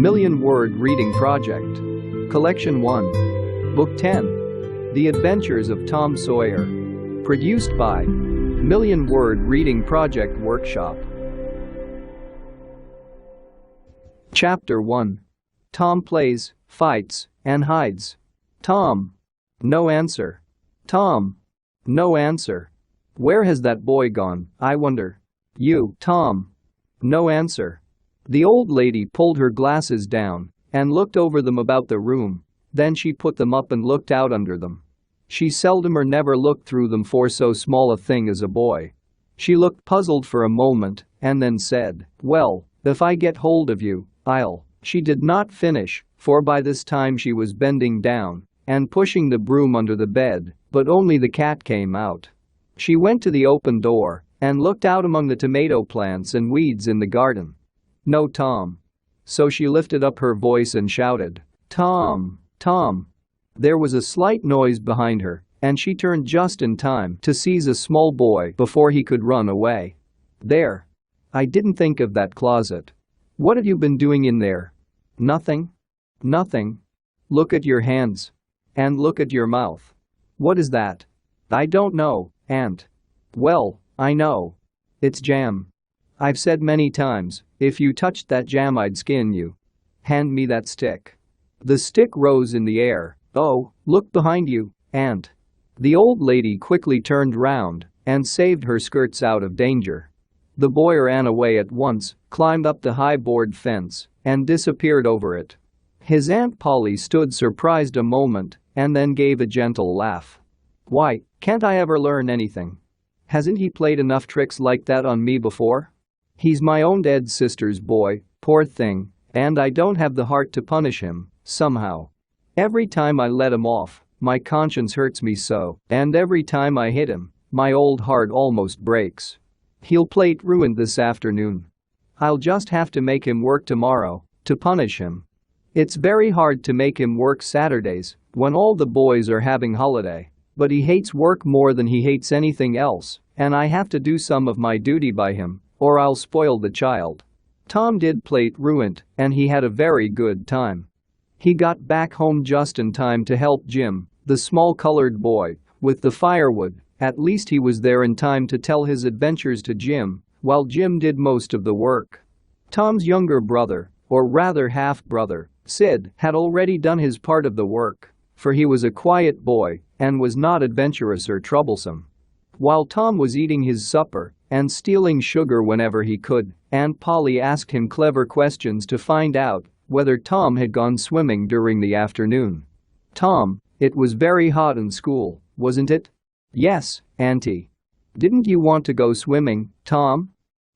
Million-Word Reading Project. Collection 1. Book 10. The Adventures of Tom Sawyer. Produced by Million-Word Reading Project Workshop. Chapter 1. Tom plays, fights, and hides. Tom. No answer. Tom. No answer. Where has that boy gone, I wonder? You, Tom. No answer. The old lady pulled her glasses down and looked over them about the room. Then she put them up and looked out under them. She seldom or never looked through them for so small a thing as a boy. She looked puzzled for a moment and then said, "Well, if I get hold of you, I'll." She did not finish, for by this time she was bending down and pushing the broom under the bed, but only the cat came out. She went to the open door and looked out among the tomato plants and weeds in the garden. No Tom. So she lifted up her voice and shouted, "Tom, Tom." There was a slight noise behind her, and she turned just in time to seize a small boy before he could run away. "There. I didn't think of that closet. What have you been doing in there?" "Nothing. Nothing. Look at your hands. And look at your mouth." "What is that?" "I don't know, Aunt." "Well, I know. It's jam. I've said many times, if you touched that jam I'd skin you. Hand me that stick." The stick rose in the air. "Oh, look behind you, Aunt." The old lady quickly turned round and saved her skirts out of danger. The boy ran away at once, climbed up the high board fence, and disappeared over it. His Aunt Polly stood surprised a moment and then gave a gentle laugh. "Why, can't I ever learn anything? Hasn't he played enough tricks like that on me before? He's my own dead sister's boy, poor thing, and I don't have the heart to punish him, somehow. Every time I let him off, my conscience hurts me so, and every time I hit him, my old heart almost breaks. He'll play truant this afternoon. I'll just have to make him work tomorrow to punish him. It's very hard to make him work Saturdays when all the boys are having holiday, but he hates work more than he hates anything else, and I have to do some of my duty by him, or I'll spoil the child." Tom did play truant, and he had a very good time. He got back home just in time to help Jim, the small colored boy, with the firewood. At least he was there in time to tell his adventures to Jim, while Jim did most of the work. Tom's younger brother, or rather half-brother, Sid, had already done his part of the work, for he was a quiet boy and was not adventurous or troublesome. While Tom was eating his supper and stealing sugar whenever he could, Aunt Polly asked him clever questions to find out whether Tom had gone swimming during the afternoon. "Tom, it was very hot in school, wasn't it?" "Yes, Auntie." "Didn't you want to go swimming, Tom?"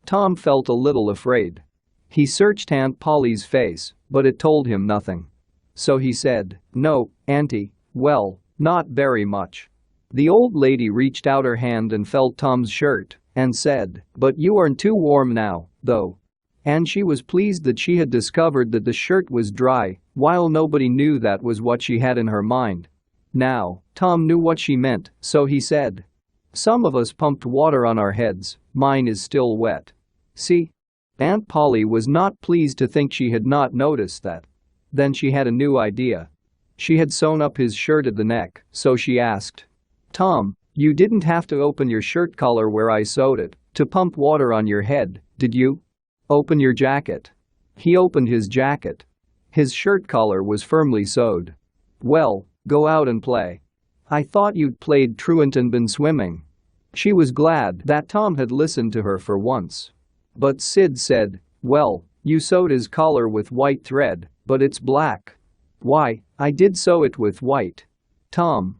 Tom felt a little afraid. He searched Aunt Polly's face, but it told him nothing. So he said, "No, Auntie, well, not very much." The old lady reached out her hand and felt Tom's shirt and said, "But you aren't too warm now, though." And she was pleased that she had discovered that the shirt was dry, while nobody knew that was what she had in her mind. Now, Tom knew what she meant, so he said, "Some of us pumped water on our heads, mine is still wet. See?" Aunt Polly was not pleased to think she had not noticed that. Then she had a new idea. She had sewn up his shirt at the neck, so she asked, "Tom, you didn't have to open your shirt collar where I sewed it to pump water on your head, did you? Open your jacket." He opened his jacket. His shirt collar was firmly sewed. "Well, go out and play. I thought you'd played truant and been swimming." She was glad that Tom had listened to her for once. But Sid said, "Well, you sewed his collar with white thread, but it's black." "Why, I did sew it with white, Tom."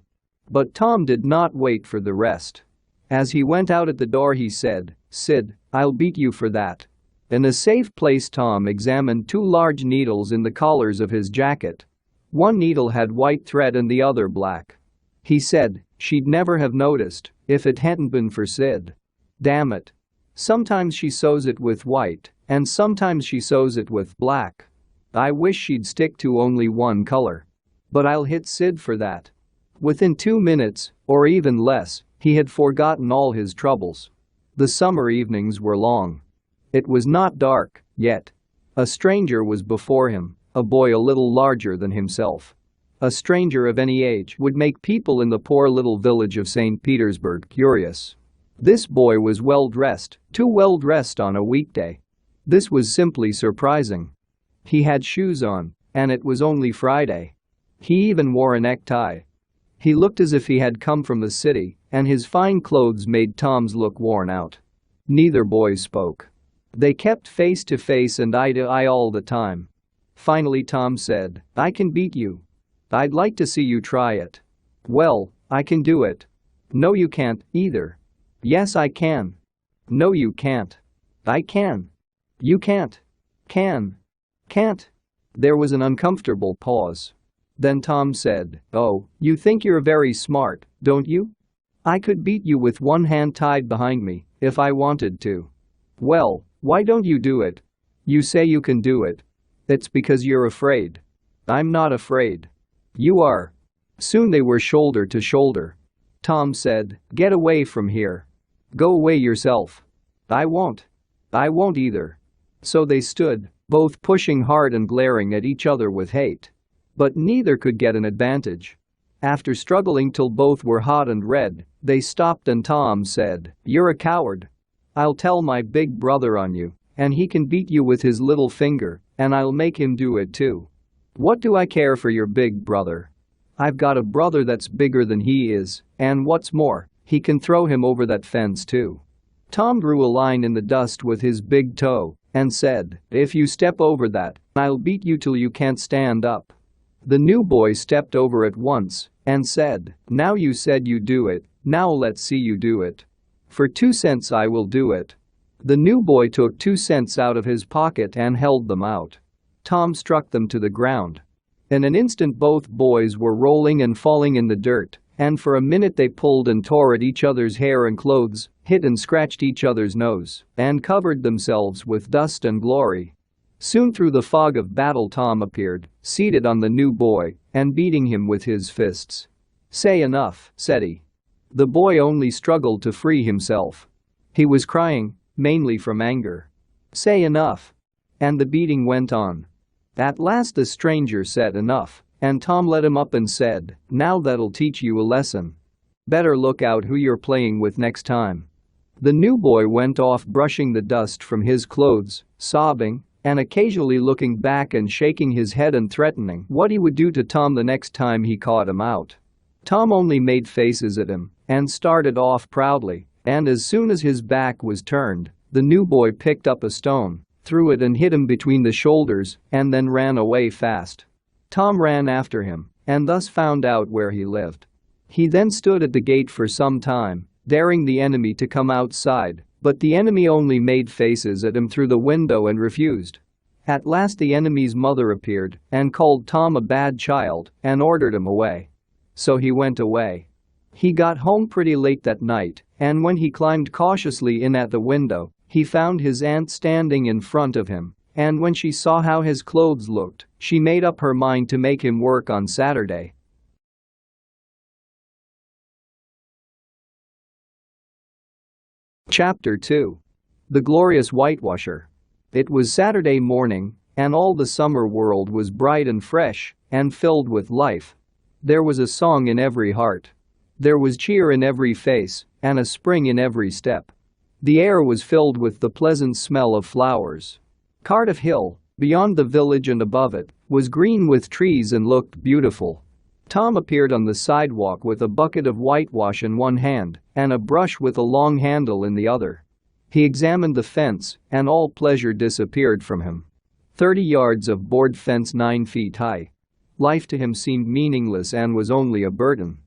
But Tom did not wait for the rest. As he went out at the door he said, "Sid, I'll beat you for that." In a safe place Tom examined two large needles in the collars of his jacket. One needle had white thread and the other black. He said she'd never have noticed if it hadn't been for Sid. Damn it. Sometimes she sews it with white, and sometimes she sews it with black. I wish she'd stick to only one color. But I'll hit Sid for that. Within 2 minutes, or even less, he had forgotten all his troubles. The summer evenings were long. It was not dark yet. A stranger was before him, A boy a little larger than himself. A stranger of any age would make people in the poor little village of St. Petersburg curious. This boy was well-dressed, too well-dressed on a weekday. This was simply surprising. He had shoes on, and it was only Friday. He even wore a necktie. He looked as if he had come from the city, and his fine clothes made Tom's look worn out. Neither boy spoke. They kept face to face and eye to eye all the time. Finally Tom said, "I can beat you. I'd like to see you try it." "Well, I can do it." "No you can't, either." "Yes I can." "No you can't." "I can." "You can't." "Can." "Can't." There was an uncomfortable pause. Then Tom said, "Oh, you think you're very smart, don't you? I could beat you with one hand tied behind me, if I wanted to." "Well, why don't you do it? You say you can do it. It's because you're afraid." "I'm not afraid." "You are." Soon they were shoulder to shoulder. Tom said, "Get away from here." "Go away yourself." "I won't." "I won't either." So they stood, both pushing hard and glaring at each other with hate. But neither could get an advantage. After struggling till both were hot and red, they stopped and Tom said, "You're a coward. I'll tell my big brother on you, and he can beat you with his little finger, and I'll make him do it too." "What do I care for your big brother? I've got a brother that's bigger than he is, and what's more, he can throw him over that fence too." Tom drew a line in the dust with his big toe and said, "If you step over that, I'll beat you till you can't stand up." The new boy stepped over it once and said, "Now you said you'd do it, now let's see you do it. For 2 cents I will do it." The new boy took 2 cents out of his pocket and held them out. Tom struck them to the ground. In an instant both boys were rolling and falling in the dirt, and for a minute they pulled and tore at each other's hair and clothes, hit and scratched each other's nose, and covered themselves with dust and glory. Soon through the fog of battle Tom appeared, seated on the new boy, and beating him with his fists. "Say enough," said he. The boy only struggled to free himself. He was crying, mainly from anger. "Say enough." And the beating went on. At last the stranger said enough, and Tom let him up and said, "Now that'll teach you a lesson. Better look out who you're playing with next time." The new boy went off brushing the dust from his clothes, sobbing, and occasionally looking back and shaking his head and threatening what he would do to Tom the next time he caught him out. Tom only made faces at him and started off proudly, and as soon as his back was turned, the new boy picked up a stone, threw it and hit him between the shoulders, and then ran away fast. Tom ran after him and thus found out where he lived. He then stood at the gate for some time, daring the enemy to come outside, but the enemy only made faces at him through the window and refused. At last the enemy's mother appeared and called Tom a bad child and ordered him away. So he went away. He got home pretty late that night, and when he climbed cautiously in at the window, he found his aunt standing in front of him, and when she saw how his clothes looked, she made up her mind to make him work on Saturday. Chapter 2. The Glorious Whitewasher. It was Saturday morning, and all the summer world was bright and fresh and filled with life. There was a song in every heart. There was cheer in every face and a spring in every step. The air was filled with the pleasant smell of flowers. Cardiff Hill, beyond the village and above it, was green with trees and looked beautiful. Tom appeared on the sidewalk with a bucket of whitewash in one hand and a brush with a long handle in the other. He examined the fence, and all pleasure disappeared from him. 30 yards of board fence 9 feet high. Life to him seemed meaningless and was only a burden.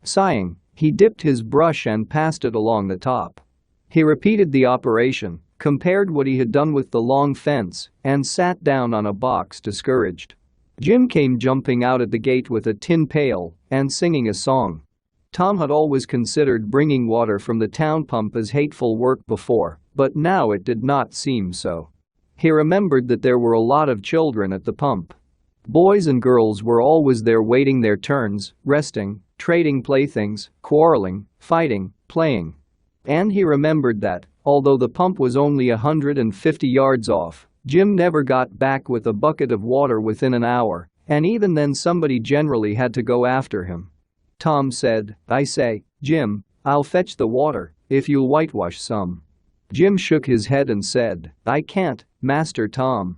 Sighing, he dipped his brush and passed it along the top. He repeated the operation, compared what he had done with the long fence, and sat down on a box discouraged. Jim came jumping out at the gate with a tin pail and singing a song. Tom had always considered bringing water from the town pump as hateful work before, but now it did not seem so. He remembered that there were a lot of children at the pump. Boys and girls were always there waiting their turns, resting, trading playthings, quarreling, fighting, playing. And he remembered that, although the pump was only 150 yards off, Jim never got back with a bucket of water within an hour, and even then somebody generally had to go after him. Tom said, "I say, Jim, I'll fetch the water if you'll whitewash some." Jim shook his head and said, "I can't, Master Tom.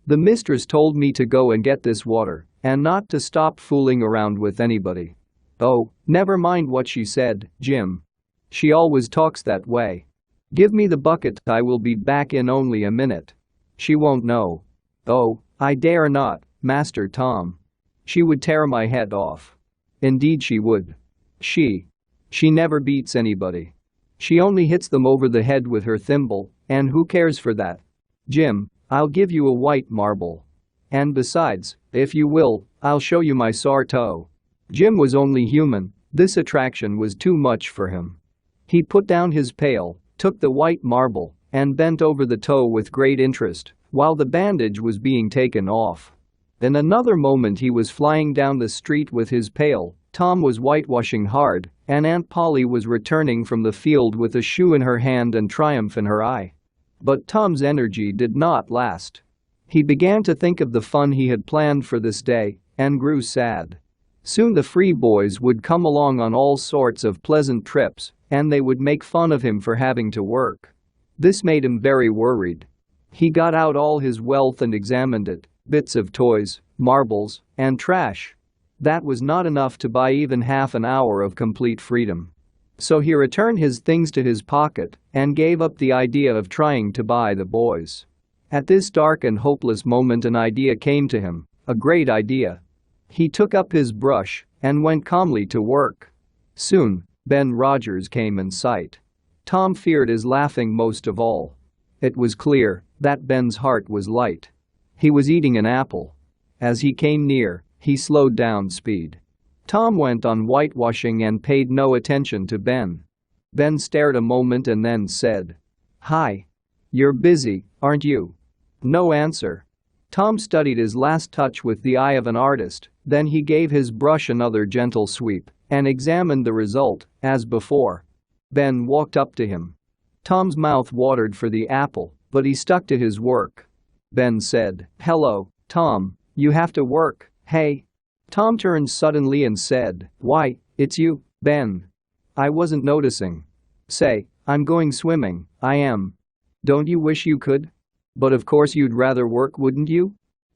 The mistress told me to go and get this water and not to stop fooling around with anybody." "Oh, never mind what she said, Jim. She always talks that way. Give me the bucket, I will be back in only a minute. She won't know." "Oh, I dare not, Master Tom. She would tear my head off." "Indeed she would. She never beats anybody. She only hits them over the head with her thimble, and who cares for that? Jim, I'll give you a white marble. And besides, if you will, I'll show you my sore toe." Jim was only human, this attraction was too much for him. He put down his pail, took the white marble, and bent over the toe with great interest while the bandage was being taken off. In another moment he was flying down the street with his pail, Tom was whitewashing hard, and Aunt Polly was returning from the field with a shoe in her hand and triumph in her eye. But Tom's energy did not last. He began to think of the fun he had planned for this day and grew sad. Soon the free boys would come along on all sorts of pleasant trips, and they would make fun of him for having to work. This made him very worried. He got out all his wealth and examined it, bits of toys, marbles, and trash. That was not enough to buy even half an hour of complete freedom. So he returned his things to his pocket and gave up the idea of trying to buy the boys. At this dark and hopeless moment an idea came to him, a great idea. He took up his brush and went calmly to work. Soon, Ben Rogers came in sight. Tom feared his laughing most of all. It was clear that Ben's heart was light. He was eating an apple. As he came near, he slowed down speed. Tom went on whitewashing and paid no attention to Ben. Ben stared a moment and then said, "Hi. You're busy, aren't you?" No answer. Tom studied his last touch with the eye of an artist, then he gave his brush another gentle sweep and examined the result, as before. Ben walked up to him. Tom's mouth watered for the apple, but he stuck to his work. Ben said, "Hello, Tom, you have to work, hey?" Tom turned suddenly and said, "Why, it's you, Ben. I wasn't noticing. Say, I'm going swimming, I am. Don't you wish you could? But of course you'd rather work, wouldn't you?"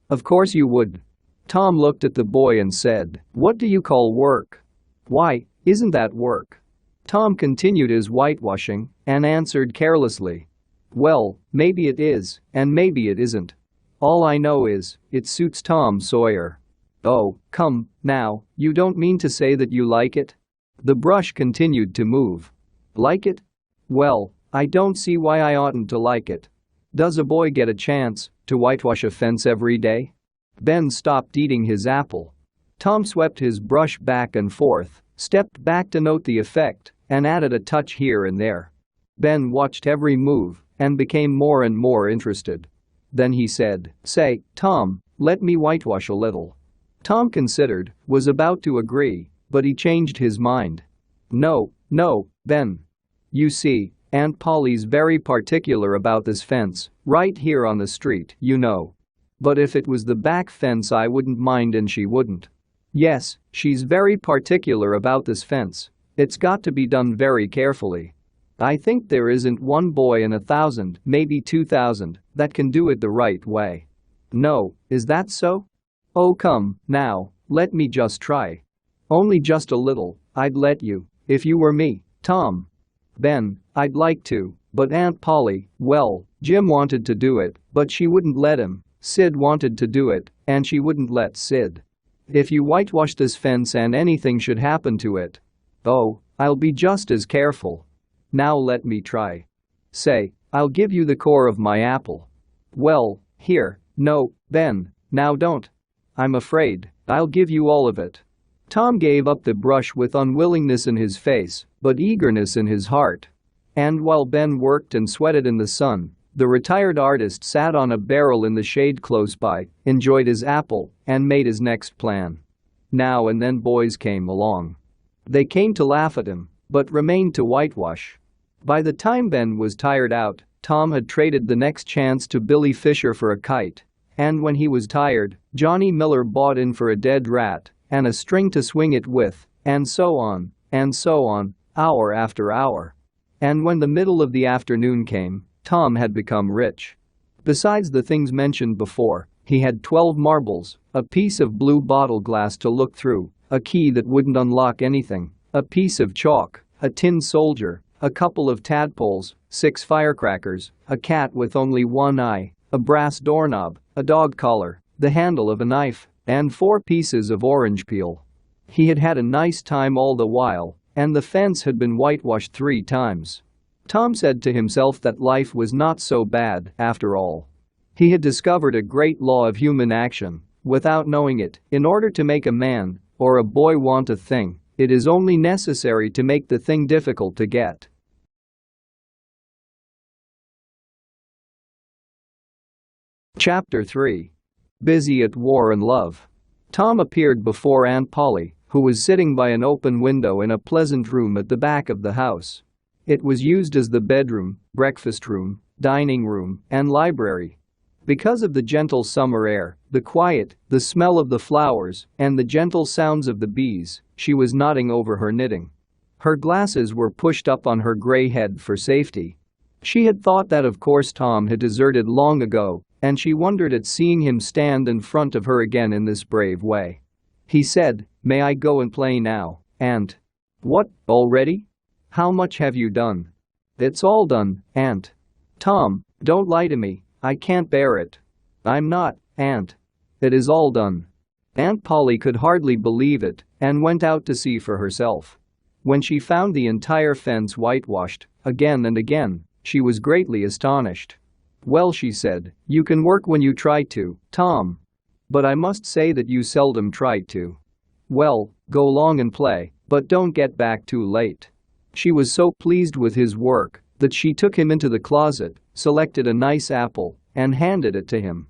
"Of course you would." Tom looked at the boy and said, "What do you call work?" "Why, isn't that work?" Tom continued his whitewashing and answered carelessly, "Well, maybe it is, and maybe it isn't. All I know is, it suits Tom Sawyer." "Oh, come, now, you don't mean to say that you like it?" The brush continued to move. "Like it? Well, I don't see why I oughtn't to like it. Does a boy get a chance to whitewash a fence every day?" Ben stopped eating his apple. Tom swept his brush back and forth, stepped back to note the effect, and added a touch here and there. Ben watched every move and became more and more interested. Then he said, "Say, Tom, let me whitewash a little." Tom considered, was about to agree, but he changed his mind. No, Ben. You see, Aunt Polly's very particular about this fence, right here on the street, you know. But if it was the back fence I wouldn't mind and she wouldn't. Yes, she's very particular about this fence. It's got to be done very carefully. I think there isn't one boy in 1,000, maybe 2,000, that can do it the right way. No, is that so? Oh come, now, let me just try. Only just a little, I'd let you, if you were me, Tom. Ben, I'd like to, but Aunt Polly, well, Jim wanted to do it, but she wouldn't let him. Sid wanted to do it, and she wouldn't let Sid. If you whitewash this fence and anything should happen to it. Oh, I'll be just as careful. Now let me try. Say, I'll give you the core of my apple. Well, here, no, Ben, now don't. I'm afraid, I'll give you all of it. Tom gave up the brush with unwillingness in his face, but eagerness in his heart. And while Ben worked and sweated in the sun, the retired artist sat on a barrel in the shade close by, enjoyed his apple, and made his next plan. Now and then boys came along. They came to laugh at him, but remained to whitewash. By the time Ben was tired out, Tom had traded the next chance to Billy Fisher for a kite. And when he was tired, Johnny Miller bought in for a dead rat and a string to swing it with, and so on, hour after hour. And when the middle of the afternoon came, Tom had become rich. Besides the things mentioned before, he had 12 marbles, a piece of blue bottle glass to look through, a key that wouldn't unlock anything, a piece of chalk, a tin soldier, a couple of tadpoles, 6 firecrackers, a cat with only one eye, a brass doorknob, a dog collar, the handle of a knife, and 4 pieces of orange peel. He had had a nice time all the while, and the fence had been whitewashed 3 times. Tom said to himself that life was not so bad after all. He had discovered a great law of human action. Without knowing it, in order to make a man or a boy want a thing, it is only necessary to make the thing difficult to get. Chapter 3. Busy at War and Love. Tom appeared before Aunt Polly, who was sitting by an open window in a pleasant room at the back of the house. It was used as the bedroom, breakfast room, dining room, and library. Because of the gentle summer air, the quiet, the smell of the flowers, and the gentle sounds of the bees, she was nodding over her knitting. Her glasses were pushed up on her gray head for safety. She had thought that of course Tom had deserted long ago, and she wondered at seeing him stand in front of her again in this brave way. He said, "May I go and play now, Aunt?" "What, already? How much have you done?" "It's all done, Aunt." "Tom, don't lie to me, I can't bear it." "I'm not, Aunt. It is all done." Aunt Polly could hardly believe it and went out to see for herself. When she found the entire fence whitewashed, again and again, she was greatly astonished. "Well," she said, "you can work when you try to, Tom. But I must say that you seldom try to. Well, go along and play, but don't get back too late." She was so pleased with his work that she took him into the closet, selected a nice apple, and handed it to him.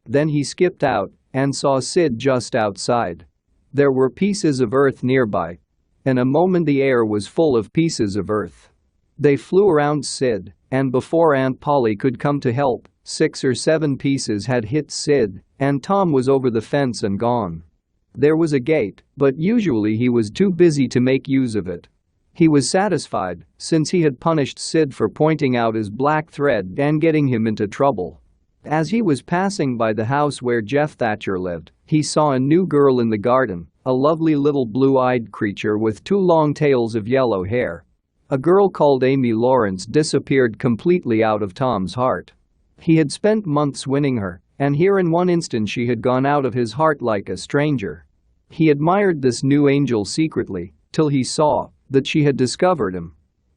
Then he skipped out and saw Sid just outside. There were pieces of earth nearby. In a moment the air was full of pieces of earth. They flew around Sid, and before Aunt Polly could come to help, 6 or 7 pieces had hit Sid, and Tom was over the fence and gone. There was a gate, but usually he was too busy to make use of it. He was satisfied, since he had punished Sid for pointing out his black thread and getting him into trouble. As he was passing by the house where Jeff Thatcher lived, he saw a new girl in the garden, a lovely little blue-eyed creature with 2 long tails of yellow hair. A girl called Amy Lawrence disappeared completely out of Tom's heart. He had spent months winning her, and here in one instant she had gone out of his heart like a stranger. He admired this new angel secretly, till he saw that she had discovered him.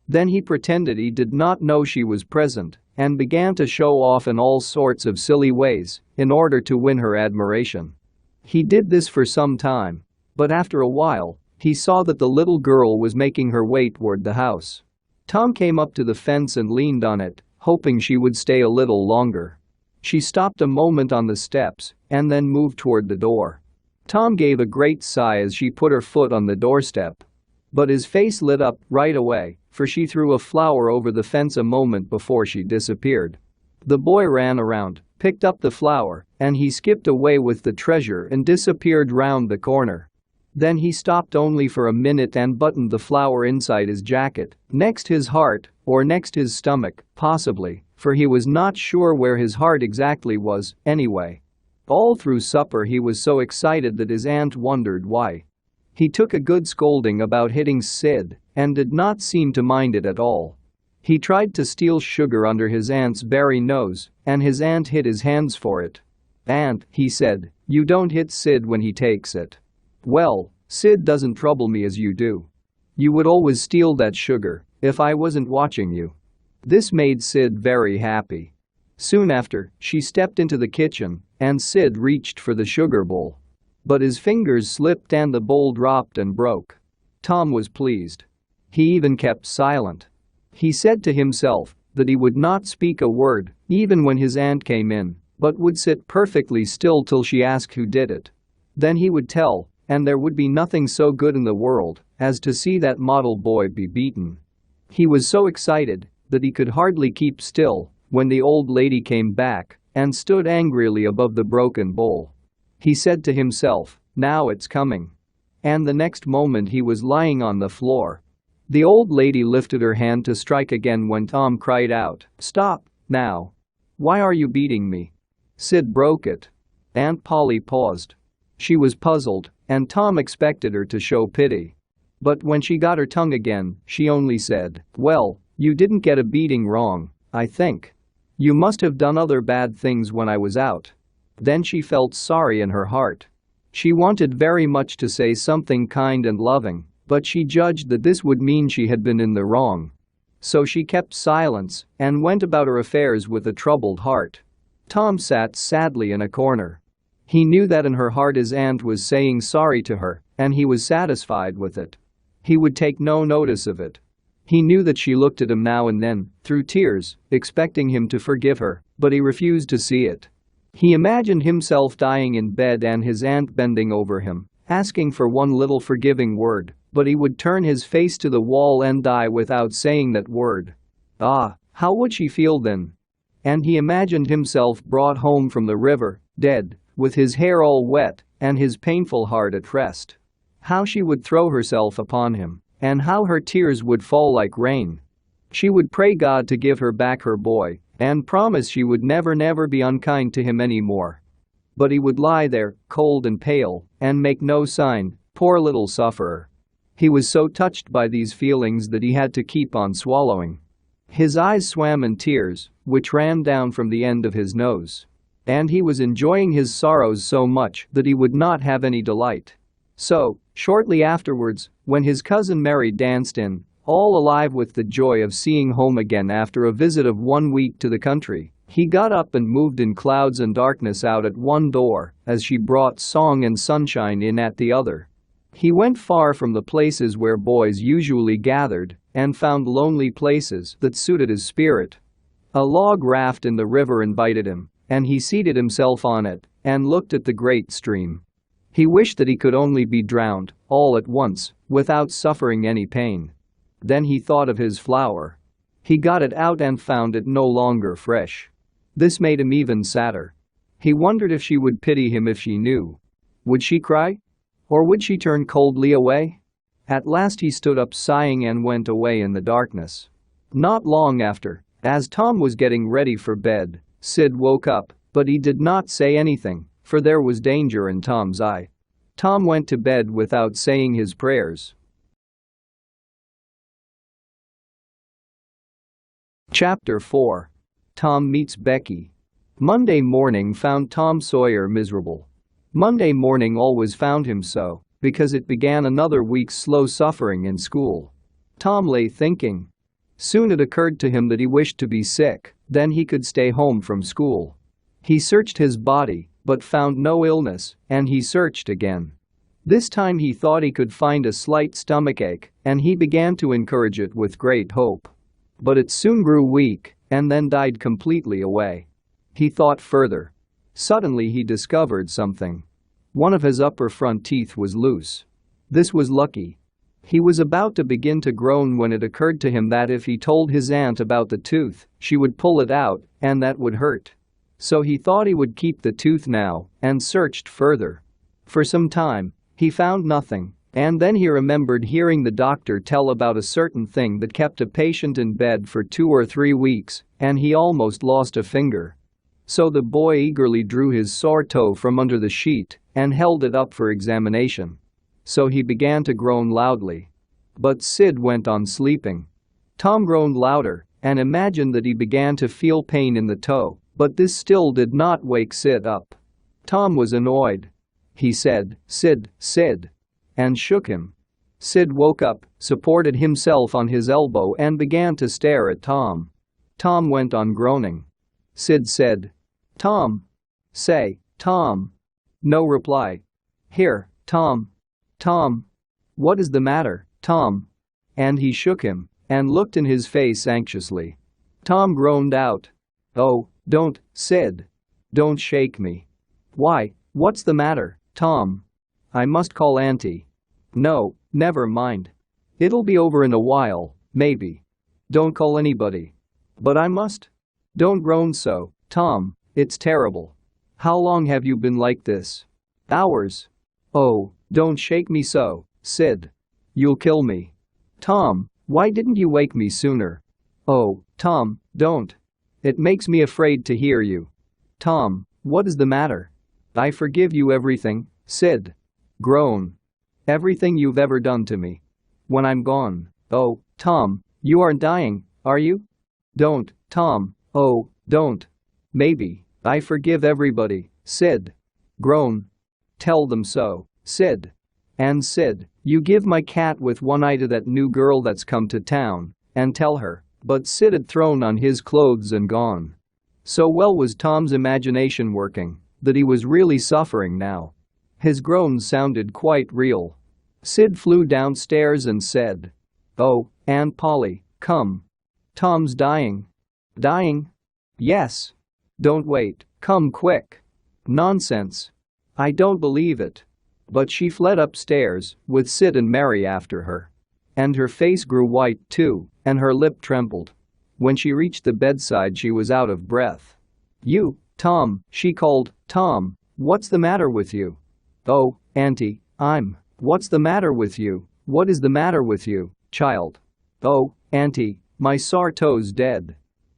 Then he pretended he did not know she was present and began to show off in all sorts of silly ways in order to win her admiration. He did this for some time, but after a while, he saw that the little girl was making her way toward the house. Tom came up to the fence and leaned on it, hoping she would stay a little longer. She stopped a moment on the steps and then moved toward the door. Tom gave a great sigh as she put her foot on the doorstep. But his face lit up right away, for she threw a flower over the fence a moment before she disappeared. The boy ran around, picked up the flower, and he skipped away with the treasure and disappeared round the corner. Then he stopped only for a minute and buttoned the flower inside his jacket, next his heart, or next his stomach, possibly, for he was not sure where his heart exactly was, anyway. All through supper he was so excited that his aunt wondered why. He took a good scolding about hitting Sid and did not seem to mind it at all. He tried to steal sugar under his aunt's berry nose, and his aunt hit his hands for it. "Aunt," he said, "you don't hit Sid when he takes it." "Well, Sid doesn't trouble me as you do. You would always steal that sugar if I wasn't watching you." This made Sid very happy. Soon after, she stepped into the kitchen, and Sid reached for the sugar bowl. But his fingers slipped and the bowl dropped and broke. Tom was pleased. He even kept silent. He said to himself that he would not speak a word, even when his aunt came in, but would sit perfectly still till she asked who did it. Then he would tell, and there would be nothing so good in the world as to see that model boy be beaten. He was so excited that he could hardly keep still, when the old lady came back and stood angrily above the broken bowl. He said to himself, "Now it's coming." And the next moment he was lying on the floor. The old lady lifted her hand to strike again when Tom cried out, "Stop, now. Why are you beating me?" "Sid broke it." Aunt Polly paused. She was puzzled, and Tom expected her to show pity. But when she got her tongue again, she only said, "Well, you didn't get a beating wrong, I think. You must have done other bad things when I was out." Then she felt sorry in her heart. She wanted very much to say something kind and loving, but she judged that this would mean she had been in the wrong. So she kept silence and went about her affairs with a troubled heart. Tom sat sadly in a corner. He knew that in her heart his aunt was saying sorry to her, and he was satisfied with it. He would take no notice of it. He knew that she looked at him now and then, through tears, expecting him to forgive her, but he refused to see it. He imagined himself dying in bed and his aunt bending over him, asking for one little forgiving word, but he would turn his face to the wall and die without saying that word. Ah, how would she feel then? And he imagined himself brought home from the river, dead, with his hair all wet and his painful heart at rest. How she would throw herself upon him, and how her tears would fall like rain. She would pray God to give her back her boy and promise she would never be unkind to him anymore. But he would lie there, cold and pale, and make no sign, poor little sufferer. He was so touched by these feelings that he had to keep on swallowing. His eyes swam in tears, which ran down from the end of his nose. And he was enjoying his sorrows so much that he would not have any delight. So, shortly afterwards, when his cousin Mary danced in, all alive with the joy of seeing home again after a visit of 1 week to the country, he got up and moved in clouds and darkness out at one door as she brought song and sunshine in at the other. He went far from the places where boys usually gathered and found lonely places that suited his spirit. A log raft in the river invited him, and he seated himself on it and looked at the great stream. He wished that he could only be drowned, all at once, without suffering any pain. Then he thought of his flower. He got it out and found it no longer fresh. This made him even sadder. He wondered if she would pity him if she knew. Would she cry? Or would she turn coldly away? At last he stood up sighing and went away in the darkness. Not long after, as Tom was getting ready for bed, Sid woke up, but he did not say anything, for there was danger in Tom's eye. Tom went to bed without saying his prayers. Chapter 4. Tom meets Becky. Monday morning found Tom Sawyer miserable. Monday morning always found him so, because it began another week's slow suffering in school. Tom lay thinking. Soon it occurred to him that he wished to be sick, then he could stay home from school. He searched his body, but found no illness, and he searched again. This time he thought he could find a slight stomachache, and he began to encourage it with great hope. But it soon grew weak, and then died completely away. He thought further. Suddenly he discovered something. One of his upper front teeth was loose. This was lucky. He was about to begin to groan when it occurred to him that if he told his aunt about the tooth, she would pull it out, and that would hurt. So he thought he would keep the tooth now, and searched further. For some time, he found nothing, and then he remembered hearing the doctor tell about a certain thing that kept a patient in bed for 2 or 3 weeks, and he almost lost a finger. So the boy eagerly drew his sore toe from under the sheet and held it up for examination. So he began to groan loudly. But Sid went on sleeping. Tom groaned louder and imagined that he began to feel pain in the toe, but this still did not wake Sid up. Tom was annoyed. He said, "Sid, Sid," and shook him. Sid woke up, supported himself on his elbow and began to stare at Tom. Tom went on groaning. Sid said, "Tom. Say, Tom." No reply. "Here, Tom. Tom. What is the matter, Tom?" And he shook him and looked in his face anxiously. Tom groaned out, "Oh, don't, Sid. Don't shake me." "Why, what's the matter, Tom?" "I must call Auntie." "No, never mind. It'll be over in a while, maybe." "Don't call anybody." "But I must." Don't groan so, Tom, it's terrible. How long have you been like this? Hours. Oh, don't shake me so, Sid. You'll kill me. Tom, why didn't you wake me sooner? Oh, Tom, don't. It makes me afraid to hear you. Tom, what is the matter? I forgive you everything, Sid. Groan. Everything you've ever done to me. When I'm gone. Oh, Tom, you aren't dying, are you? Don't, Tom, oh, don't. Maybe. I forgive everybody, Sid. Groan. Tell them so, Sid. And Sid, you give my cat with one eye to that new girl that's come to town, and tell her. But Sid had thrown on his clothes and gone. So well was Tom's imagination working that he was really suffering now. His groans sounded quite real. Sid flew downstairs and said, "Oh, Aunt Polly, come. Tom's dying." "Dying?" "Yes. Don't wait, come quick." "Nonsense. I don't believe it." But she fled upstairs, with Sid and Mary after her. And her face grew white too, and her lip trembled. When she reached the bedside she was out of breath. "You, Tom," she called, "Tom, what's the matter with you?" "Oh, Auntie, What's the matter with you? What is the matter with you, child?" "Oh, Auntie, my sore toe's dead."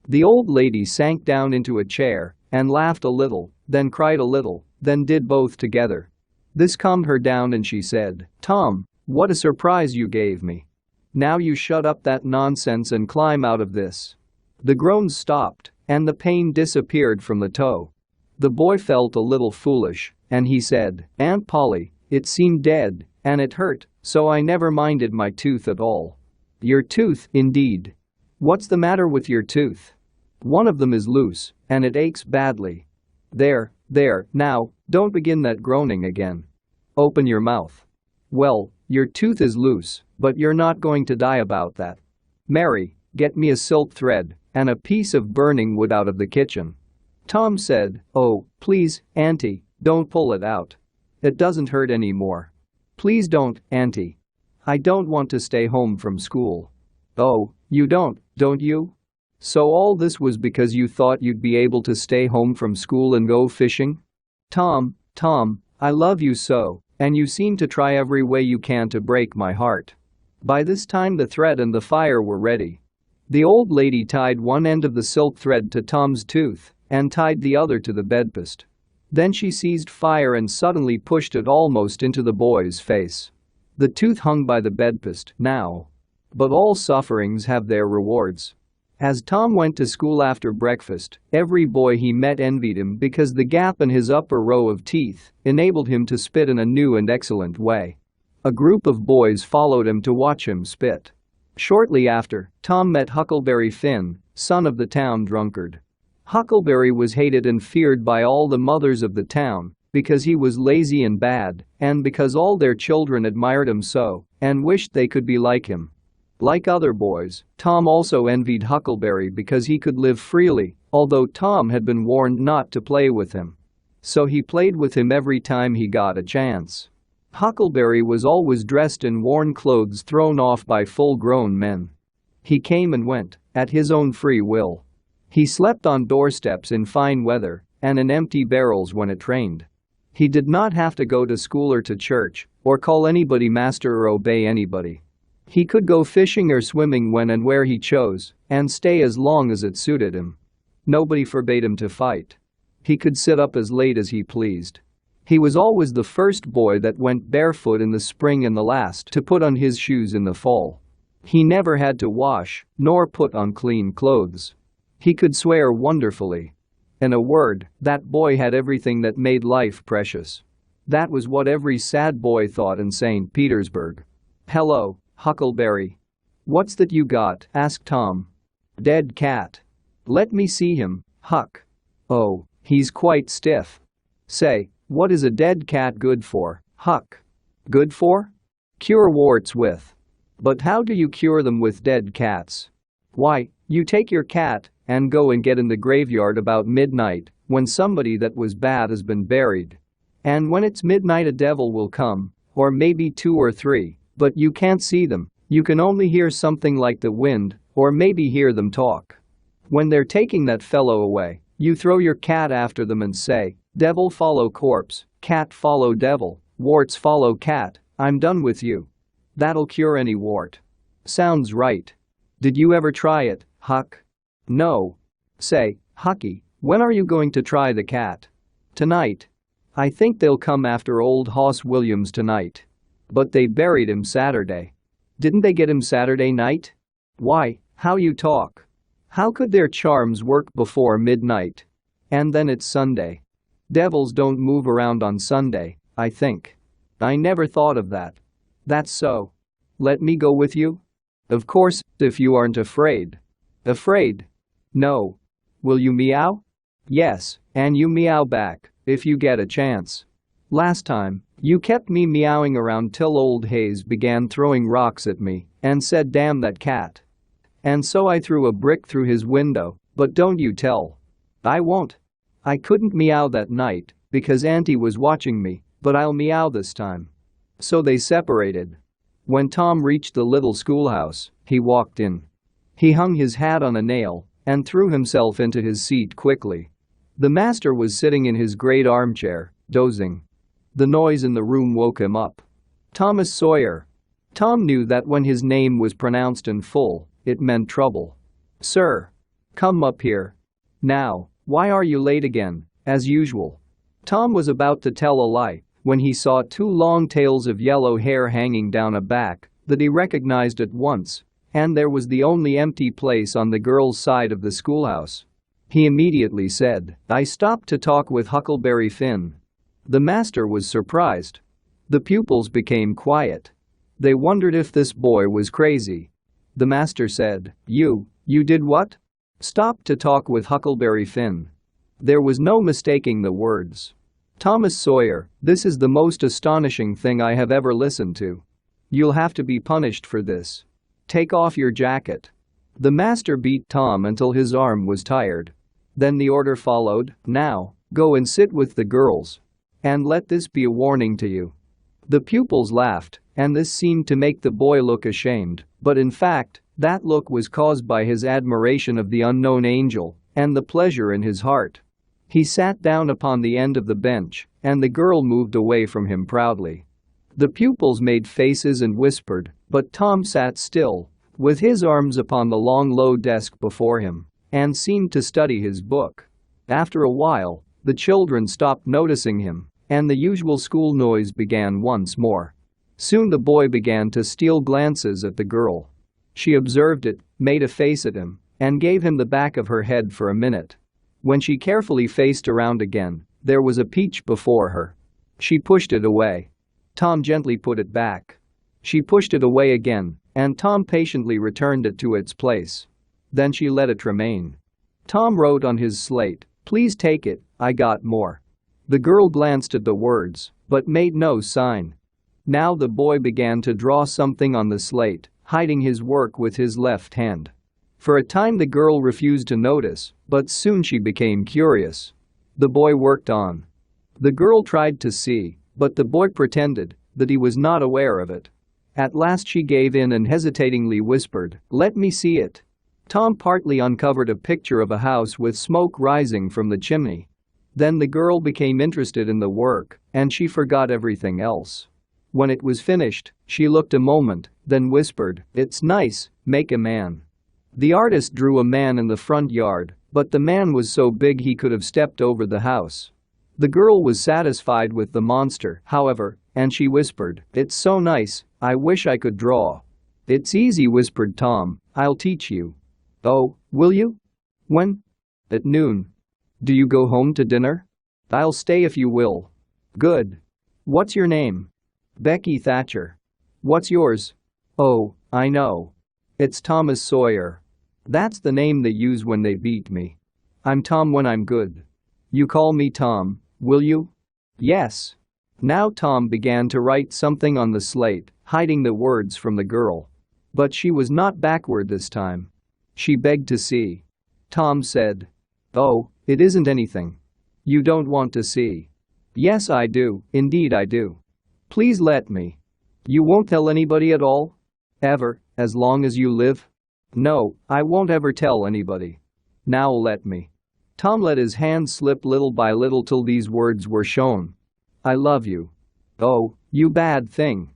The old lady sank down into a chair and laughed a little, then cried a little, then did both together. This calmed her down and she said, "Tom, what a surprise you gave me. Now you shut up that nonsense and climb out of this." The groans stopped and the pain disappeared from the toe. The boy felt a little foolish and he said, "Aunt Polly, it seemed dead and it hurt, so I never minded my tooth at all." "Your tooth, indeed. What's the matter with your tooth?" "One of them is loose and it aches badly." There, now, don't begin that groaning again. Open your mouth." "Well, your tooth is loose, but you're not going to die about that. Mary, get me a silk thread and a piece of burning wood out of the kitchen." Tom said, "Oh, please, Auntie, don't pull it out. It doesn't hurt anymore. Please don't, Auntie. I don't want to stay home from school." "Oh, you don't you? So all this was because you thought you'd be able to stay home from school and go fishing?" Tom, I love you so, and you seem to try every way you can to break my heart." By this time the thread and the fire were ready. The old lady tied one end of the silk thread to Tom's tooth and tied the other to the bedpost. Then she seized fire and suddenly pushed it almost into the boy's face. The tooth hung by the bedpost now. But all sufferings have their rewards. As Tom went to school after breakfast, every boy he met envied him because the gap in his upper row of teeth enabled him to spit in a new and excellent way. A group of boys followed him to watch him spit. Shortly after, Tom met Huckleberry Finn, son of the town drunkard. Huckleberry was hated and feared by all the mothers of the town because he was lazy and bad, and because all their children admired him so and wished they could be like him. Like other boys, Tom also envied Huckleberry because he could live freely, although Tom had been warned not to play with him. So he played with him every time he got a chance. Huckleberry was always dressed in worn clothes thrown off by full-grown men. He came and went at his own free will. He slept on doorsteps in fine weather and in empty barrels when it rained. He did not have to go to school or to church, or call anybody master or obey anybody. He could go fishing or swimming when and where he chose and stay as long as it suited him. Nobody forbade him to fight. He could sit up as late as he pleased. He was always the first boy that went barefoot in the spring and the last to put on his shoes in the fall. He never had to wash nor put on clean clothes. He could swear wonderfully. In a word, that boy had everything that made life precious. That was what every sad boy thought in St. Petersburg. "Hello, Huckleberry. What's that you got?" asked Tom. "Dead cat." "Let me see him, Huck." "Oh, he's quite stiff." "Say, what is a dead cat good for, Huck?" "Good for? Cure warts with." "But how do you cure them with dead cats?" "Why, you take your cat and go and get in the graveyard about midnight when somebody that was bad has been buried. And when it's midnight a devil will come, or maybe 2 or 3. But you can't see them, you can only hear something like the wind, or maybe hear them talk. When they're taking that fellow away, you throw your cat after them and say, devil follow corpse, cat follow devil, warts follow cat, I'm done with you. That'll cure any wart. Sounds right. Did you ever try it, Huck? No. Say, Hucky, when are you going to try the cat? Tonight. I think they'll come after old Hoss Williams tonight. But they buried him Saturday. Didn't they get him Saturday night? Why, how you talk. How could their charms work before midnight? And then it's Sunday. Devils don't move around on Sunday, I think. I never thought of that. That's so. Let me go with you? Of course, if you aren't afraid. Afraid? No. Will you meow? Yes, and you meow back, if you get a chance. Last time, you kept me meowing around till old Hayes began throwing rocks at me and said damn that cat. And so I threw a brick through his window, but don't you tell. I won't. I couldn't meow that night because Auntie was watching me, but I'll meow this time. So they separated. When Tom reached the little schoolhouse, he walked in. He hung his hat on a nail and threw himself into his seat quickly. The master was sitting in his great armchair, dozing. The noise in the room woke him up. Thomas Sawyer. Tom knew that when his name was pronounced in full, it meant trouble. Sir. Come up here. Now, why are you late again, as usual? Tom was about to tell a lie when he saw two long tails of yellow hair hanging down a back that he recognized at once, and there was the only empty place on the girls' side of the schoolhouse. He immediately said, I stopped to talk with Huckleberry Finn. The master was surprised. The pupils became quiet. They wondered if this boy was crazy. The master said, You did what? Stop to talk with Huckleberry Finn. There was no mistaking the words. Thomas Sawyer, this is the most astonishing thing I have ever listened to. You'll have to be punished for this. Take off your jacket. The master beat Tom until his arm was tired. Then the order followed, now, go and sit with the girls. And let this be a warning to you. The pupils laughed, and this seemed to make the boy look ashamed, but in fact, that look was caused by his admiration of the unknown angel and the pleasure in his heart. He sat down upon the end of the bench, and the girl moved away from him proudly. The pupils made faces and whispered, but Tom sat still, with his arms upon the long low desk before him, and seemed to study his book. After a while, the children stopped noticing him, and the usual school noise began once more. Soon the boy began to steal glances at the girl. She observed it, made a face at him, and gave him the back of her head for a minute. When she carefully faced around again, there was a peach before her. She pushed it away. Tom gently put it back. She pushed it away again, and Tom patiently returned it to its place. Then she let it remain. Tom wrote on his slate, Please take it, I got more. The girl glanced at the words, but made no sign. Now the boy began to draw something on the slate, hiding his work with his left hand. For a time the girl refused to notice, but soon she became curious. The boy worked on. The girl tried to see, but the boy pretended that he was not aware of it. At last she gave in and hesitatingly whispered, Let me see it. Tom partly uncovered a picture of a house with smoke rising from the chimney. Then the girl became interested in the work, and she forgot everything else. When it was finished, she looked a moment, then whispered, It's nice, make a man. The artist drew a man in the front yard, but the man was so big he could have stepped over the house. The girl was satisfied with the monster, however, and she whispered, It's so nice, I wish I could draw. It's easy, whispered Tom, I'll teach you. Oh, will you? When? At noon. Do you go home to dinner? I'll stay if you will. Good. What's your name? Becky Thatcher. What's yours? Oh, I know. It's Thomas Sawyer. That's the name they use when they beat me. I'm Tom when I'm good. You call me Tom, will you? Yes. Now Tom began to write something on the slate, hiding the words from the girl. But she was not backward this time. She begged to see. Tom said, Oh, it isn't anything. You don't want to see. Yes, I do, indeed I do. Please let me. You won't tell anybody at all? Ever, as long as you live? No, I won't ever tell anybody. Now let me." Tom let his hand slip little by little till these words were shown. "I love you." "Oh, you bad thing."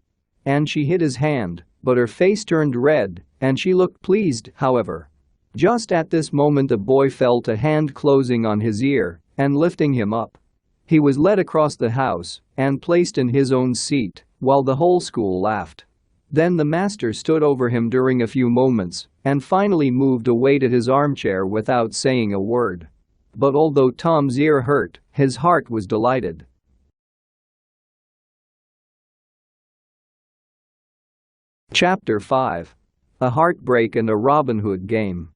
And she hid his hand, but her face turned red, and she looked pleased, however. Just at this moment the boy felt a hand closing on his ear and lifting him up. He was led across the house and placed in his own seat, while the whole school laughed. Then the master stood over him during a few moments and finally moved away to his armchair without saying a word. But although Tom's ear hurt, his heart was delighted. Chapter 5. A Heartbreak and a Robin Hood Game.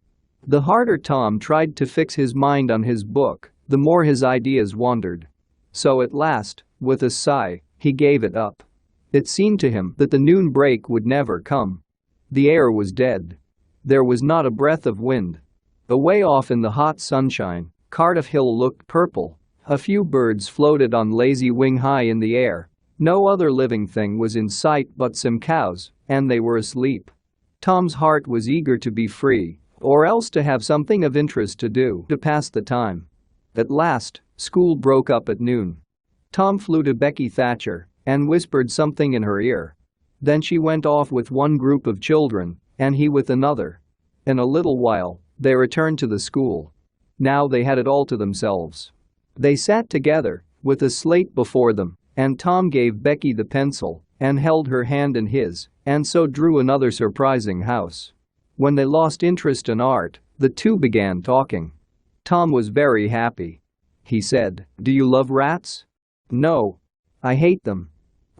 The harder Tom tried to fix his mind on his book, the more his ideas wandered. So at last, with a sigh, he gave it up. It seemed to him that the noon break would never come. The air was dead. There was not a breath of wind. Away off in the hot sunshine, Cardiff Hill looked purple. A few birds floated on lazy wing high in the air. No other living thing was in sight but some cows, and they were asleep. Tom's heart was eager to be free, or else to have something of interest to do to pass the time. At last, school broke up at noon. Tom flew to Becky Thatcher and whispered something in her ear. Then she went off with one group of children, and he with another. In a little while, they returned to the school. Now they had it all to themselves. They sat together, with a slate before them, and Tom gave Becky the pencil and held her hand in his, and so drew another surprising house. When they lost interest in art, the two began talking. Tom was very happy. He said, "Do you love rats?" "No. I hate them."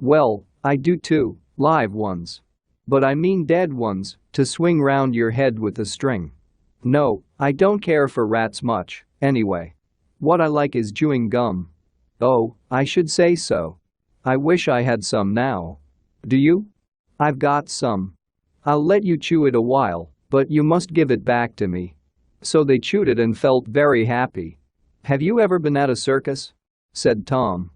"Well, I do too, live ones. But I mean dead ones, to swing round your head with a string. No, I don't care for rats much, anyway. What I like is chewing gum." "Oh, I should say so. I wish I had some now." "Do you?" "I've got some. I'll let you chew it a while, but you must give it back to me." So they chewed it and felt very happy. "Have you ever been at a circus?" said Tom.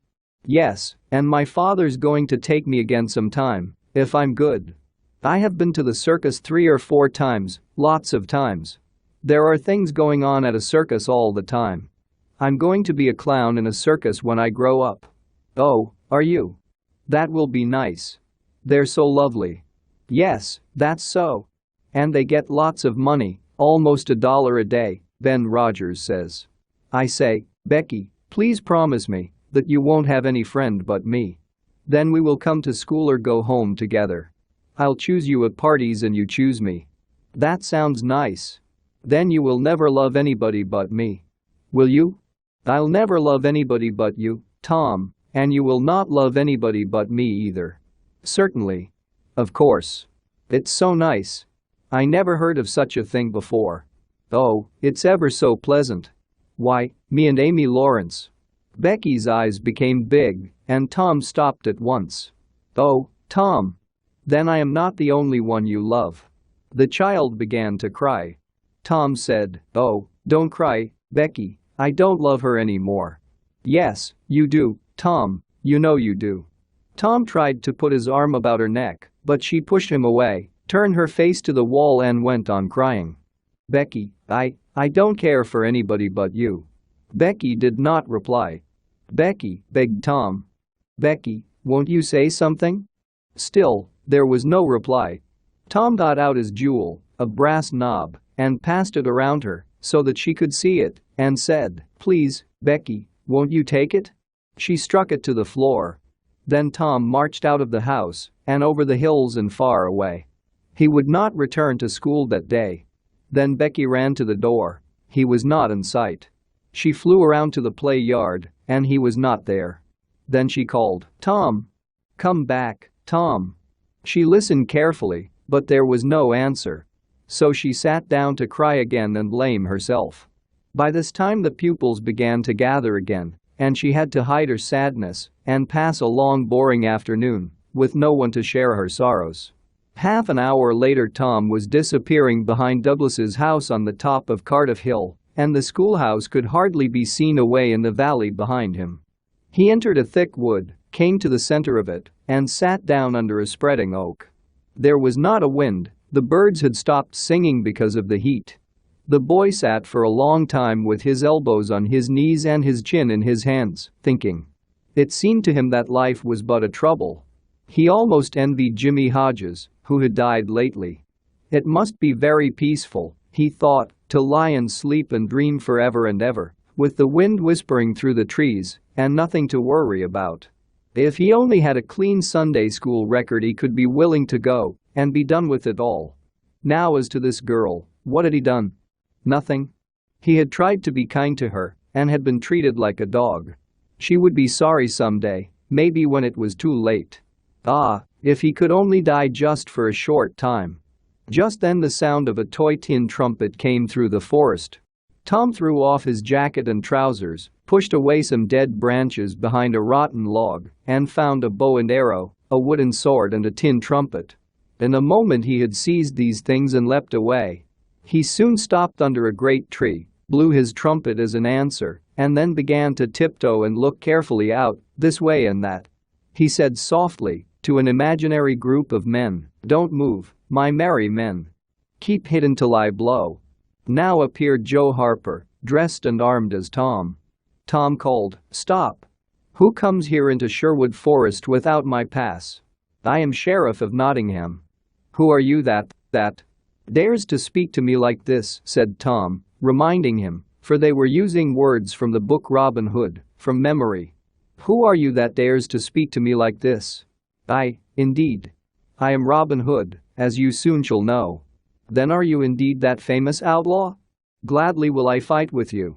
"Yes, and my father's going to take me again sometime, if I'm good. I have been to the circus 3 or 4 times, lots of times. There are things going on at a circus all the time. I'm going to be a clown in a circus when I grow up." "Oh, are you? That will be nice. They're so lovely." "Yes, that's so. And they get lots of money, almost $1 a day, Ben Rogers says. I say, Becky, please promise me that you won't have any friend but me. Then we will come to school or go home together. I'll choose you at parties and you choose me." "That sounds nice. Then you will never love anybody but me. Will you?" "I'll never love anybody but you, Tom, and you will not love anybody but me either." "Certainly. Of course. It's so nice. I never heard of such a thing before." "Oh, it's ever so pleasant. Why, me and Amy Lawrence." Becky's eyes became big, and Tom stopped at once. "Oh, Tom. Then I am not the only one you love." The child began to cry. Tom said, "Oh, don't cry, Becky, I don't love her anymore." "Yes, you do, Tom, you know you do." Tom tried to put his arm about her neck, but she pushed him away, turned her face to the wall and went on crying. "Becky, I don't care for anybody but you." Becky did not reply. "Becky," begged Tom. "Becky, won't you say something?" Still, there was no reply. Tom got out his jewel, a brass knob, and passed it around her so that she could see it, and said, "Please, Becky, won't you take it?" She struck it to the floor. Then Tom marched out of the house and over the hills and far away. He would not return to school that day. Then Becky ran to the door. He was not in sight. She flew around to the play yard, and he was not there. Then she called, "Tom! Come back, Tom!" She listened carefully, but there was no answer. So she sat down to cry again and blame herself. By this time the pupils began to gather again, and she had to hide her sadness and pass a long boring afternoon with no one to share her sorrows. Half an hour later Tom was disappearing behind Douglas's house on the top of Cardiff Hill, and the schoolhouse could hardly be seen away in the valley behind him. He entered a thick wood, came to the center of it, and sat down under a spreading oak. There was not a wind, the birds had stopped singing because of the heat. The boy sat for a long time with his elbows on his knees and his chin in his hands, thinking. It seemed to him that life was but a trouble. He almost envied Jimmy Hodges, who had died lately. It must be very peaceful, he thought, to lie and sleep and dream forever and ever, with the wind whispering through the trees, and nothing to worry about. If he only had a clean Sunday school record, he could be willing to go and be done with it all. Now as to this girl, what had he done? Nothing. He had tried to be kind to her and had been treated like a dog. She would be sorry someday, maybe when it was too late. Ah, if he could only die just for a short time. Just then the sound of a toy tin trumpet came through the forest. Tom threw off his jacket and trousers, pushed away some dead branches behind a rotten log, and found a bow and arrow, a wooden sword and a tin trumpet. In a moment he had seized these things and leapt away. He soon stopped under a great tree, blew his trumpet as an answer, and then began to tiptoe and look carefully out, this way and that. He said softly to an imaginary group of men, "Don't move, my merry men. Keep hidden till I blow." Now appeared Joe Harper, dressed and armed as Tom. Tom called, "Stop! Who comes here into Sherwood Forest without my pass? I am Sheriff of Nottingham." "Who are you that dares to speak to me like this?" said Tom, reminding him, for they were using words from the book Robin Hood, from memory. "Who are you that dares to speak to me like this?" Indeed. I am Robin Hood, as you soon shall know." "Then are you indeed that famous outlaw? Gladly will I fight with you."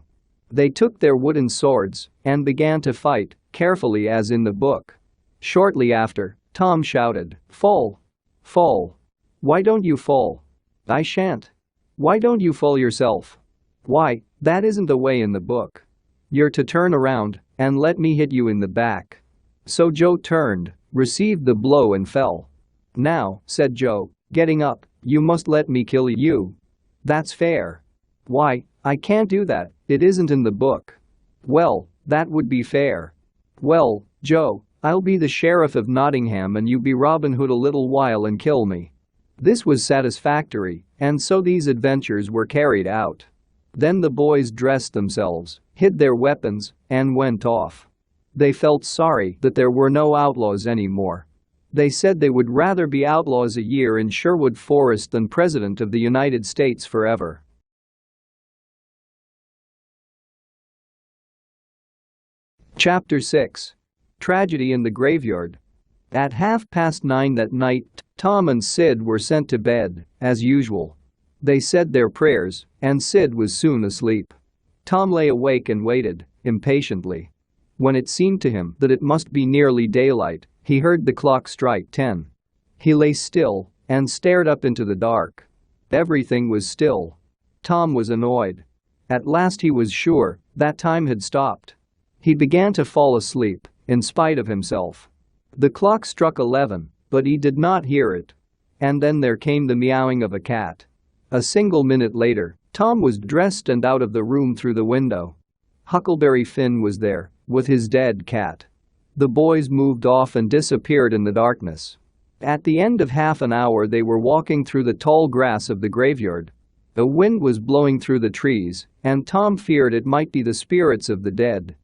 They took their wooden swords and began to fight, carefully as in the book. Shortly after, Tom shouted, "Fall! Fall! Why don't you fall?" "I shan't." "Why don't you fall yourself?" "Why, that isn't the way in the book. You're to turn around and let me hit you in the back." So Joe turned, received the blow and fell. "Now," said Joe, getting up, "you must let me kill you." "That's fair." "Why, I can't do that, it isn't in the book." "Well, that would be fair." "Well, Joe, I'll be the Sheriff of Nottingham and you be Robin Hood a little while and kill me." This was satisfactory, and so these adventures were carried out. Then the boys dressed themselves, hid their weapons, and went off. They felt sorry that there were no outlaws anymore. They said they would rather be outlaws a year in Sherwood Forest than President of the United States forever. Chapter 6. Tragedy in the Graveyard. At 9:30 that night, Tom and Sid were sent to bed, as usual. They said their prayers, and Sid was soon asleep. Tom lay awake and waited, impatiently. When it seemed to him that it must be nearly daylight, he heard the clock strike 10. He lay still and stared up into the dark. Everything was still. Tom was annoyed. At last he was sure that time had stopped. He began to fall asleep, in spite of himself. The clock struck 11, but he did not hear it. And then there came the meowing of a cat. A single minute later, Tom was dressed and out of the room through the window. Huckleberry Finn was there, with his dead cat. The boys moved off and disappeared in the darkness. At the end of half an hour they were walking through the tall grass of the graveyard. The wind was blowing through the trees, and Tom feared it might be the spirits of the dead.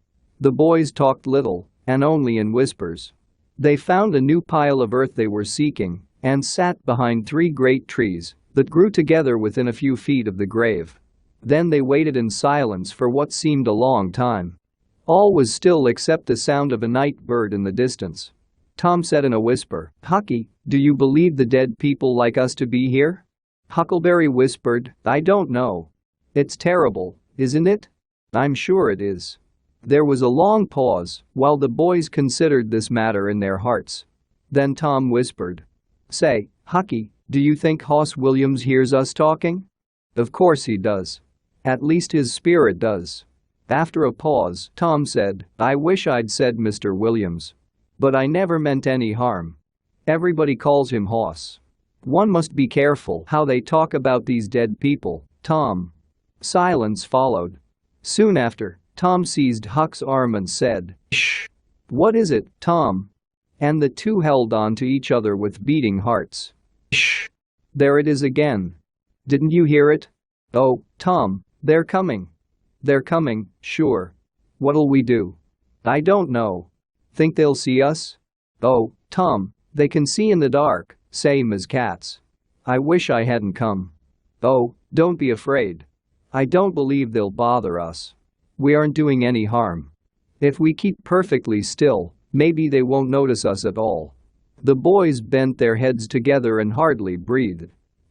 The boys talked little, and only in whispers. They found a new pile of earth they were seeking, and sat behind 3 great trees that grew together within a few feet of the grave. Then they waited in silence for what seemed a long time. All was still except the sound of a night bird in the distance. Tom said in a whisper, "Hucky, do you believe the dead people like us to be here?" Huckleberry whispered, "I don't know. It's terrible, isn't it?" "I'm sure it is." There was a long pause while the boys considered this matter in their hearts. Then Tom whispered, "Say, Hucky, do you think Hoss Williams hears us talking?" "Of course he does. At least his spirit does." After a pause, Tom said, "I wish I'd said Mr. Williams. But I never meant any harm. Everybody calls him Hoss. One must be careful how they talk about these dead people, Tom." Silence followed. Soon after, Tom seized Huck's arm and said, "Shh! What is it, Tom?" And the two held on to each other with beating hearts. "Shh! There it is again. Didn't you hear it?" Oh, Tom, they're coming. They're coming, sure. What'll we do? I don't know. Think they'll see us? Oh, Tom, they can see in the dark, same as cats. I wish I hadn't come. Oh, don't be afraid. I don't believe they'll bother us. We aren't doing any harm. If we keep perfectly still, maybe they won't notice us at all. The boys bent their heads together and hardly breathed.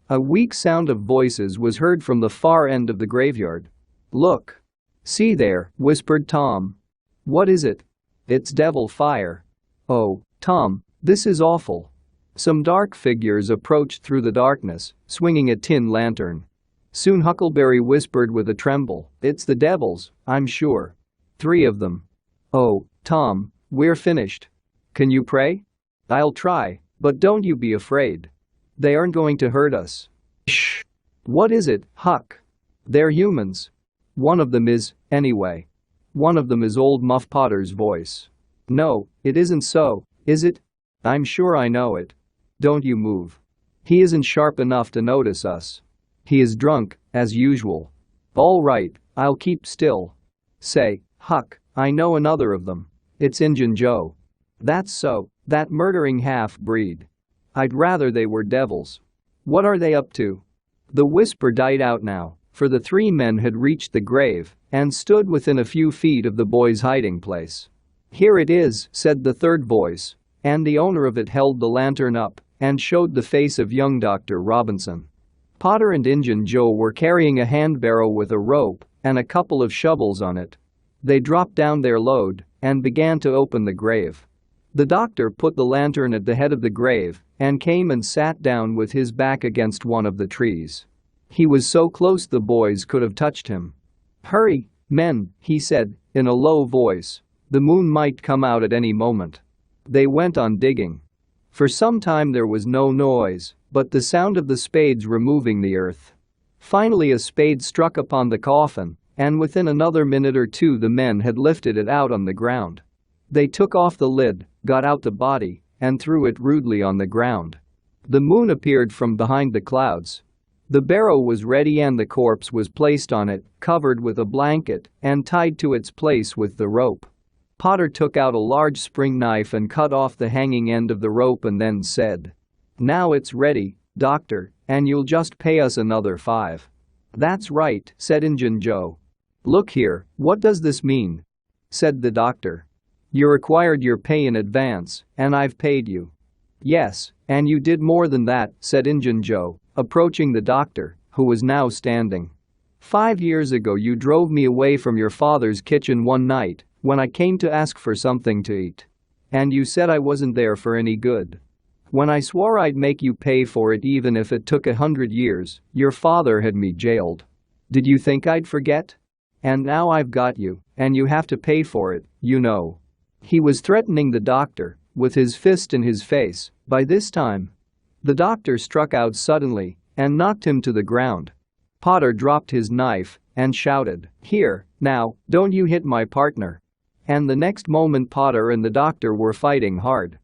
A weak sound of voices was heard from the far end of the graveyard. Look. See there, whispered Tom. What is it? It's devil fire. Oh, Tom, this is awful. Some dark figures approached through the darkness, swinging a tin lantern. Soon Huckleberry whispered with a tremble, it's the devils, I'm sure. 3 of them. Oh, Tom, we're finished. Can you pray? I'll try, but don't you be afraid. They aren't going to hurt us. Shh. What is it, Huck? They're humans. One of them is, anyway. One of them is old Muff Potter's voice. No, it isn't so, is it? I'm sure I know it. Don't you move. He isn't sharp enough to notice us. He is drunk, as usual. All right, I'll keep still. Say, Huck, I know another of them. It's Injun Joe. That's so, that murdering half-breed. I'd rather they were devils. What are they up to? The whisper died out now, for the 3 men had reached the grave and stood within a few feet of the boys' hiding place. Here it is, said the 3rd voice, and the owner of it held the lantern up and showed the face of young Dr. Robinson. Potter and Injun Joe were carrying a hand barrow with a rope and a couple of shovels on it. They dropped down their load and began to open the grave. The doctor put the lantern at the head of the grave and came and sat down with his back against one of the trees. He was so close the boys could have touched him. Hurry, men, he said, in a low voice. The moon might come out at any moment. They went on digging. For some time there was no noise, but the sound of the spades removing the earth. Finally a spade struck upon the coffin, and within another minute or two the men had lifted it out on the ground. They took off the lid, got out the body, and threw it rudely on the ground. The moon appeared from behind the clouds. The barrow was ready and the corpse was placed on it, covered with a blanket, and tied to its place with the rope. Potter took out a large spring knife and cut off the hanging end of the rope and then said, Now it's ready, doctor, and you'll just pay us another 5. That's right, said Injun Joe. Look here, what does this mean? Said the doctor. You required your pay in advance, and I've paid you. Yes, and you did more than that, said Injun Joe, approaching the doctor, who was now standing. 5 years ago you drove me away from your father's kitchen one night when I came to ask for something to eat. And you said I wasn't there for any good. When I swore I'd make you pay for it even if it took 100 years, your father had me jailed. Did you think I'd forget? And now I've got you, and you have to pay for it, you know. He was threatening the doctor, with his fist in his face, by this time. The doctor struck out suddenly and knocked him to the ground. Potter dropped his knife and shouted, Here, now, don't you hit my partner. And the next moment Potter and the doctor were fighting hard.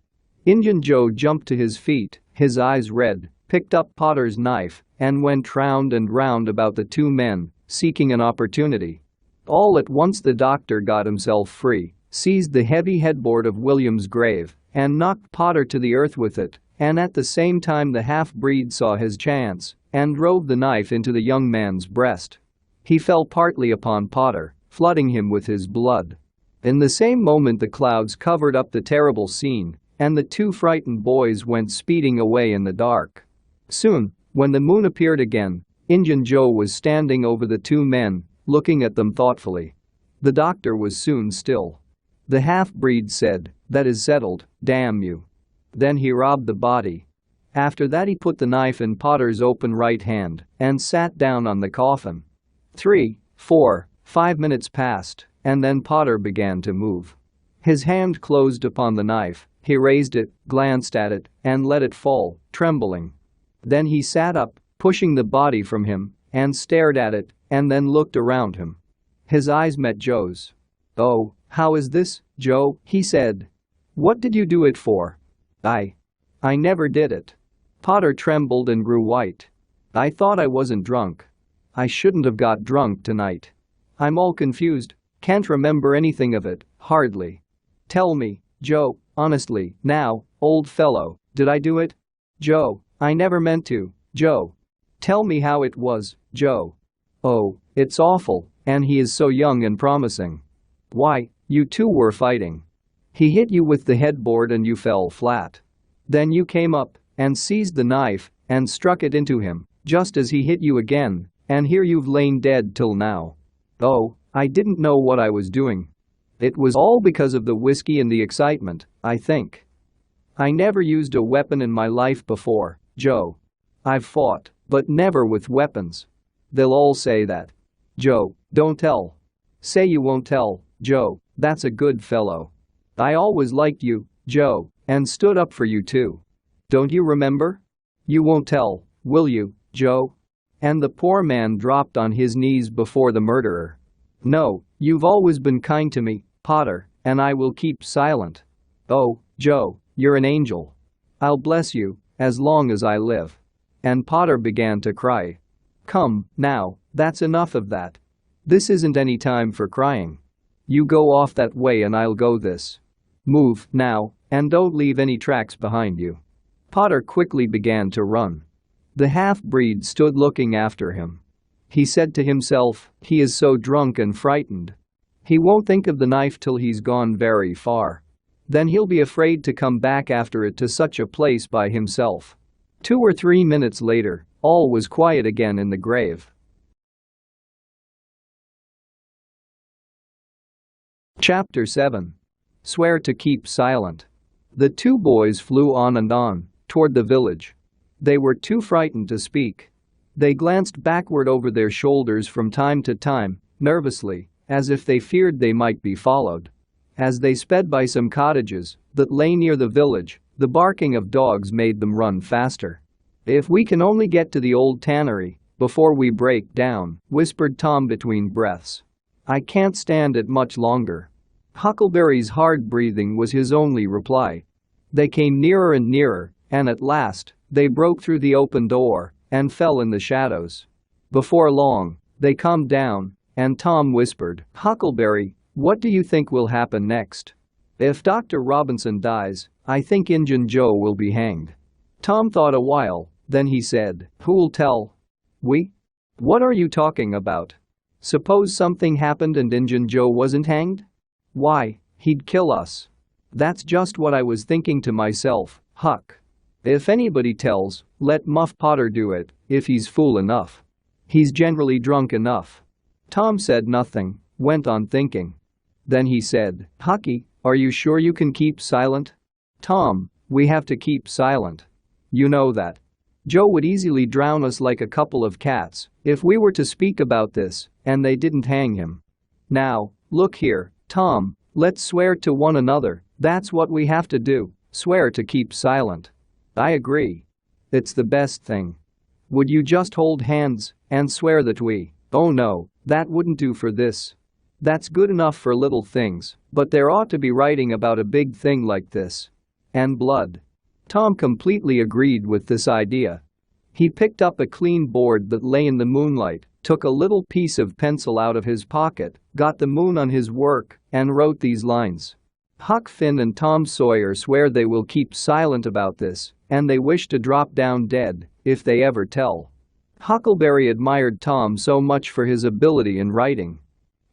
Injun Joe jumped to his feet, his eyes red, picked up Potter's knife, and went round and round about the 2 men, seeking an opportunity. All at once the doctor got himself free, seized the heavy headboard of William's grave, and knocked Potter to the earth with it, and at the same time the half-breed saw his chance and drove the knife into the young man's breast. He fell partly upon Potter, flooding him with his blood. In the same moment the clouds covered up the terrible scene, and the 2 frightened boys went speeding away in the dark. Soon, when the moon appeared again, Injun Joe was standing over the 2 men, looking at them thoughtfully. The doctor was soon still. The half-breed said, That is settled, damn you. Then he robbed the body. After that he put the knife in Potter's open right hand and sat down on the coffin. 3, 4, 5 minutes passed, and then Potter began to move. His hand closed upon the knife, he raised it, glanced at it, and let it fall, trembling. Then he sat up, pushing the body from him, and stared at it, and then looked around him. His eyes met Joe's. Oh, how is this, Joe? He said. What did you do it for? I never did it. Potter trembled and grew white. I thought I wasn't drunk. I shouldn't have got drunk tonight. I'm all confused, can't remember anything of it, hardly. Tell me, Joe, honestly, now, old fellow, did I do it? Joe, I never meant to, Joe. Tell me how it was, Joe. Oh, it's awful, and he is so young and promising. Why, you two were fighting. He hit you with the headboard and you fell flat. Then you came up and seized the knife and struck it into him, just as he hit you again, and here you've lain dead till now. Oh, I didn't know what I was doing. It was all because of the whiskey and the excitement, I think. I never used a weapon in my life before, Joe. I've fought, but never with weapons. They'll all say that. Joe, don't tell. Say you won't tell, Joe, that's a good fellow. I always liked you, Joe, and stood up for you too. Don't you remember? You won't tell, will you, Joe? And the poor man dropped on his knees before the murderer. No, you've always been kind to me, Potter, and I will keep silent. Oh, Joe, you're an angel. I'll bless you, as long as I live. And Potter began to cry. Come, now, that's enough of that. This isn't any time for crying. You go off that way and I'll go this. Move, now, and don't leave any tracks behind you. Potter quickly began to run. The half-breed stood looking after him. He said to himself, he is so drunk and frightened. He won't think of the knife till he's gone very far. Then he'll be afraid to come back after it to such a place by himself. 2 or 3 minutes later, all was quiet again in the grave. Chapter 7. Swear to keep silent. The two boys flew on and on, toward the village. They were too frightened to speak. They glanced backward over their shoulders from time to time, nervously, as if they feared they might be followed. As they sped by some cottages that lay near the village, the barking of dogs made them run faster. If we can only get to the old tannery before we break down, whispered Tom between breaths. I can't stand it much longer. Huckleberry's hard breathing was his only reply. They came nearer and nearer, and at last, they broke through the open door and fell in the shadows. Before long, they calmed down, and Tom whispered, Huckleberry, what do you think will happen next? If Dr. Robinson dies, I think Injun Joe will be hanged. Tom thought a while, then he said, who'll tell? We? What are you talking about? Suppose something happened and Injun Joe wasn't hanged? Why, he'd kill us. That's just what I was thinking to myself, Huck. If anybody tells, let Muff Potter do it, if he's fool enough. He's generally drunk enough. Tom said nothing, went on thinking. Then he said, Hucky, are you sure you can keep silent? Tom, we have to keep silent. You know that. Joe would easily drown us like a couple of cats if we were to speak about this, and they didn't hang him. Now, look here, Tom, let's swear to one another, that's what we have to do, swear to keep silent. I agree. It's the best thing. Would you just hold hands and swear that we… Oh no, that wouldn't do for this. That's good enough for little things, but there ought to be writing about a big thing like this. And blood. Tom completely agreed with this idea. He picked up a clean board that lay in the moonlight, took a little piece of pencil out of his pocket, got the moon on his work, and wrote these lines. Huck Finn and Tom Sawyer swear they will keep silent about this, and they wish to drop down dead if they ever tell. Huckleberry admired Tom so much for his ability in writing.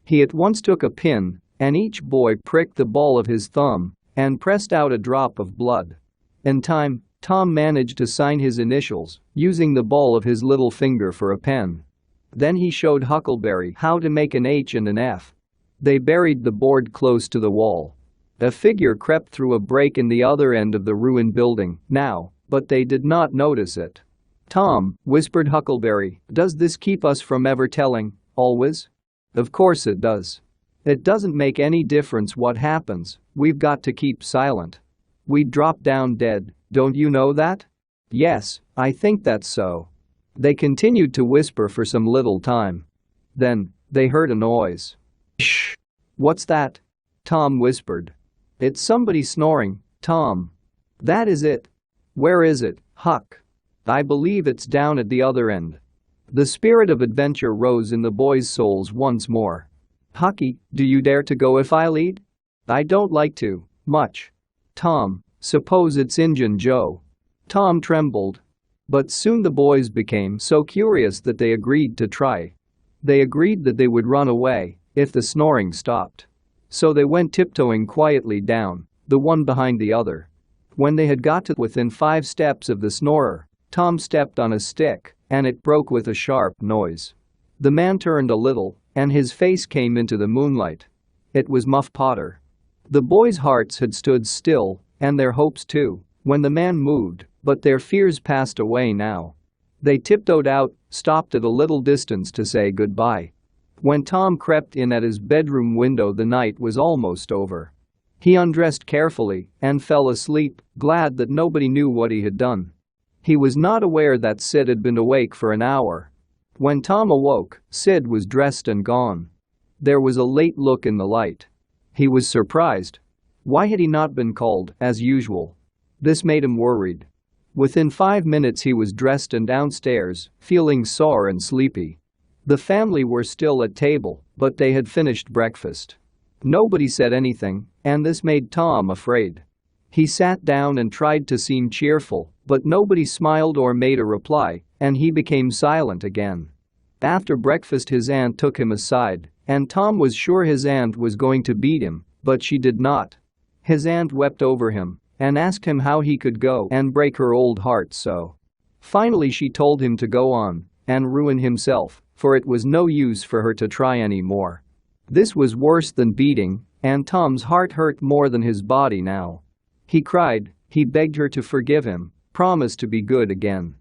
He at once took a pin, and each boy pricked the ball of his thumb and pressed out a drop of blood. In time, Tom managed to sign his initials, using the ball of his little finger for a pen. Then he showed Huckleberry how to make an H and an F. They buried the board close to the wall. A figure crept through a break in the other end of the ruined building now, but they did not notice it. Tom, whispered Huckleberry, does this keep us from ever telling, always? Of course it does. It doesn't make any difference what happens, we've got to keep silent. We'd drop down dead, don't you know that? Yes, I think that's so. They continued to whisper for some little time. Then, they heard a noise. Shh! What's that? Tom whispered. It's somebody snoring, Tom. That is it. Where is it, Huck? I believe it's down at the other end. The spirit of adventure rose in the boys' souls once more. "Hucky, do you dare to go if I lead?" "I don't like to, much." "Tom, suppose it's Injun Joe." Tom trembled. But soon the boys became so curious that they agreed to try. They agreed that they would run away if the snoring stopped. So they went tiptoeing quietly down, the one behind the other. When they had got to within 5 steps of the snorer, Tom stepped on a stick, and it broke with a sharp noise. The man turned a little, and his face came into the moonlight. It was Muff Potter. The boys' hearts had stood still, and their hopes too, when the man moved, but their fears passed away now. They tiptoed out, stopped at a little distance to say goodbye. When Tom crept in at his bedroom window, the night was almost over. He undressed carefully and fell asleep, glad that nobody knew what he had done. He was not aware that Sid had been awake for an hour. When Tom awoke, Sid was dressed and gone. There was a late look in the light. He was surprised. Why had he not been called, as usual? This made him worried. Within 5 minutes he was dressed and downstairs, feeling sore and sleepy. The family were still at table, but they had finished breakfast. Nobody said anything, and this made Tom afraid. He sat down and tried to seem cheerful, but nobody smiled or made a reply, and he became silent again. After breakfast his aunt took him aside, and Tom was sure his aunt was going to beat him, but she did not. His aunt wept over him and asked him how he could go and break her old heart so. Finally she told him to go on and ruin himself, for it was no use for her to try anymore. This was worse than beating, and Tom's heart hurt more than his body now. He cried, he begged her to forgive him, promised to be good again.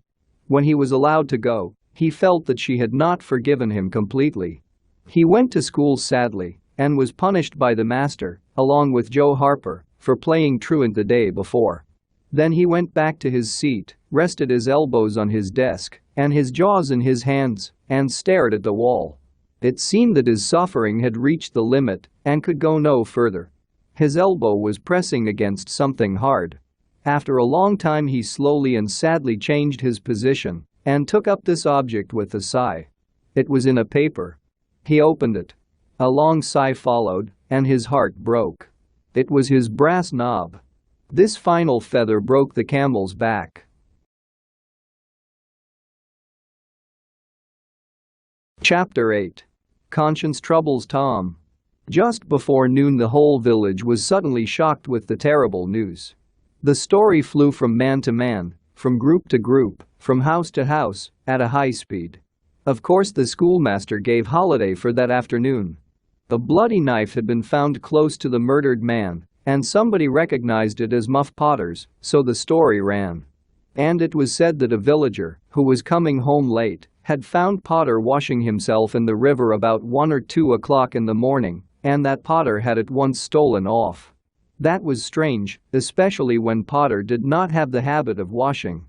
When he was allowed to go, he felt that she had not forgiven him completely. He went to school sadly and was punished by the master, along with Joe Harper, for playing truant the day before. Then he went back to his seat, rested his elbows on his desk and his jaws in his hands, and stared at the wall. It seemed that his suffering had reached the limit and could go no further. His elbow was pressing against something hard. After a long time he slowly and sadly changed his position and took up this object with a sigh. It was in a paper. He opened it. A long sigh followed, and his heart broke. It was his brass knob. This final feather broke the camel's back. Chapter 8. Conscience troubles Tom. Just before noon the whole village was suddenly shocked with the terrible news. The story flew from man to man, from group to group, from house to house, at a high speed. Of course the schoolmaster gave holiday for that afternoon. A bloody knife had been found close to the murdered man, and somebody recognized it as Muff Potter's, so the story ran. And it was said that a villager, who was coming home late, had found Potter washing himself in the river about 1 or 2 o'clock in the morning, and that Potter had at once stolen off. That was strange, especially when Potter did not have the habit of washing.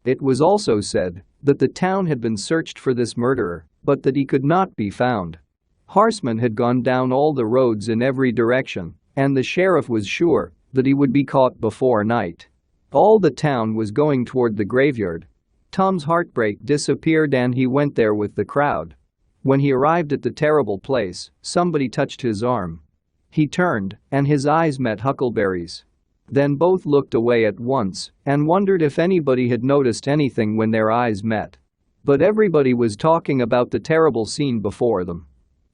It was also said that the town had been searched for this murderer, but that he could not be found. Horsemen had gone down all the roads in every direction, and the sheriff was sure that he would be caught before night. All the town was going toward the graveyard. Tom's Heartbreak disappeared and he went there with the crowd. When he arrived at the terrible place, somebody touched his arm. He turned, and his eyes met Huckleberry's. Then both looked away at once and wondered if anybody had noticed anything when their eyes met. But everybody was talking about the terrible scene before them.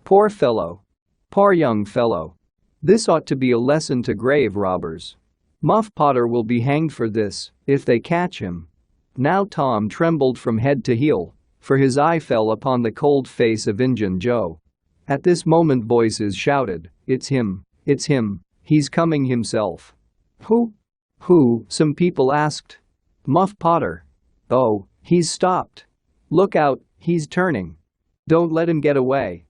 Poor fellow. Poor young fellow. This ought to be a lesson to grave robbers. Muff Potter will be hanged for this, if they catch him. Now Tom trembled from head to heel, for his eye fell upon the cold face of Injun Joe. At this moment voices shouted, "It's him, it's him, he's coming himself." Who? Who? Some people asked. Muff Potter. Oh, he's stopped. Look out, he's turning. Don't let him get away.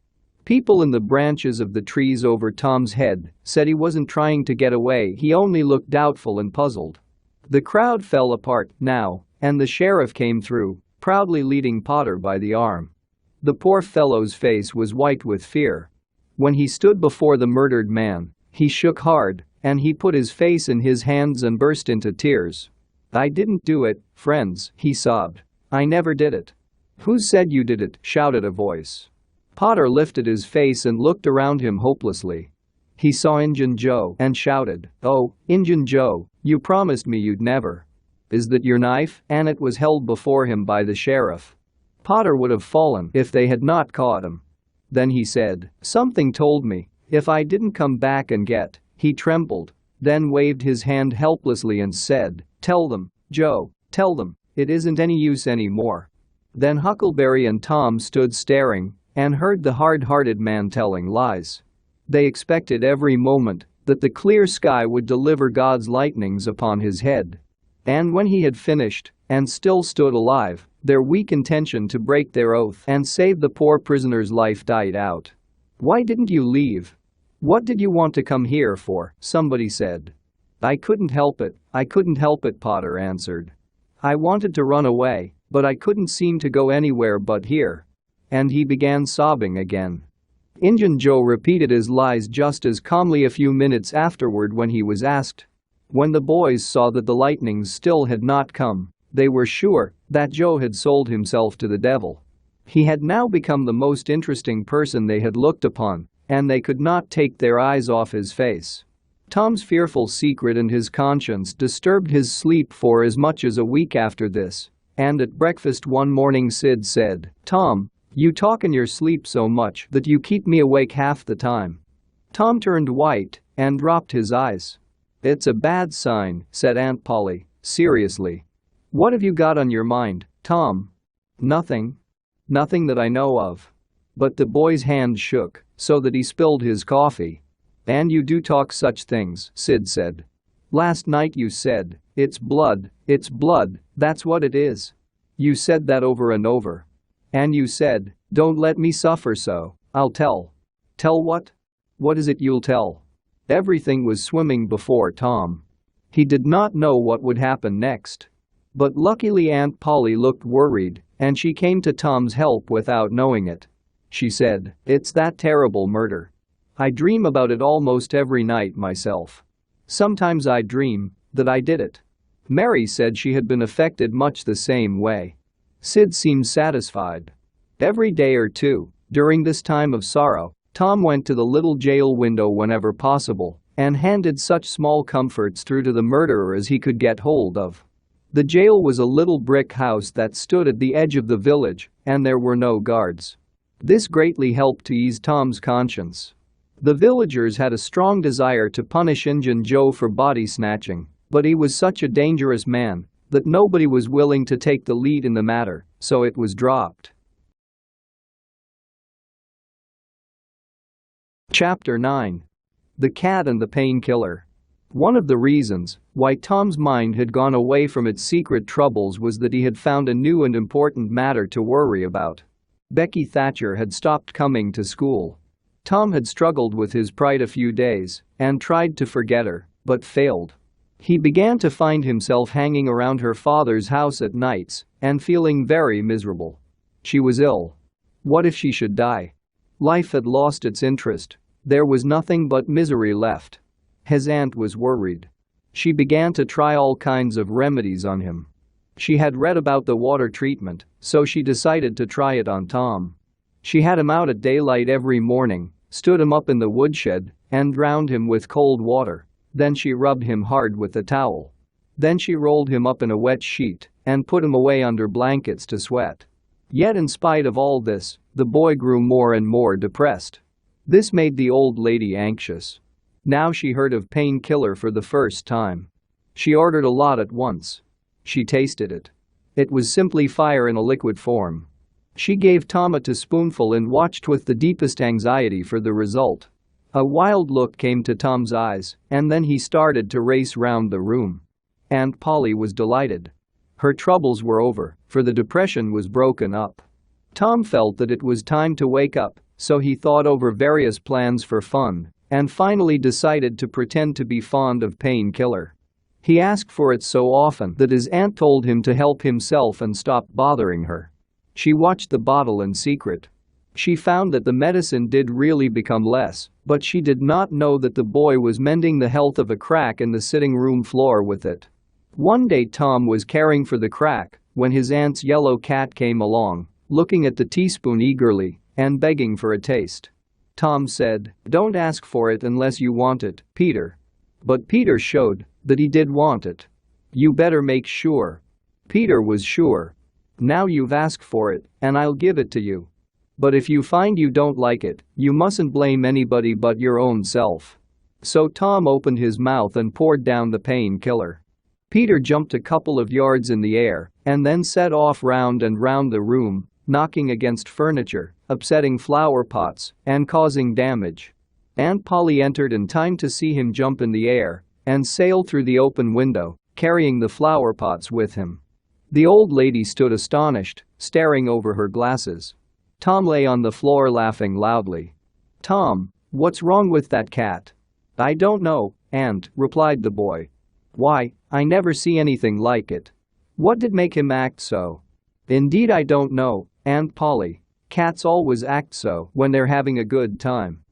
People in the branches of the trees over Tom's head said he wasn't trying to get away, he only looked doubtful and puzzled. The crowd fell apart now, and the sheriff came through, proudly leading Potter by the arm. The poor fellow's face was white with fear. When he stood before the murdered man, he shook hard, and he put his face in his hands and burst into tears. "I didn't do it, friends," he sobbed. "I never did it. "Who said you did it?" shouted a voice. Potter lifted his face and looked around him hopelessly. He saw Injun Joe and shouted, "Oh, Injun Joe, you promised me you'd never. Is that your knife?" And it was held before him by the sheriff. Potter would have fallen if they had not caught him. Then he said, "Something told me, if I didn't come back and get." He trembled, then waved his hand helplessly and said, "Tell them, Joe, tell them, it isn't any use anymore." Then Huckleberry and Tom stood staring and heard the hard-hearted man telling lies. They expected every moment that the clear sky would deliver God's lightnings upon his head. And when he had finished and still stood alive, their weak intention to break their oath and save the poor prisoner's life died out. "Why didn't you leave? What did you want to come here for?" somebody said. "I couldn't help it, Potter answered. "I wanted to run away, but I couldn't seem to go anywhere but here." And he began sobbing again. Injun Joe repeated his lies just as calmly a few minutes afterward when he was asked. When the boys saw that the lightnings still had not come, they were sure that Joe had sold himself to the devil. He had now become the most interesting person they had looked upon, and they could not take their eyes off his face. Tom's fearful secret and his conscience disturbed his sleep for as much as a week after this, and at breakfast one morning Sid said, "Tom, you talk in your sleep so much that you keep me awake half the time." Tom turned white and dropped his eyes. "It's a bad sign," said Aunt Polly, seriously. "What have you got on your mind, Tom?" "Nothing. Nothing that I know of." But the boy's hand shook so that he spilled his coffee. "And you do talk such things," Sid said. "Last night you said, 'It's blood, that's what it is.' You said that over and over. And you said, 'Don't let me suffer so, I'll tell.' Tell what? What is it you'll tell?" Everything was swimming before Tom. He did not know what would happen next. But luckily Aunt Polly looked worried, and she came to Tom's help without knowing it. She said, "It's that terrible murder. I dream about it almost every night myself. Sometimes I dream that I did it." Mary said she had been affected much the same way. Sid seemed satisfied. Every day or two, during this time of sorrow, Tom went to the little jail window whenever possible and handed such small comforts through to the murderer as he could get hold of. The jail was a little brick house that stood at the edge of the village, and there were no guards. This greatly helped to ease Tom's conscience. The villagers had a strong desire to punish Injun Joe for body snatching, but he was such a dangerous man that nobody was willing to take the lead in the matter, so it was dropped. Chapter 9. The Cat and the Painkiller. One of the reasons why Tom's mind had gone away from its secret troubles was that he had found a new and important matter to worry about. Becky Thatcher had stopped coming to school. Tom had struggled with his pride a few days and tried to forget her, but failed. He began to find himself hanging around her father's house at nights and feeling very miserable. She was ill. What if she should die? Life had lost its interest. There was nothing but misery left. His aunt was worried. She began to try all kinds of remedies on him. She had read about the water treatment, so she decided to try it on Tom. She had him out at daylight every morning, stood him up in the woodshed, and drowned him with cold water. Then she rubbed him hard with a towel. Then she rolled him up in a wet sheet and put him away under blankets to sweat. Yet in spite of all this, the boy grew more and more depressed. This made the old lady anxious. Now she heard of painkiller for the first time. She ordered a lot at once. She tasted it. It was simply fire in a liquid form. She gave Tom a teaspoonful and watched with the deepest anxiety for the result. A wild look came to Tom's eyes, and then he started to race round the room. Aunt Polly was delighted. Her troubles were over, for the depression was broken up. Tom felt that it was time to wake up, so he thought over various plans for fun and finally decided to pretend to be fond of painkiller. He asked for it so often that his aunt told him to help himself and stop bothering her. She watched the bottle in secret. She found that the medicine did really become less, but she did not know that the boy was mending the health of a crack in the sitting room floor with it. One day Tom was caring for the crack when his aunt's yellow cat came along, looking at the teaspoon eagerly and begging for a taste. Tom said, "Don't ask for it unless you want it, Peter." But Peter showed that he did want it. "You better make sure." Peter was sure. "Now you've asked for it, and I'll give it to you. But if you find you don't like it, you mustn't blame anybody but your own self." So Tom opened his mouth and poured down the painkiller. Peter jumped a couple of yards in the air and then set off round and round the room, knocking against furniture, upsetting flower pots, and causing damage. Aunt Polly entered in time to see him jump in the air and sail through the open window, carrying the flower pots with him. The old lady stood astonished, staring over her glasses. Tom lay on the floor laughing loudly. "Tom, what's wrong with that cat?" "I don't know, Aunt," replied the boy. "Why, I never see anything like it. What did make him act so?" "Indeed I don't know, Aunt Polly. Cats always act so when they're having a good time."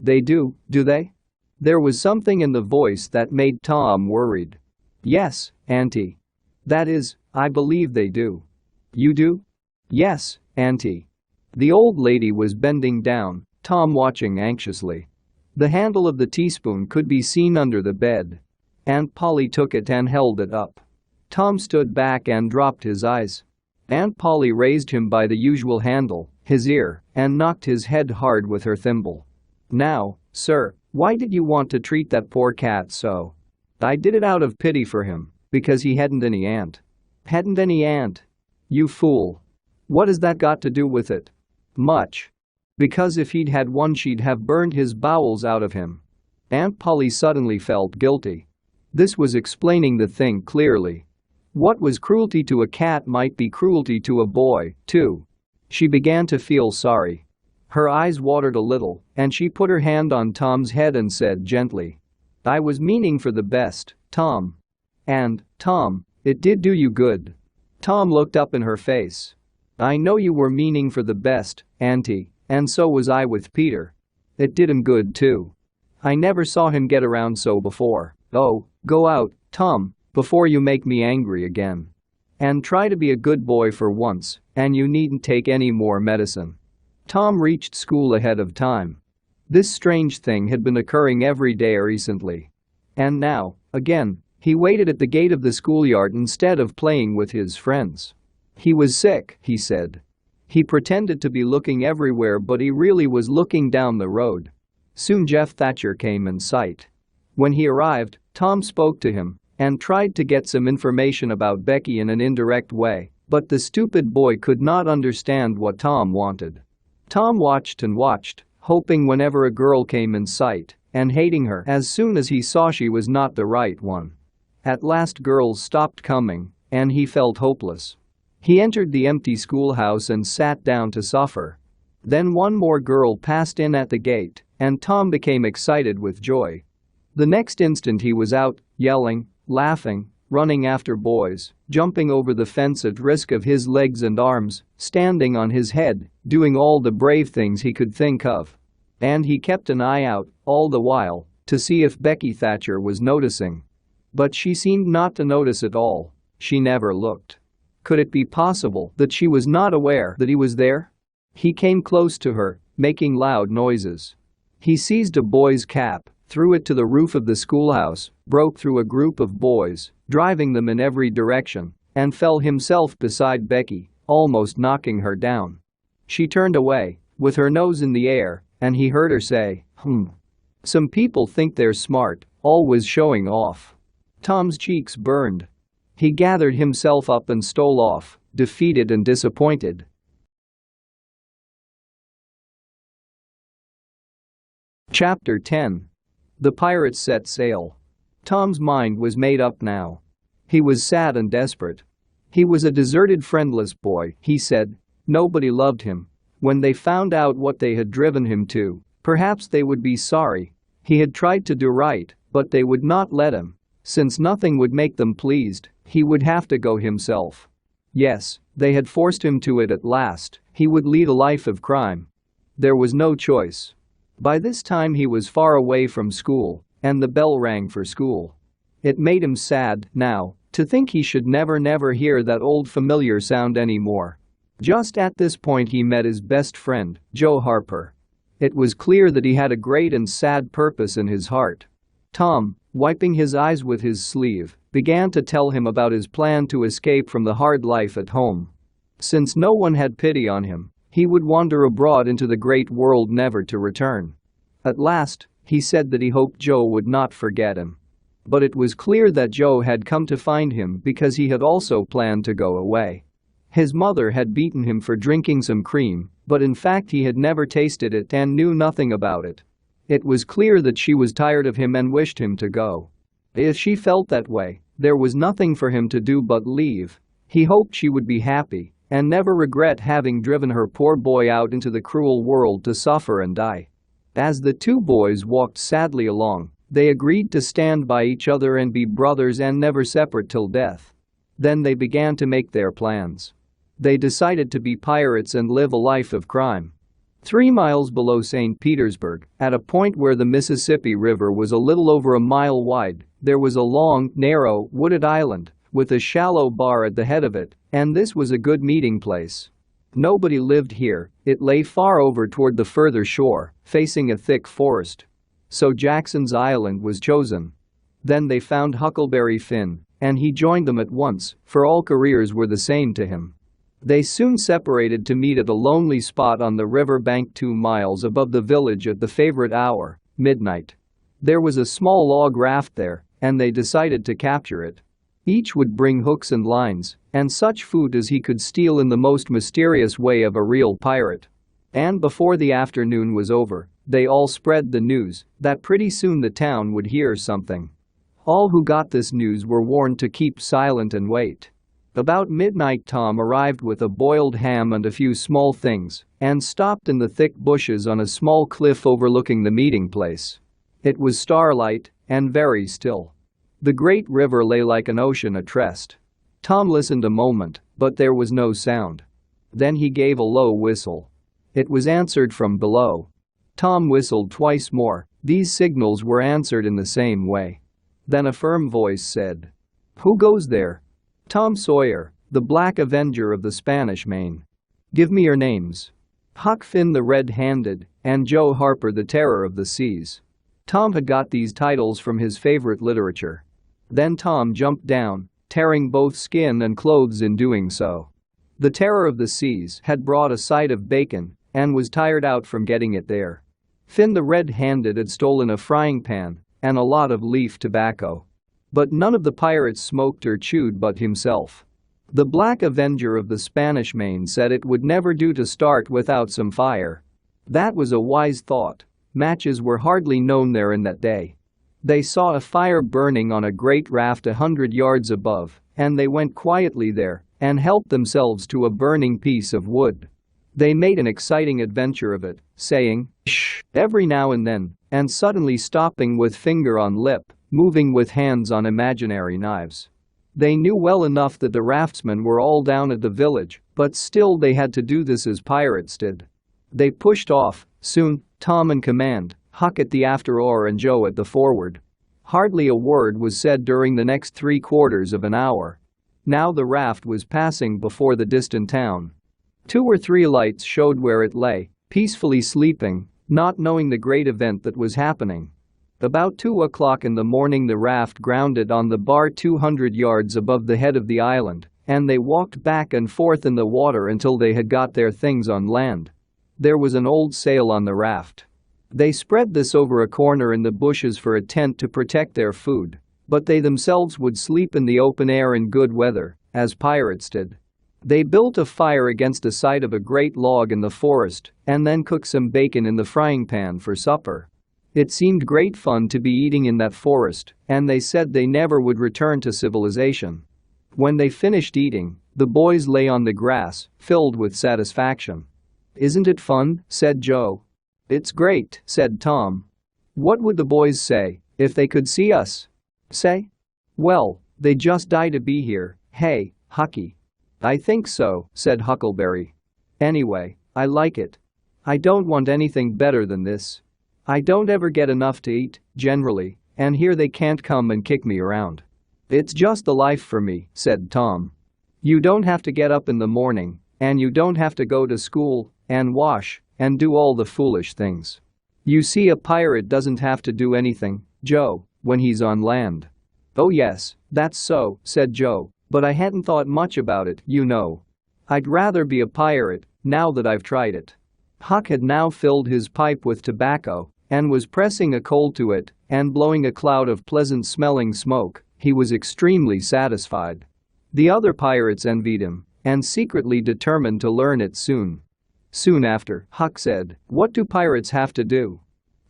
"They do they?" There was something in the voice that made Tom worried. "Yes, Auntie. That is, I believe they do." "You do?" "Yes, Auntie." The old lady was bending down, Tom watching anxiously. The handle of the teaspoon could be seen under the bed. Aunt Polly took it and held it up. Tom stood back and dropped his eyes. Aunt Polly raised him by the usual handle, his ear, and knocked his head hard with her thimble. "Now, sir, why did you want to treat that poor cat so?" "I did it out of pity for him, because he hadn't any aunt." "Hadn't any aunt? You fool. What has that got to do with it?" "Much. Because if he'd had one she'd have burned his bowels out of him." Aunt Polly suddenly felt guilty. This was explaining the thing clearly. What was cruelty to a cat might be cruelty to a boy, too. She began to feel sorry. Her eyes watered a little, and she put her hand on Tom's head and said gently, "I was meaning for the best, Tom. And, Tom, it did do you good." Tom looked up in her face. "I know you were meaning for the best, Auntie, and so was I with Peter. It did him good too. I never saw him get around so before." "Oh, go out, Tom, before you make me angry again. And try to be a good boy for once, and you needn't take any more medicine." Tom reached school ahead of time. This strange thing had been occurring every day recently. And now, again, he waited at the gate of the schoolyard instead of playing with his friends. He was sick, he said. He pretended to be looking everywhere, but he really was looking down the road. Soon Jeff Thatcher came in sight. When he arrived, Tom spoke to him and tried to get some information about Becky in an indirect way, but the stupid boy could not understand what Tom wanted. Tom watched and watched, hoping whenever a girl came in sight, and hating her as soon as he saw she was not the right one. At last girls stopped coming, and he felt hopeless. He entered the empty schoolhouse and sat down to suffer. Then one more girl passed in at the gate, and Tom became excited with joy. The next instant he was out, yelling, laughing, running after boys, jumping over the fence at risk of his legs and arms, standing on his head, doing all the brave things he could think of. And he kept an eye out, all the while, to see if Becky Thatcher was noticing. But she seemed not to notice at all. She never looked. Could it be possible that she was not aware that he was there? He came close to her, making loud noises. He seized a boy's cap, threw it to the roof of the schoolhouse, broke through a group of boys, driving them in every direction, and fell himself beside Becky, almost knocking her down. She turned away, with her nose in the air, and he heard her say, "Some people think they're smart, always showing off." Tom's cheeks burned. He gathered himself up and stole off, defeated and disappointed. Chapter 10. The pirates set sail. Tom's mind was made up now. He was sad and desperate. He was a deserted, friendless boy, he said. Nobody loved him. When they found out what they had driven him to, perhaps they would be sorry. He had tried to do right, but they would not let him. Since nothing would make them pleased, he would have to go himself. Yes, they had forced him to it at last. He would lead a life of crime. There was no choice. By this time he was far away from school, and the bell rang for school. It made him sad, now, to think he should never hear that old familiar sound anymore. Just at this point he met his best friend, Joe Harper. It was clear that he had a great and sad purpose in his heart. Tom, wiping his eyes with his sleeve, began to tell him about his plan to escape from the hard life at home. Since no one had pity on him, he would wander abroad into the great world never to return. At last, he said that he hoped Joe would not forget him. But it was clear that Joe had come to find him because he had also planned to go away. His mother had beaten him for drinking some cream, but in fact he had never tasted it and knew nothing about it. It was clear that she was tired of him and wished him to go. If she felt that way, there was nothing for him to do but leave. He hoped she would be happy and never regret having driven her poor boy out into the cruel world to suffer and die. As the two boys walked sadly along, they agreed to stand by each other and be brothers and never separate till death. Then they began to make their plans. They decided to be pirates and live a life of crime. 3 miles below St. Petersburg, at a point where the Mississippi River was a little over a mile wide, there was a long, narrow, wooded island with a shallow bar at the head of it, and this was a good meeting place. Nobody lived here, it lay far over toward the further shore, facing a thick forest. So Jackson's Island was chosen. Then they found Huckleberry Finn, and he joined them at once, for all careers were the same to him. They soon separated to meet at a lonely spot on the river bank 2 miles above the village at the favorite hour, midnight. There was a small log raft there, and they decided to capture it. Each would bring hooks and lines, and such food as he could steal in the most mysterious way of a real pirate. And before the afternoon was over, they all spread the news that pretty soon the town would hear something. All who got this news were warned to keep silent and wait. About midnight Tom arrived with a boiled ham and a few small things and stopped in the thick bushes on a small cliff overlooking the meeting place. It was starlight and very still. The great river lay like an ocean at rest. Tom listened a moment, but there was no sound. Then he gave a low whistle. It was answered from below. Tom whistled twice more. These signals were answered in the same way. Then a firm voice said, "Who goes there?" "Tom Sawyer, the Black Avenger of the Spanish Main." "Give me your names." "Huck Finn the Red-Handed, and Joe Harper the Terror of the Seas." Tom had got these titles from his favorite literature. Then Tom jumped down, tearing both skin and clothes in doing so. The Terror of the Seas had brought a side of bacon and was tired out from getting it there. Finn the Red-Handed had stolen a frying pan and a lot of leaf tobacco. But none of the pirates smoked or chewed but himself. The Black Avenger of the Spanish Main said it would never do to start without some fire. That was a wise thought. Matches were hardly known there in that day. They saw a fire burning on a great raft 100 yards above, and they went quietly there and helped themselves to a burning piece of wood. They made an exciting adventure of it, saying, "Shh," every now and then, and suddenly stopping with finger on lip, moving with hands on imaginary knives. They knew well enough that the raftsmen were all down at the village, but still they had to do this as pirates did. They pushed off, soon, Tom in command, Huck at the after oar and Joe at the forward. Hardly a word was said during the next 3/4 of an hour. Now the raft was passing before the distant town. 2 or 3 lights showed where it lay, peacefully sleeping, not knowing the great event that was happening. About 2 o'clock in the morning the raft grounded on the bar 200 yards above the head of the island, and they walked back and forth in the water until they had got their things on land. There was an old sail on the raft. They spread this over a corner in the bushes for a tent to protect their food, but they themselves would sleep in the open air in good weather, as pirates did. They built a fire against the side of a great log in the forest and then cooked some bacon in the frying pan for supper. It seemed great fun to be eating in that forest, and they said they never would return to civilization. When they finished eating, the boys lay on the grass, filled with satisfaction. "Isn't it fun?" said Joe. "It's great," said Tom. "What would the boys say if they could see us?" "Say? Well, they just die to be here, hey, Hucky?" "I think so," said Huckleberry. "Anyway, I like it. I don't want anything better than this. I don't ever get enough to eat, generally, and here they can't come and kick me around. It's just the life for me," said Tom. "You don't have to get up in the morning and you don't have to go to school and wash and do all the foolish things. You see, a pirate doesn't have to do anything, Joe, when he's on land." "Oh yes, that's so," said Joe, "but I hadn't thought much about it, you know. I'd rather be a pirate now that I've tried it." Huck had now filled his pipe with tobacco and was pressing a coal to it and blowing a cloud of pleasant-smelling smoke. He was extremely satisfied. The other pirates envied him and secretly determined to learn it soon. Soon after, Huck said, "What do pirates have to do?"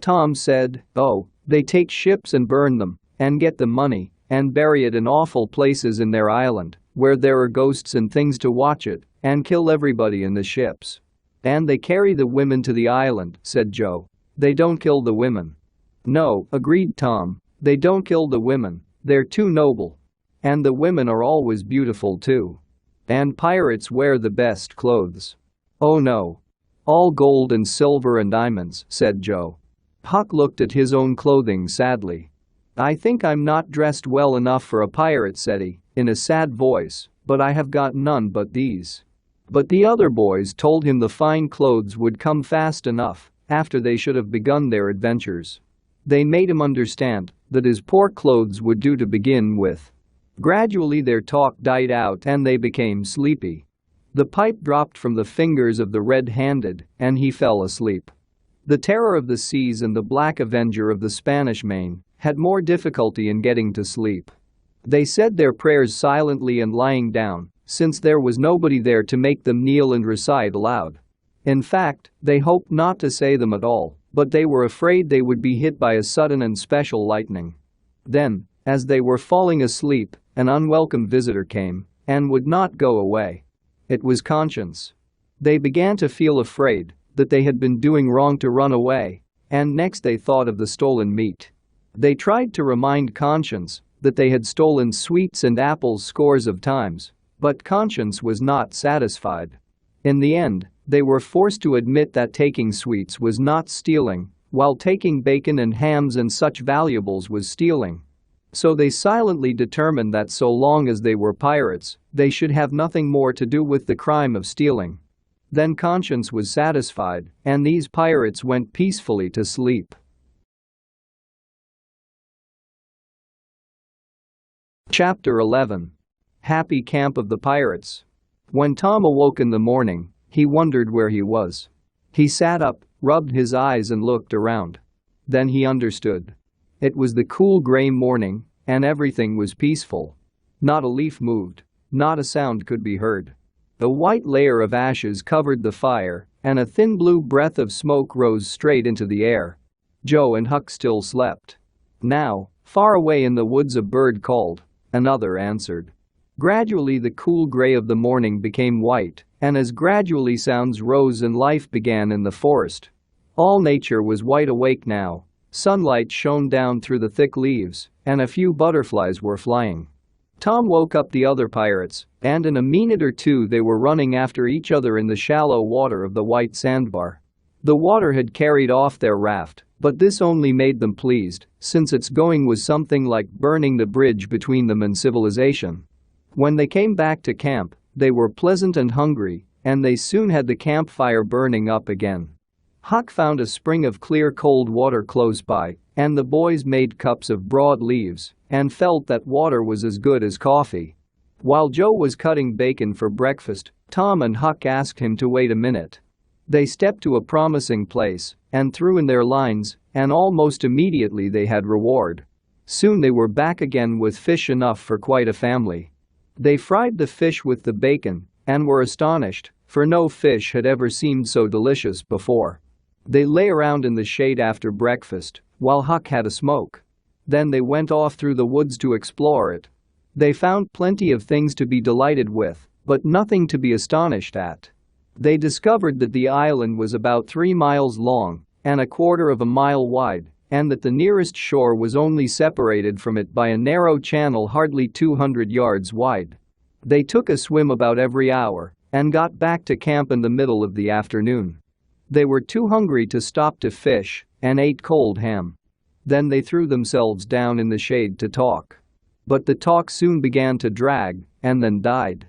Tom said, "Oh, they take ships and burn them and get the money and bury it in awful places in their island where there are ghosts and things to watch it and kill everybody in the ships. And they carry the women to the island," said Joe. "They don't kill the women." "No," agreed Tom, "they don't kill the women. They're too noble. And the women are always beautiful too. And pirates wear the best clothes." "Oh no. All gold and silver and diamonds," said Joe. Huck looked at his own clothing sadly. "I think I'm not dressed well enough for a pirate," said he, in a sad voice, "but I have got none but these." But the other boys told him the fine clothes would come fast enough after they should have begun their adventures. They made him understand that his poor clothes would do to begin with. Gradually their talk died out and they became sleepy. The pipe dropped from the fingers of the red-handed and he fell asleep. The Terror of the Seas and the Black Avenger of the Spanish Main had more difficulty in getting to sleep. They said their prayers silently and lying down, since there was nobody there to make them kneel and recite aloud. In fact, they hoped not to say them at all, but they were afraid they would be hit by a sudden and special lightning. Then, as they were falling asleep, an unwelcome visitor came and would not go away. It was Conscience. They began to feel afraid that they had been doing wrong to run away, and next they thought of the stolen meat. They tried to remind Conscience that they had stolen sweets and apples scores of times, but Conscience was not satisfied. In the end, they were forced to admit that taking sweets was not stealing, while taking bacon and hams and such valuables was stealing. So they silently determined that so long as they were pirates, they should have nothing more to do with the crime of stealing. Then Conscience was satisfied, and these pirates went peacefully to sleep. Chapter 11. Happy Camp of the Pirates. When Tom awoke in the morning, he wondered where he was. He sat up, rubbed his eyes and looked around. Then he understood. It was the cool gray morning, and everything was peaceful. Not a leaf moved, not a sound could be heard. A white layer of ashes covered the fire, and a thin blue breath of smoke rose straight into the air. Joe and Huck still slept. Now, far away in the woods a bird called. Another answered. Gradually the cool gray of the morning became white, and as gradually sounds rose and life began in the forest. All nature was wide awake now. Sunlight shone down through the thick leaves, and a few butterflies were flying. Tom woke up the other pirates, and in a minute or two they were running after each other in the shallow water of the white sandbar. The water had carried off their raft, but this only made them pleased, since its going was something like burning the bridge between them and civilization. When they came back to camp, they were pleasant and hungry, and they soon had the campfire burning up again. Huck found a spring of clear cold water close by, and the boys made cups of broad leaves and felt that water was as good as coffee. While Joe was cutting bacon for breakfast, Tom and Huck asked him to wait a minute. They stepped to a promising place and threw in their lines, and almost immediately they had reward. Soon they were back again with fish enough for quite a family. They fried the fish with the bacon and were astonished, for no fish had ever seemed so delicious before. They lay around in the shade after breakfast, while Huck had a smoke. Then they went off through the woods to explore it. They found plenty of things to be delighted with, but nothing to be astonished at. They discovered that the island was about 3 miles long and 1/4 of a mile wide, and that the nearest shore was only separated from it by a narrow channel hardly 200 yards wide. They took a swim about every hour and got back to camp in the middle of the afternoon. They were too hungry to stop to fish and ate cold ham. Then they threw themselves down in the shade to talk. But the talk soon began to drag and then died.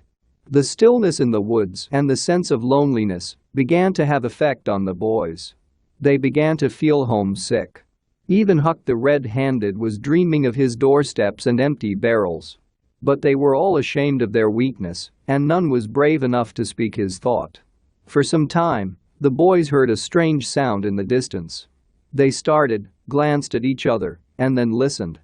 The stillness in the woods and the sense of loneliness began to have effect on the boys. They began to feel homesick. Even Huck the red-handed was dreaming of his doorsteps and empty barrels. But they were all ashamed of their weakness, and none was brave enough to speak his thought. For some time, the boys heard a strange sound in the distance. They started, glanced at each other, and then listened.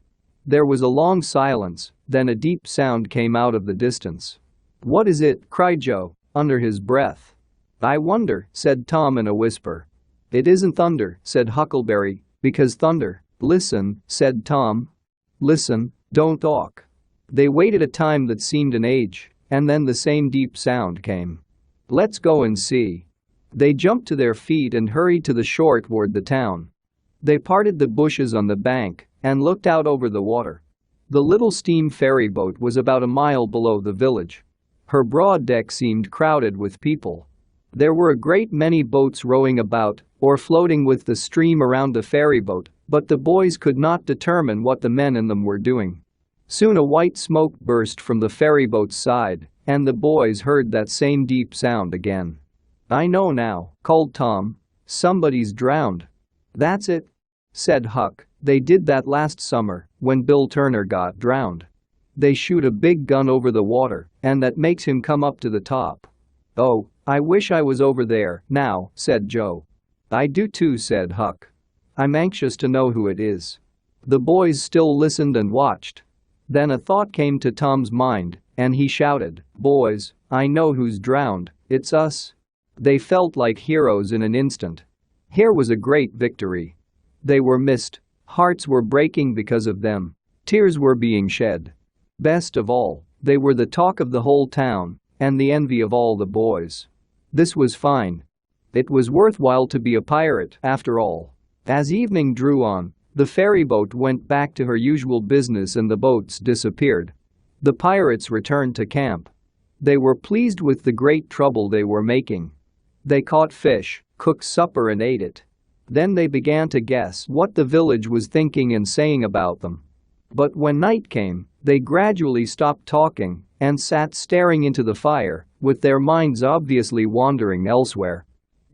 There was a long silence, then a deep sound came out of the distance. "What is it?" cried Joe, under his breath. "I wonder," said Tom in a whisper. "It isn't thunder," said Huckleberry, "because thunder—" "Listen," said Tom. "Listen, don't talk." They waited a time that seemed an age, and then the same deep sound came. "Let's go and see." They jumped to their feet and hurried to the shore toward the town. They parted the bushes on the bank and looked out over the water. The little steam ferry boat was about a mile below the village. Her broad deck seemed crowded with people. There were a great many boats rowing about or floating with the stream around the ferry boat, but the boys could not determine what the men in them were doing. Soon a white smoke burst from the ferry boat's side, and the boys heard that same deep sound again. "I know now," called Tom. "Somebody's drowned." "That's it," said Huck. "They did that last summer when Bill Turner got drowned. They shoot a big gun over the water, and that makes him come up to the top." "Oh, I wish I was over there now," said Joe. "I do too," said Huck. "I'm anxious to know who it is." The boys still listened and watched. Then a thought came to Tom's mind, and he shouted, "Boys, I know who's drowned, it's us." They felt like heroes in an instant. Here was a great victory. They were missed. Hearts were breaking because of them. Tears were being shed. Best of all, they were the talk of the whole town and the envy of all the boys. This was fine. It was worthwhile to be a pirate, after all. As evening drew on, the ferry boat went back to her usual business and the boats disappeared. The pirates returned to camp. They were pleased with the great trouble they were making. They caught fish, cooked supper and ate it. Then they began to guess what the village was thinking and saying about them. But when night came, they gradually stopped talking and sat staring into the fire, with their minds obviously wandering elsewhere.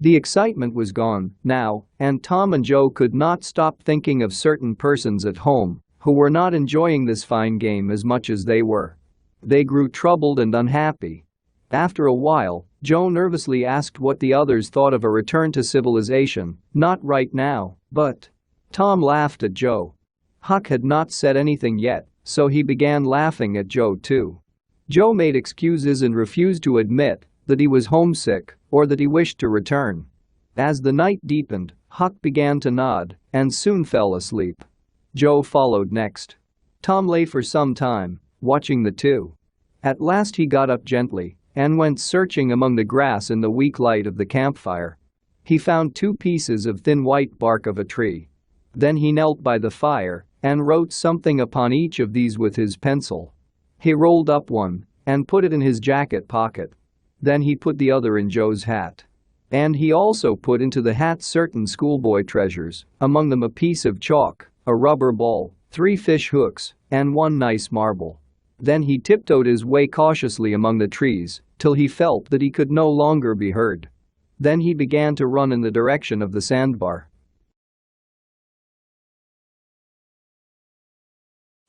The excitement was gone now, and Tom and Joe could not stop thinking of certain persons at home who were not enjoying this fine game as much as they were. They grew troubled and unhappy. After a while, Joe nervously asked what the others thought of a return to civilization. "Not right now, but..." Tom laughed at Joe. Huck had not said anything yet, so he began laughing at Joe too. Joe made excuses and refused to admit that he was homesick or that he wished to return. As the night deepened, Huck began to nod and soon fell asleep. Joe followed next. Tom lay for some time, watching the two. At last he got up gently and went searching among the grass in the weak light of the campfire. He found 2 pieces of thin white bark of a tree. Then he knelt by the fire and wrote something upon each of these with his pencil. He rolled up one and put it in his jacket pocket. Then he put the other in Joe's hat. And he also put into the hat certain schoolboy treasures, among them a piece of chalk, a rubber ball, 3 fish hooks, and 1 nice marble. Then he tiptoed his way cautiously among the trees till he felt that he could no longer be heard. Then he began to run in the direction of the sandbar.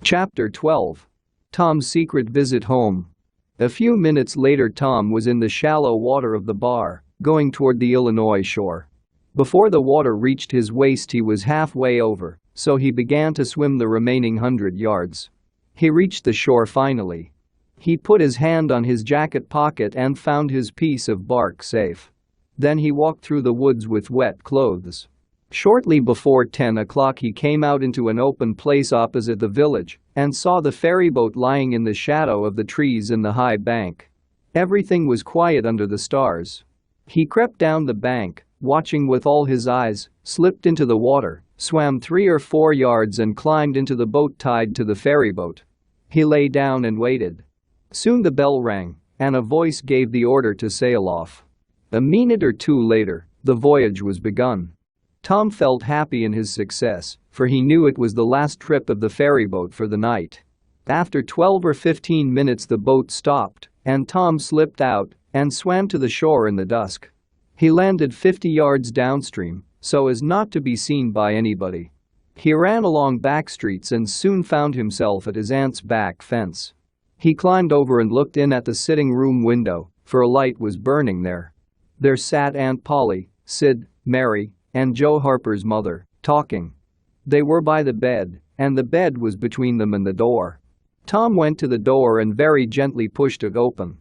Chapter 12. Tom's secret visit home. A few minutes later Tom was in the shallow water of the bar, going toward the Illinois shore. Before the water reached his waist he was halfway over, so he began to swim the remaining 100 yards. He reached the shore finally. He put his hand on his jacket pocket and found his piece of bark safe. Then he walked through the woods with wet clothes. Shortly before 10 o'clock he came out into an open place opposite the village and saw the ferry boat lying in the shadow of the trees in the high bank. Everything was quiet under the stars. He crept down the bank, watching with all his eyes, slipped into the water, swam 3 or 4 yards and climbed into the boat tied to the ferry boat. He lay down and waited. Soon the bell rang, and a voice gave the order to sail off. A minute or 2 later, the voyage was begun. Tom felt happy in his success, for he knew it was the last trip of the ferry boat for the night. After 12 or 15 minutes the boat stopped, and Tom slipped out and swam to the shore in the dusk. He landed 50 yards downstream so as not to be seen by anybody. He ran along back streets and soon found himself at his aunt's back fence. He climbed over and looked in at the sitting room window, for a light was burning there. There sat Aunt Polly, Sid, Mary, and Joe Harper's mother, talking. They were by the bed, and the bed was between them and the door. Tom went to the door and very gently pushed it open.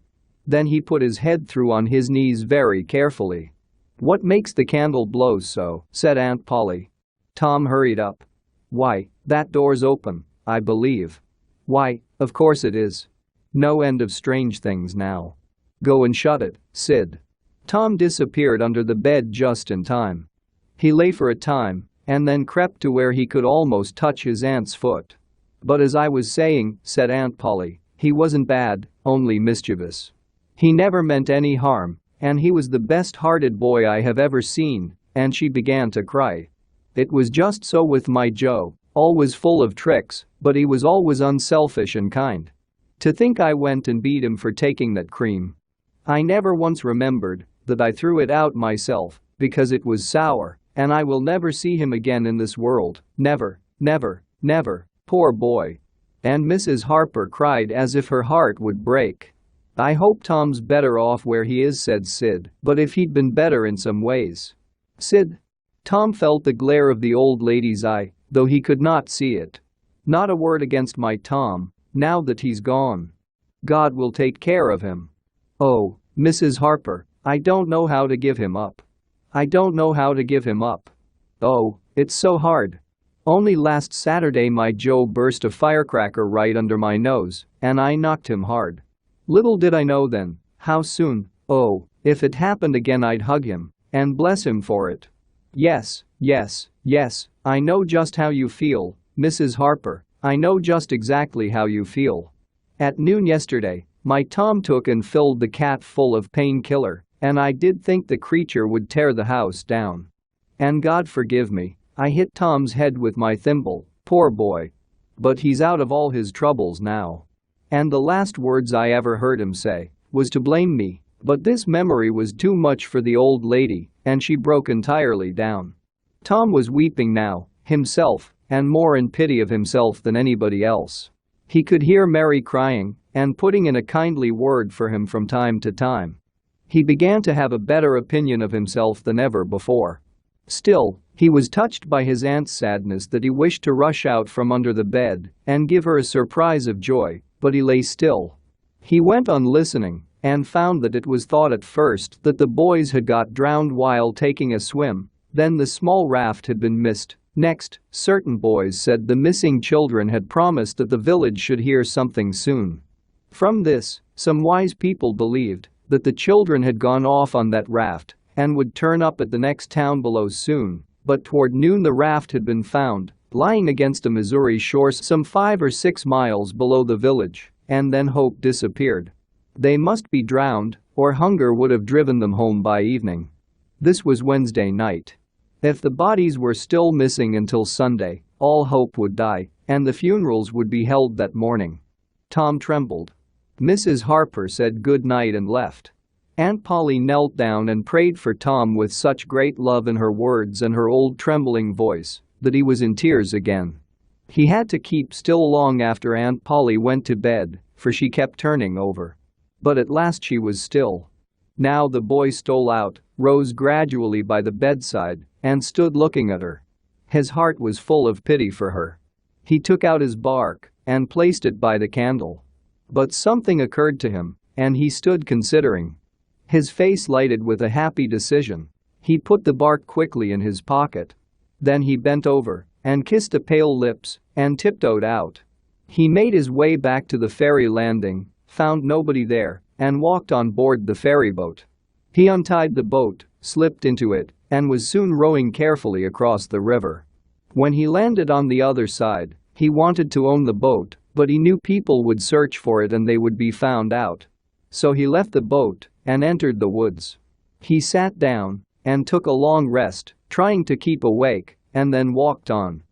Then he put his head through on his knees very carefully. "What makes the candle blow so?" said Aunt Polly. Tom hurried up. "Why, that door's open, I believe." "Why, of course it is. No end of strange things now. Go and shut it, Sid." Tom disappeared under the bed just in time. He lay for a time and then crept to where he could almost touch his aunt's foot. "But as I was saying," said Aunt Polly, "he wasn't bad, only mischievous. He never meant any harm, and he was the best-hearted boy I have ever seen," and she began to cry. "It was just so with my Joe, always full of tricks, but he was always unselfish and kind. To think I went and beat him for taking that cream. I never once remembered that I threw it out myself because it was sour, and I will never see him again in this world, never, never, never, poor boy." And Mrs. Harper cried as if her heart would break. "I hope Tom's better off where he is," said Sid, "but if he'd been better in some ways." "Sid?" Tom felt the glare of the old lady's eye, though he could not see it. "Not a word against my Tom, now that he's gone. God will take care of him. Oh, Mrs. Harper, I don't know how to give him up. I don't know how to give him up. Oh, it's so hard. Only last Saturday my Joe burst a firecracker right under my nose, and I knocked him hard. Little did I know then how soon, oh, if it happened again I'd hug him and bless him for it. Yes, yes, yes, I know just how you feel, Mrs. Harper, I know just exactly how you feel. At noon yesterday, my Tom took and filled the cat full of painkiller, and I did think the creature would tear the house down. And God forgive me, I hit Tom's head with my thimble, poor boy. But he's out of all his troubles now. And the last words I ever heard him say was to blame me, but this memory was too much for the old lady, and she broke entirely down. Tom was weeping now, himself, and more in pity of himself than anybody else. He could hear Mary crying and putting in a kindly word for him from time to time. He began to have a better opinion of himself than ever before. Still, he was touched by his aunt's sadness that he wished to rush out from under the bed and give her a surprise of joy, but he lay still. He went on listening and found that it was thought at first that the boys had got drowned while taking a swim, then the small raft had been missed. Next, certain boys said the missing children had promised that the village should hear something soon. From this, some wise people believed that the children had gone off on that raft and would turn up at the next town below soon, but toward noon the raft had been found, lying against a Missouri shore some 5 or 6 miles below the village, and then hope disappeared. They must be drowned, or hunger would have driven them home by evening. This was Wednesday night. If the bodies were still missing until Sunday, all hope would die, and the funerals would be held that morning. Tom trembled. Mrs. Harper said good night and left. Aunt Polly knelt down and prayed for Tom with such great love in her words and her old trembling voice that he was in tears again. He had to keep still long after Aunt Polly went to bed, for she kept turning over. But at last she was still. Now the boy stole out, rose gradually by the bedside, and stood looking at her. His heart was full of pity for her. He took out his bark and placed it by the candle. But something occurred to him, and he stood considering. His face lighted with a happy decision. He put the bark quickly in his pocket. Then he bent over and kissed the pale lips and tiptoed out. He made his way back to the ferry landing, found nobody there, and walked on board the ferry boat. He untied the boat, slipped into it, and was soon rowing carefully across the river. When he landed on the other side, he wanted to own the boat, but he knew people would search for it and they would be found out. So he left the boat and entered the woods. He sat down and took a long rest, trying to keep awake, and then walked on.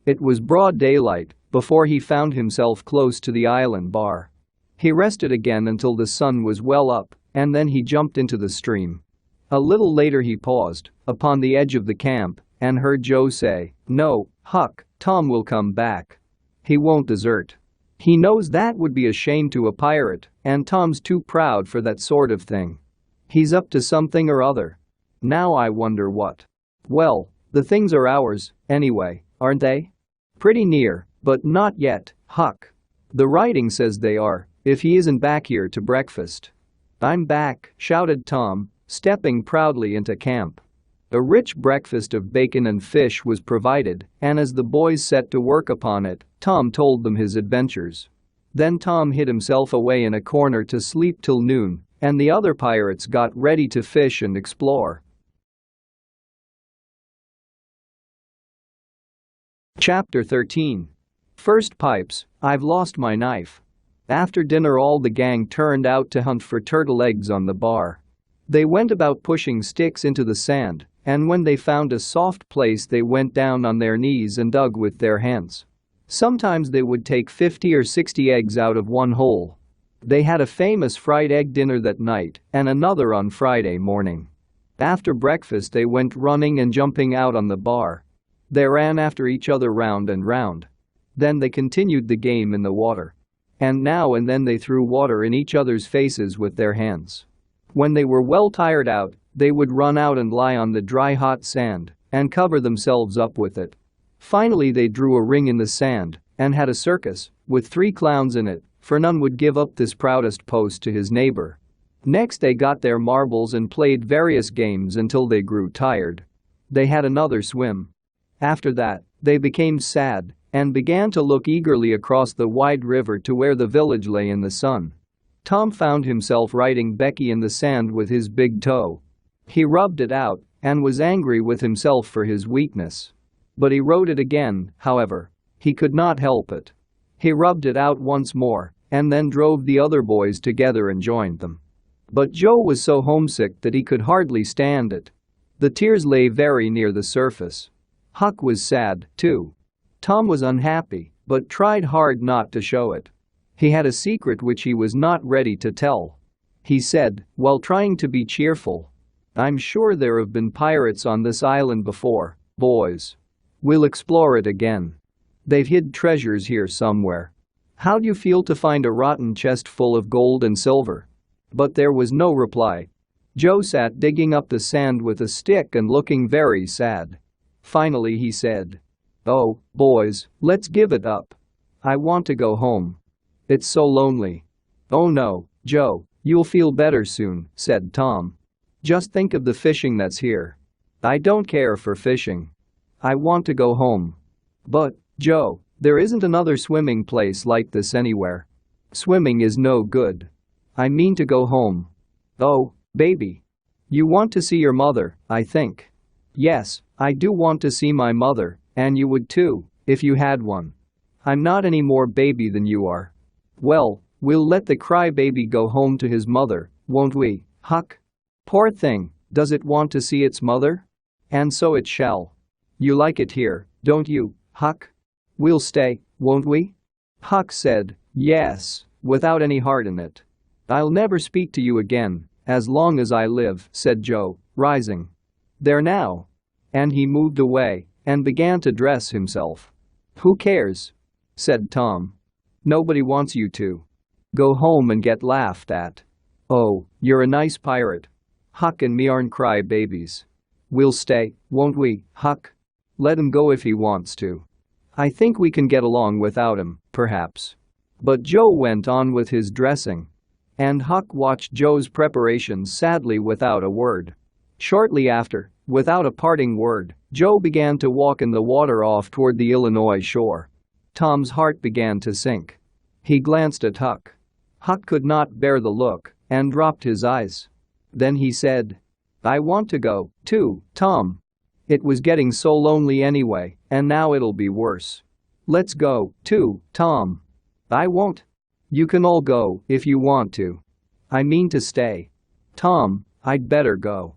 It was broad daylight, before he found himself close to the island bar. He rested again until the sun was well up, and then he jumped into the stream. A little later he paused upon the edge of the camp and heard Joe say, "No, Huck, Tom will come back. He won't desert. He knows that would be a shame to a pirate, and Tom's too proud for that sort of thing. He's up to something or other. Now I wonder what. Well, the things are ours, anyway, aren't they?" "Pretty near, but not yet, Huck. The writing says they are, if he isn't back here to breakfast." "I'm back," shouted Tom, stepping proudly into camp. A rich breakfast of bacon and fish was provided, and as the boys set to work upon it, Tom told them his adventures. Then Tom hid himself away in a corner to sleep till noon, and the other pirates got ready to fish and explore. Chapter 13. First pipes, I've lost my knife. After dinner all the gang turned out to hunt for turtle eggs on the bar. They went about pushing sticks into the sand, and when they found a soft place they went down on their knees and dug with their hands. Sometimes they would take 50 or 60 eggs out of one hole. They had a famous fried egg dinner that night and another on Friday morning. After breakfast they went running and jumping out on the bar. They ran after each other round and round. Then they continued the game in the water. And now and then they threw water in each other's faces with their hands. When they were well tired out, they would run out and lie on the dry hot sand and cover themselves up with it. Finally they drew a ring in the sand and had a circus with 3 clowns in it, for none would give up this proudest post to his neighbor. Next they got their marbles and played various games until they grew tired. They had another swim. After that, they became sad and began to look eagerly across the wide river to where the village lay in the sun. Tom found himself writing Becky in the sand with his big toe. He rubbed it out and was angry with himself for his weakness. But he wrote it again, however. He could not help it. He rubbed it out once more and then drove the other boys together and joined them. But Joe was so homesick that he could hardly stand it. The tears lay very near the surface. Huck was sad, too. Tom was unhappy, but tried hard not to show it. He had a secret which he was not ready to tell. He said, while trying to be cheerful, "I'm sure there have been pirates on this island before, boys. We'll explore it again. They've hid treasures here somewhere. How'd you feel to find a rotten chest full of gold and silver?" But there was no reply. Joe sat digging up the sand with a stick and looking very sad. Finally he said, "Oh, boys, let's give it up. I want to go home. It's so lonely." "Oh no, Joe, you'll feel better soon," said Tom. "Just think of the fishing that's here." "I don't care for fishing. I want to go home." "But, Joe, there isn't another swimming place like this anywhere. Swimming is no good. I mean to go home." "Oh, baby. You want to see your mother, I think." "Yes, I do want to see my mother, and you would too, if you had one. I'm not any more baby than you are." "Well, we'll let the crybaby go home to his mother, won't we, Huck? Poor thing, does it want to see its mother? And so it shall. You like it here, don't you, Huck? We'll stay, won't we?" Huck said, "Yes," without any heart in it. "I'll never speak to you again, as long as I live," said Joe, rising. "There now." And he moved away and began to dress himself. "Who cares?" said Tom. "Nobody wants you to. Go home and get laughed at." "Oh, you're a nice pirate. Huck and me aren't cry-babies. We'll stay, won't we, Huck? Let him go if he wants to. I think we can get along without him, perhaps." But Joe went on with his dressing. And Huck watched Joe's preparations sadly without a word. Shortly after, without a parting word, Joe began to walk in the water off toward the Illinois shore. Tom's heart began to sink. He glanced at Huck. Huck could not bear the look and dropped his eyes. Then he said, "I want to go, too, Tom. It was getting so lonely anyway, and now it'll be worse. Let's go, too, Tom." "I won't. You can all go if you want to. I mean to stay." "Tom, I'd better go."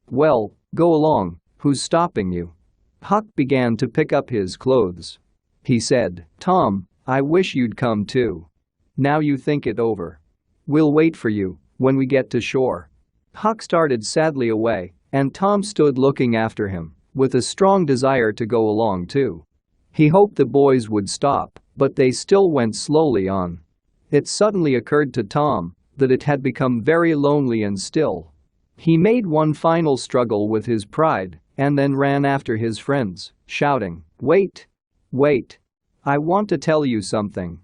"Well, go along, who's stopping you?" Huck began to pick up his clothes. he said. "Tom, I wish you'd come too. Now you think it over. We'll wait for you when we get to shore." Huck started sadly away, and Tom stood looking after him, with a strong desire to go along too. He hoped the boys would stop, but they still went slowly on. It suddenly occurred to Tom that it had become very lonely and still. He made one final struggle with his pride and then ran after his friends, shouting, "Wait! Wait! I want to tell you something."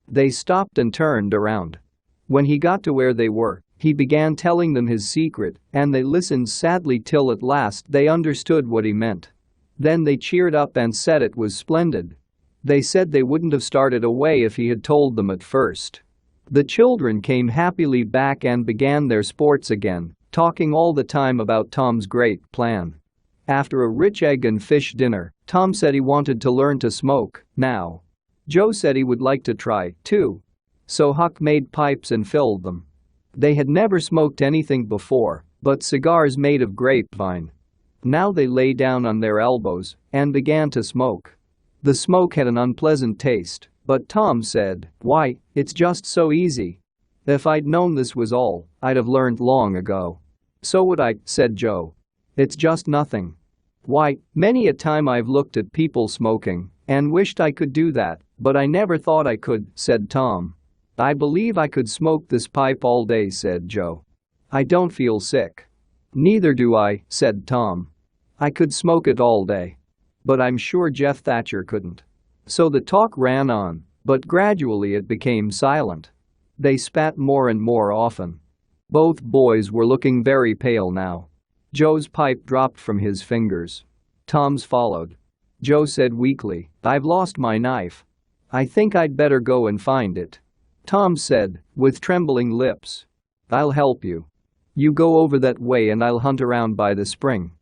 They stopped and turned around. When he got to where they were, he began telling them his secret, and they listened sadly till at last they understood what he meant. Then they cheered up and said it was splendid. They said they wouldn't have started away if he had told them at first. The children came happily back and began their sports again, talking all the time about Tom's great plan. After a rich egg and fish dinner, Tom said he wanted to learn to smoke now. Joe said he would like to try, too. So Huck made pipes and filled them. They had never smoked anything before, but cigars made of grapevine. Now they lay down on their elbows and began to smoke. The smoke had an unpleasant taste, but Tom said, "Why, it's just so easy. If I'd known this was all, I'd have learned long ago." "So would I," said Joe. "It's just nothing. Why, many a time I've looked at people smoking and wished I could do that, but I never thought I could," said Tom. "I believe I could smoke this pipe all day," said Joe. "I don't feel sick." "Neither do I," said Tom. "I could smoke it all day. But I'm sure Jeff Thatcher couldn't." So the talk ran on, but gradually it became silent. They spat more and more often. Both boys were looking very pale now. Joe's pipe dropped from his fingers. Tom's followed. Joe said weakly, "I've lost my knife. I think I'd better go and find it." Tom said, with trembling lips, "I'll help you. You go over that way and I'll hunt around by the spring."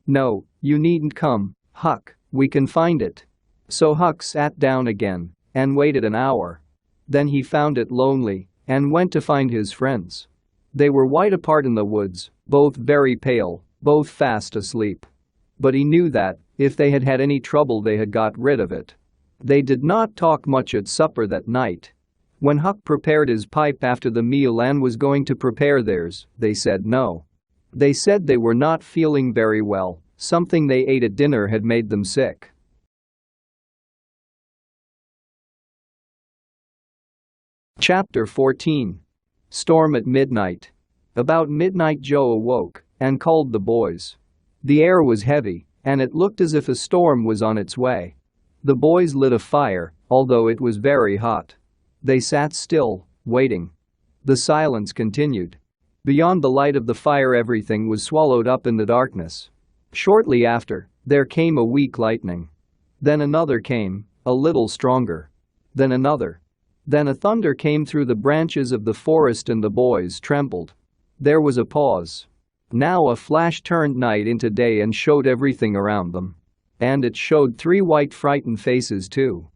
"No, you needn't come, Huck, we can find it." So Huck sat down again and waited an hour. Then he found it lonely and went to find his friends. They were wide apart in the woods, both very pale, both fast asleep. But he knew that, if they had had any trouble they had got rid of it. They did not talk much at supper that night. When Huck prepared his pipe after the meal and was going to prepare theirs, they said no. They said they were not feeling very well, something they ate at dinner had made them sick. Chapter 14. Storm at midnight. About midnight Joe awoke and called the boys. The air was heavy, and it looked as if a storm was on its way. The boys lit a fire, although it was very hot. They sat still, waiting. The silence continued. Beyond the light of the fire everything was swallowed up in the darkness. Shortly after, there came a weak lightning. Then another came, a little stronger. Then another. Then a thunder came through the branches of the forest and the boys trembled. There was a pause. Now a flash turned night into day and showed everything around them. And it showed 3 white frightened faces too.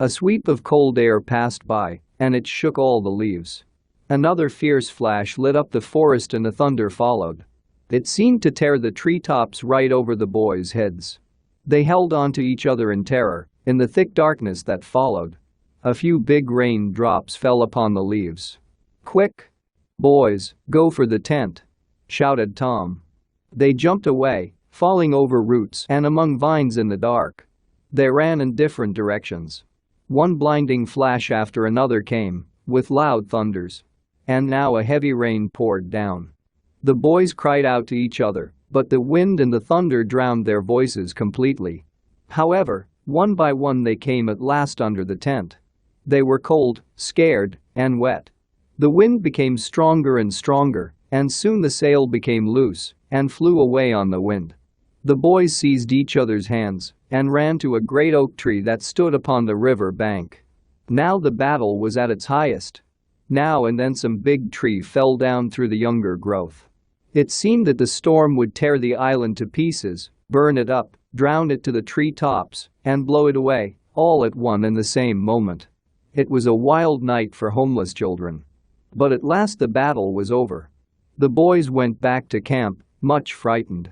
A sweep of cold air passed by, and it shook all the leaves. Another fierce flash lit up the forest and the thunder followed. It seemed to tear the treetops right over the boys' heads. They held on to each other in terror, in the thick darkness that followed. A few big rain drops fell upon the leaves. "Quick! Boys, go for the tent!" shouted Tom. They jumped away, falling over roots and among vines in the dark. They ran in different directions. One blinding flash after another came, with loud thunders. And now a heavy rain poured down. The boys cried out to each other, but the wind and the thunder drowned their voices completely. However, one by one they came at last under the tent. They were cold, scared, and wet. The wind became stronger and stronger, and soon the sail became loose and flew away on the wind. The boys seized each other's hands and ran to a great oak tree that stood upon the river bank. Now the battle was at its highest. Now and then some big tree fell down through the younger growth. It seemed that the storm would tear the island to pieces, burn it up, drown it to the tree tops, and blow it away, all at one and the same moment. It was a wild night for homeless children. But at last the battle was over. The boys went back to camp, much frightened.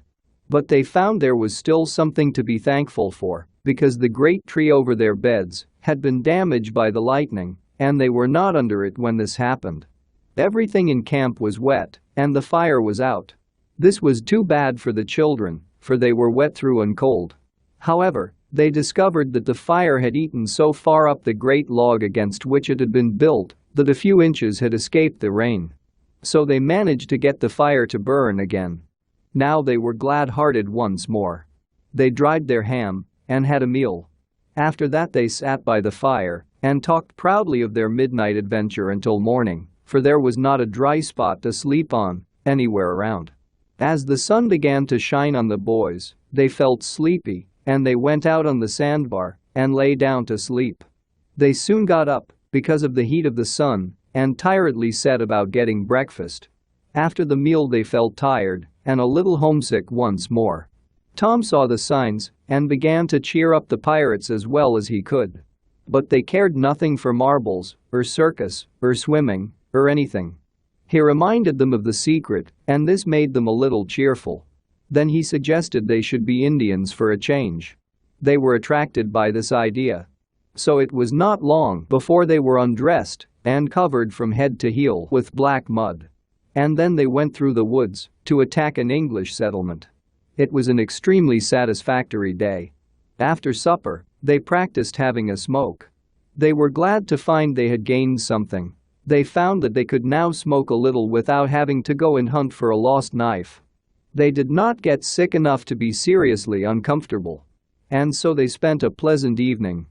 But they found there was still something to be thankful for, because the great tree over their beds had been damaged by the lightning, and they were not under it when this happened. Everything in camp was wet, and the fire was out. This was too bad for the children, for they were wet through and cold. However, they discovered that the fire had eaten so far up the great log against which it had been built that a few inches had escaped the rain. So they managed to get the fire to burn again. Now they were glad-hearted once more. They dried their ham and had a meal. After that they sat by the fire and talked proudly of their midnight adventure until morning, for there was not a dry spot to sleep on anywhere around. As the sun began to shine on the boys, they felt sleepy, and they went out on the sandbar and lay down to sleep. They soon got up because of the heat of the sun and tiredly set about getting breakfast. After the meal they felt tired and a little homesick once more. Tom saw the signs and began to cheer up the pirates as well as he could. But they cared nothing for marbles, or circus, or swimming, or anything. He reminded them of the secret, and this made them a little cheerful. Then he suggested they should be Indians for a change. They were attracted by this idea. So it was not long before they were undressed and covered from head to heel with black mud. And then they went through the woods to attack an English settlement. It was an extremely satisfactory day. After supper, they practiced having a smoke. They were glad to find they had gained something. They found that they could now smoke a little without having to go and hunt for a lost knife. They did not get sick enough to be seriously uncomfortable. And so they spent a pleasant evening.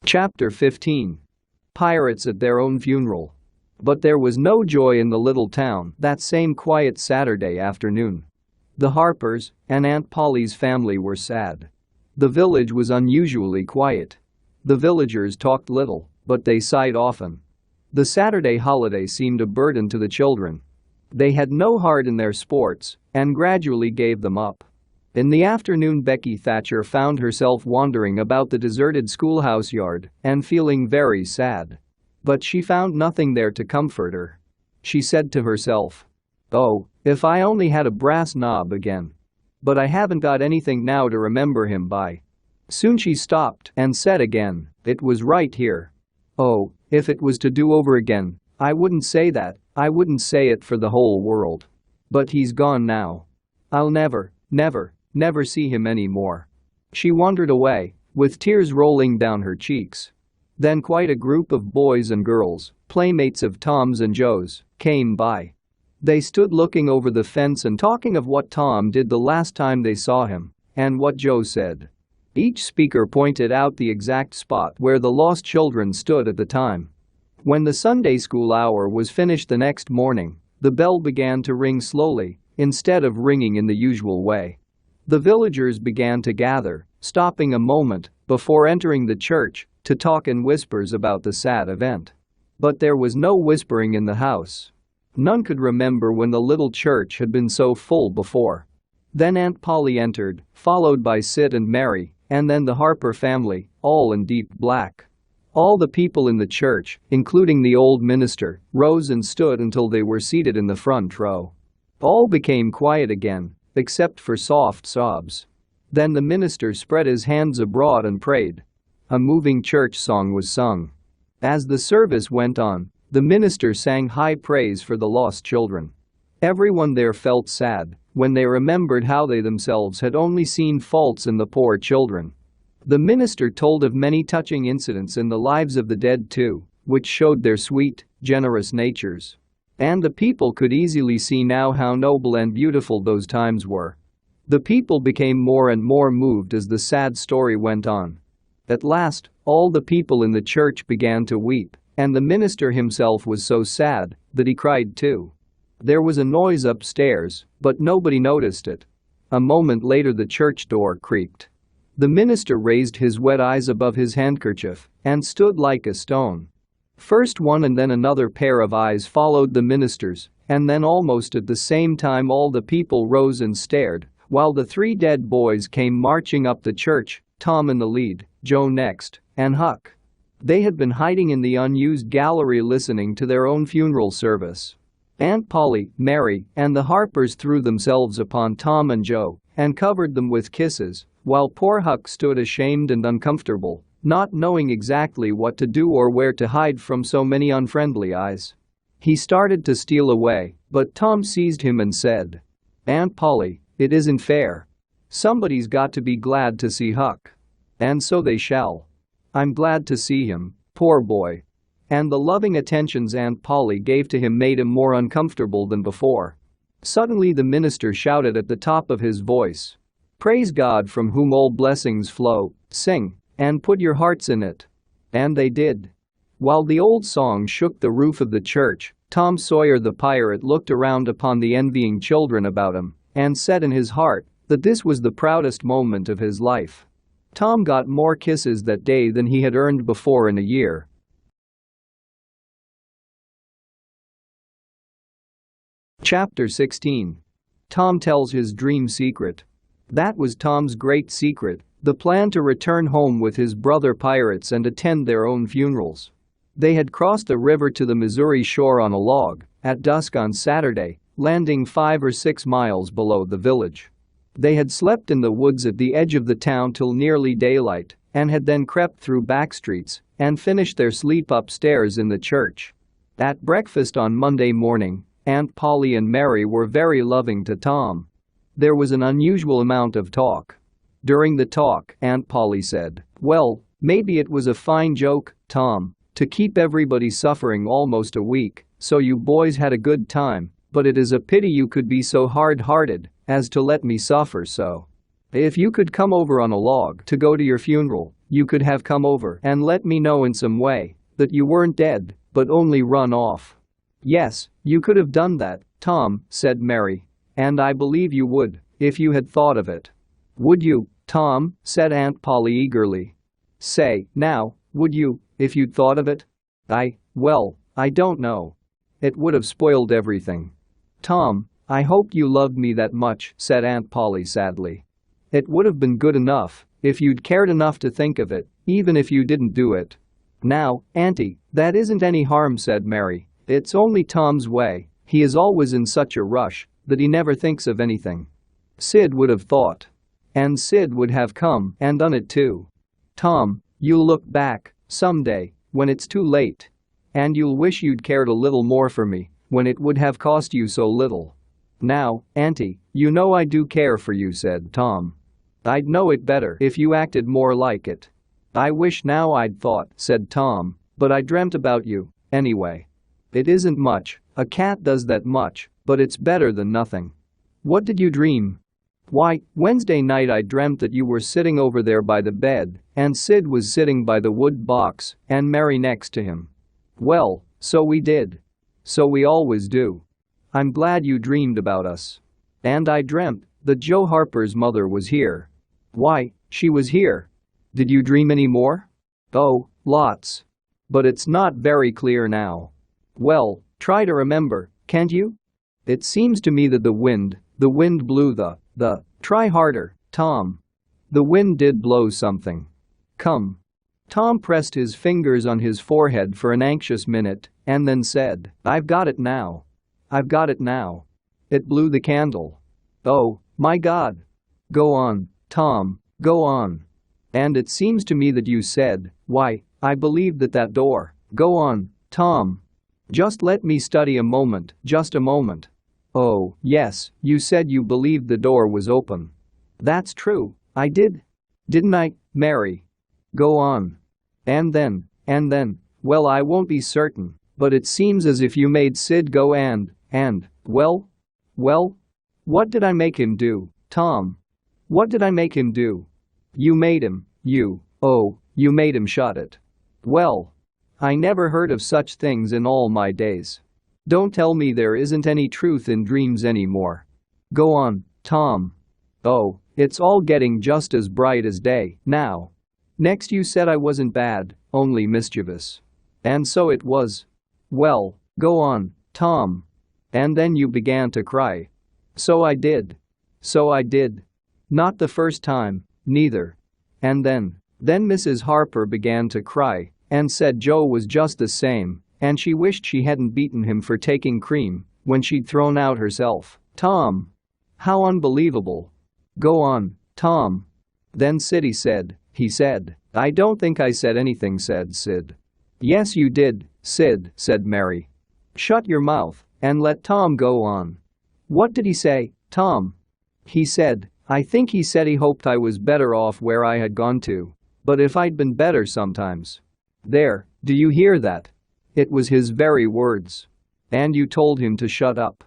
Chapter 15. Pirates at their own funeral. But there was no joy in the little town that same quiet Saturday afternoon. The Harpers and Aunt Polly's family were sad. The village was unusually quiet. The villagers talked little, but they sighed often. The Saturday holiday seemed a burden to the children. They had no heart in their sports and gradually gave them up. In the afternoon, Becky Thatcher found herself wandering about the deserted schoolhouse yard and feeling very sad. But she found nothing there to comfort her. She said to herself, "Oh, if I only had a brass knob again. But I haven't got anything now to remember him by." Soon she stopped and said again, "It was right here. Oh, if it was to do over again, I wouldn't say that, I wouldn't say it for the whole world. But he's gone now. I'll never see him anymore." She wandered away, with tears rolling down her cheeks. Then quite a group of boys and girls, playmates of Tom's and Joe's, came by. They stood looking over the fence and talking of what Tom did the last time they saw him, and what Joe said. Each speaker pointed out the exact spot where the lost children stood at the time. When the Sunday school hour was finished the next morning, the bell began to ring slowly, instead of ringing in the usual way. The villagers began to gather, stopping a moment before entering the church to talk in whispers about the sad event. But there was no whispering in the house. None could remember when the little church had been so full before. Then Aunt Polly entered, followed by Sid and Mary, and then the Harper family, all in deep black. All the people in the church, including the old minister, rose and stood until they were seated in the front row. All became quiet again, except for soft sobs. Then the minister spread his hands abroad and prayed. A moving church song was sung. As the service went on, the minister sang high praise for the lost children. Everyone there felt sad when they remembered how they themselves had only seen faults in the poor children. The minister told of many touching incidents in the lives of the dead too, which showed their sweet, generous natures. And the people could easily see now how noble and beautiful those times were. The people became more and more moved as the sad story went on. At last, all the people in the church began to weep, and the minister himself was so sad that he cried too. There was a noise upstairs, but nobody noticed it. A moment later the church door creaked. The minister raised his wet eyes above his handkerchief and stood like a stone. First one and then another pair of eyes followed the minister's, and then almost at the same time all the people rose and stared, while the three dead boys came marching up the church, Tom in the lead, Joe next, and Huck. They had been hiding in the unused gallery listening to their own funeral service. Aunt Polly, Mary, and the Harpers threw themselves upon Tom and Joe and covered them with kisses, while poor Huck stood ashamed and uncomfortable, not knowing exactly what to do or where to hide from so many unfriendly eyes. He started to steal away, but Tom seized him and said, "Aunt Polly, it isn't fair. Somebody's got to be glad to see Huck. And so they shall. I'm glad to see him, poor boy." And the loving attentions Aunt Polly gave to him made him more uncomfortable than before. Suddenly the minister shouted at the top of his voice, "Praise God from whom all blessings flow, sing, and put your hearts in it." And they did. While the old song shook the roof of the church, Tom Sawyer the pirate looked around upon the envying children about him and said in his heart that this was the proudest moment of his life. Tom got more kisses that day than he had earned before in a year. Chapter 16. Tom tells his dream secret. That was Tom's great secret, the plan to return home with his brother pirates and attend their own funerals. They had crossed the river to the Missouri shore on a log at dusk on Saturday, landing 5 or 6 miles below the village. They had slept in the woods at the edge of the town till nearly daylight and had then crept through back streets and finished their sleep upstairs in the church. At breakfast on Monday morning, Aunt Polly and Mary were very loving to Tom. There was an unusual amount of talk. During the talk, Aunt Polly said, "Well, maybe it was a fine joke, Tom, to keep everybody suffering almost a week, so you boys had a good time, but it is a pity you could be so hard-hearted as to let me suffer so. If you could come over on a log to go to your funeral, you could have come over and let me know in some way that you weren't dead, but only run off." "Yes, you could have done that, Tom," said Mary. "And I believe you would, if you had thought of it." "Would you, Tom?" said Aunt Polly eagerly. "Say, now, would you, if you'd thought of it?" Well, I don't know. It would have spoiled everything." "Tom, I hoped you loved me that much," said Aunt Polly sadly. "It would have been good enough if you'd cared enough to think of it, even if you didn't do it." "Now, Auntie, that isn't any harm," said Mary. "It's only Tom's way. He is always in such a rush that he never thinks of anything. Sid would have thought. And Sid would have come and done it too. Tom, you'll look back someday when it's too late. And you'll wish you'd cared a little more for me when it would have cost you so little." "Now, Auntie, you know I do care for you," said Tom. "I'd know it better if you acted more like it." "I wish now I'd thought," said Tom, "but I dreamt about you, anyway. It isn't much, a cat does that much, but it's better than nothing." "What did you dream?" "Why, Wednesday night I dreamt that you were sitting over there by the bed, and Sid was sitting by the wood box, and Mary next to him." "Well, so we did. So we always do. I'm glad you dreamed about us." "And I dreamt that Joe Harper's mother was here." "Why, she was here. Did you dream any more?" "Oh, lots. But it's not very clear now." "Well, try to remember, can't you? It seems to me that the wind blew the, try harder, Tom. The wind did blow something. Come." Tom pressed his fingers on his forehead for an anxious minute and then said, I've got it now. It blew the candle." "Oh, my God. Go on, Tom, go on." "And it seems to me that you said, why, I believe that door." "Go on, Tom. Just let me study a moment, just a moment." "Oh, yes, you said you believed the door was open." "That's true, I did. Didn't I, Mary?" "Go on." And then, well, I won't be certain, but it seems as if you made Sid go and, well, what did I make him do, Tom? What did I make him do?" "You made him, you made him shut it." "Well, I never heard of such things in all my days. Don't tell me there isn't any truth in dreams anymore." "Go on, Tom." "Oh, it's all getting just as bright as day now. Next you said I wasn't bad, only mischievous. And so it was." "Well, go on, Tom." "And then you began to cry." "So I did." "Not the first time, neither." "And then Mrs. Harper began to cry and said Joe was just the same and she wished she hadn't beaten him for taking cream when she'd thrown out herself. Tom. How unbelievable. Go on, Tom. Then Siddy said, he said. I don't think I said anything, said Sid. Yes you did, Sid, said Mary. Shut your mouth and let Tom go on. What did he say, Tom? He said, I think he said he hoped I was better off where I had gone to. But if I'd been better sometimes. There, do you hear that? It was his very words. And you told him to shut up.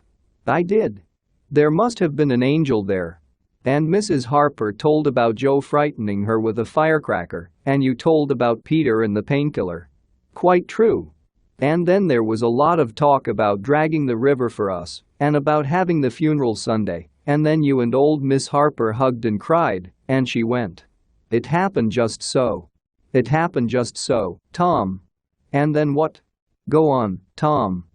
I did. There must have been an angel there. And Mrs. Harper told about Joe frightening her with a firecracker, and you told about Peter and the painkiller. Quite true. And then there was a lot of talk about dragging the river for us, and about having the funeral Sunday, and then you and old Miss Harper hugged and cried, and she went. It happened just so. It happened just so, Tom. And then what? Go on, Tom.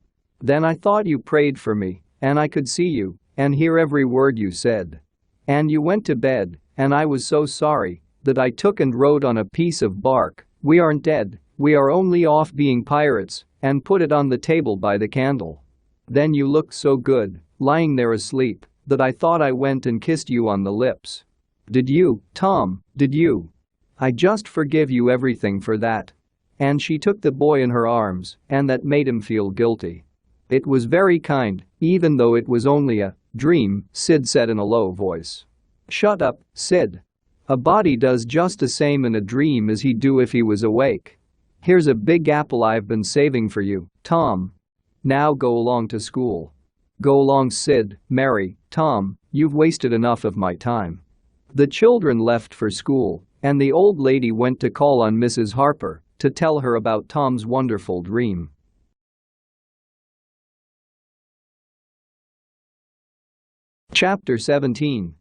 Then I thought you prayed for me, and I could see you, and hear every word you said. And you went to bed, and I was so sorry that I took and wrote on a piece of bark, we aren't dead, we are only off being pirates, and put it on the table by the candle. Then you looked so good, lying there asleep, that I thought I went and kissed you on the lips. Did you, Tom, did you? I just forgive you everything for that. And she took the boy in her arms, and that made him feel guilty. It was very kind, even though it was only a dream, Sid said in a low voice. Shut up, Sid. A body does just the same in a dream as he'd do if he was awake. Here's a big apple I've been saving for you, Tom. Now go along to school. Go along, Sid, Mary, Tom, you've wasted enough of my time. The children left for school, and the old lady went to call on Mrs. Harper to tell her about Tom's wonderful dream. Chapter 17.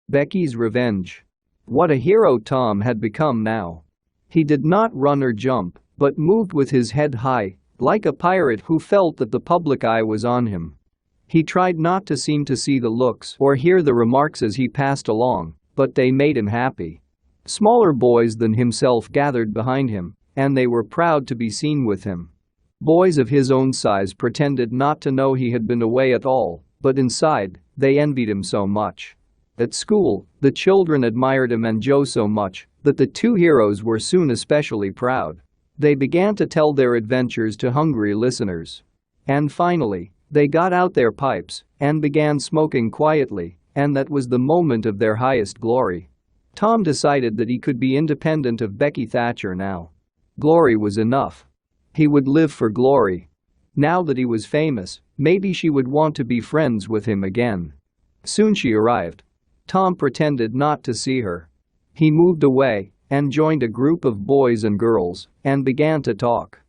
Becky's Revenge. What a hero Tom had become now. He did not run or jump, but moved with his head high, like a pirate who felt that the public eye was on him. He tried not to seem to see the looks or hear the remarks as he passed along, but they made him happy. Smaller boys than himself gathered behind him, and they were proud to be seen with him. Boys of his own size pretended not to know he had been away at all, but inside, they envied him so much. At school, the children admired him and Joe so much that the two heroes were soon especially proud. They began to tell their adventures to hungry listeners. And finally, they got out their pipes and began smoking quietly, and that was the moment of their highest glory. Tom decided that he could be independent of Becky Thatcher now. Glory was enough. He would live for glory. Now that he was famous, maybe she would want to be friends with him again. Soon she arrived. Tom pretended not to see her. He moved away and joined a group of boys and girls and began to talk.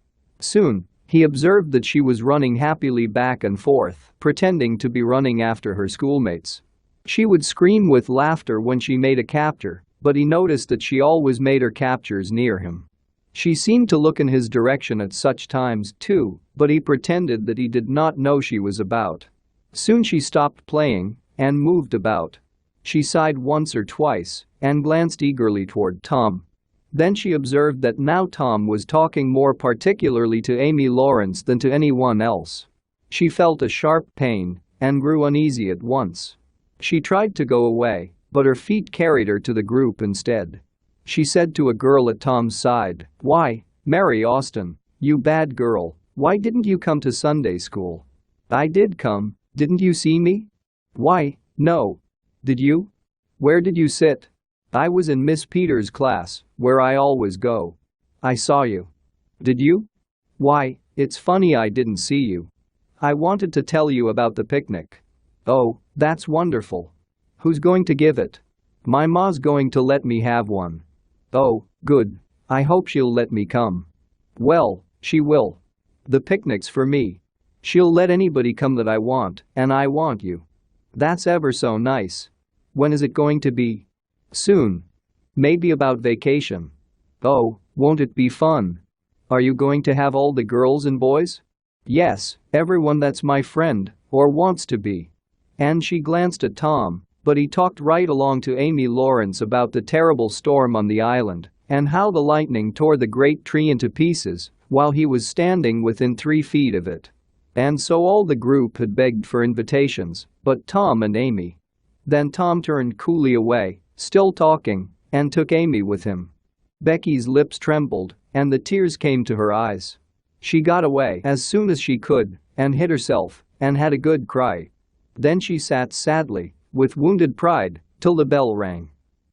Soon, he observed that she was running happily back and forth, pretending to be running after her schoolmates. She would scream with laughter when she made a capture, but he noticed that she always made her captures near him. She seemed to look in his direction at such times too, but he pretended that he did not know she was about. Soon she stopped playing and moved about. She sighed once or twice and glanced eagerly toward Tom. Then she observed that now Tom was talking more particularly to Amy Lawrence than to anyone else. She felt a sharp pain and grew uneasy at once. She tried to go away, but her feet carried her to the group instead. She said to a girl at Tom's side, "Why, Mary Austin, you bad girl, why didn't you come to Sunday school?" "I did come, didn't you see me?" "Why, no. Did you? Where did you sit?" "I was in Miss Peters' class, where I always go." "I saw you." "Did you? Why, it's funny I didn't see you. I wanted to tell you about the picnic." "Oh, that's wonderful. Who's going to give it?" "My ma's going to let me have one." "Oh, good. I hope she'll let me come." "Well, she will. The picnic's for me. She'll let anybody come that I want, and I want you." "That's ever so nice. When is it going to be?" "Soon. Maybe about vacation." "Oh, won't it be fun? Are you going to have all the girls and boys?" "Yes, everyone that's my friend, or wants to be." And she glanced at Tom, but he talked right along to Amy Lawrence about the terrible storm on the island and how the lightning tore the great tree into pieces while he was standing within 3 feet of it. And so all the group had begged for invitations, but Tom and Amy. Then Tom turned coolly away, still talking, and took Amy with him. Becky's lips trembled, and the tears came to her eyes. She got away as soon as she could, and hid herself, and had a good cry. Then she sat sadly, with wounded pride, till the bell rang.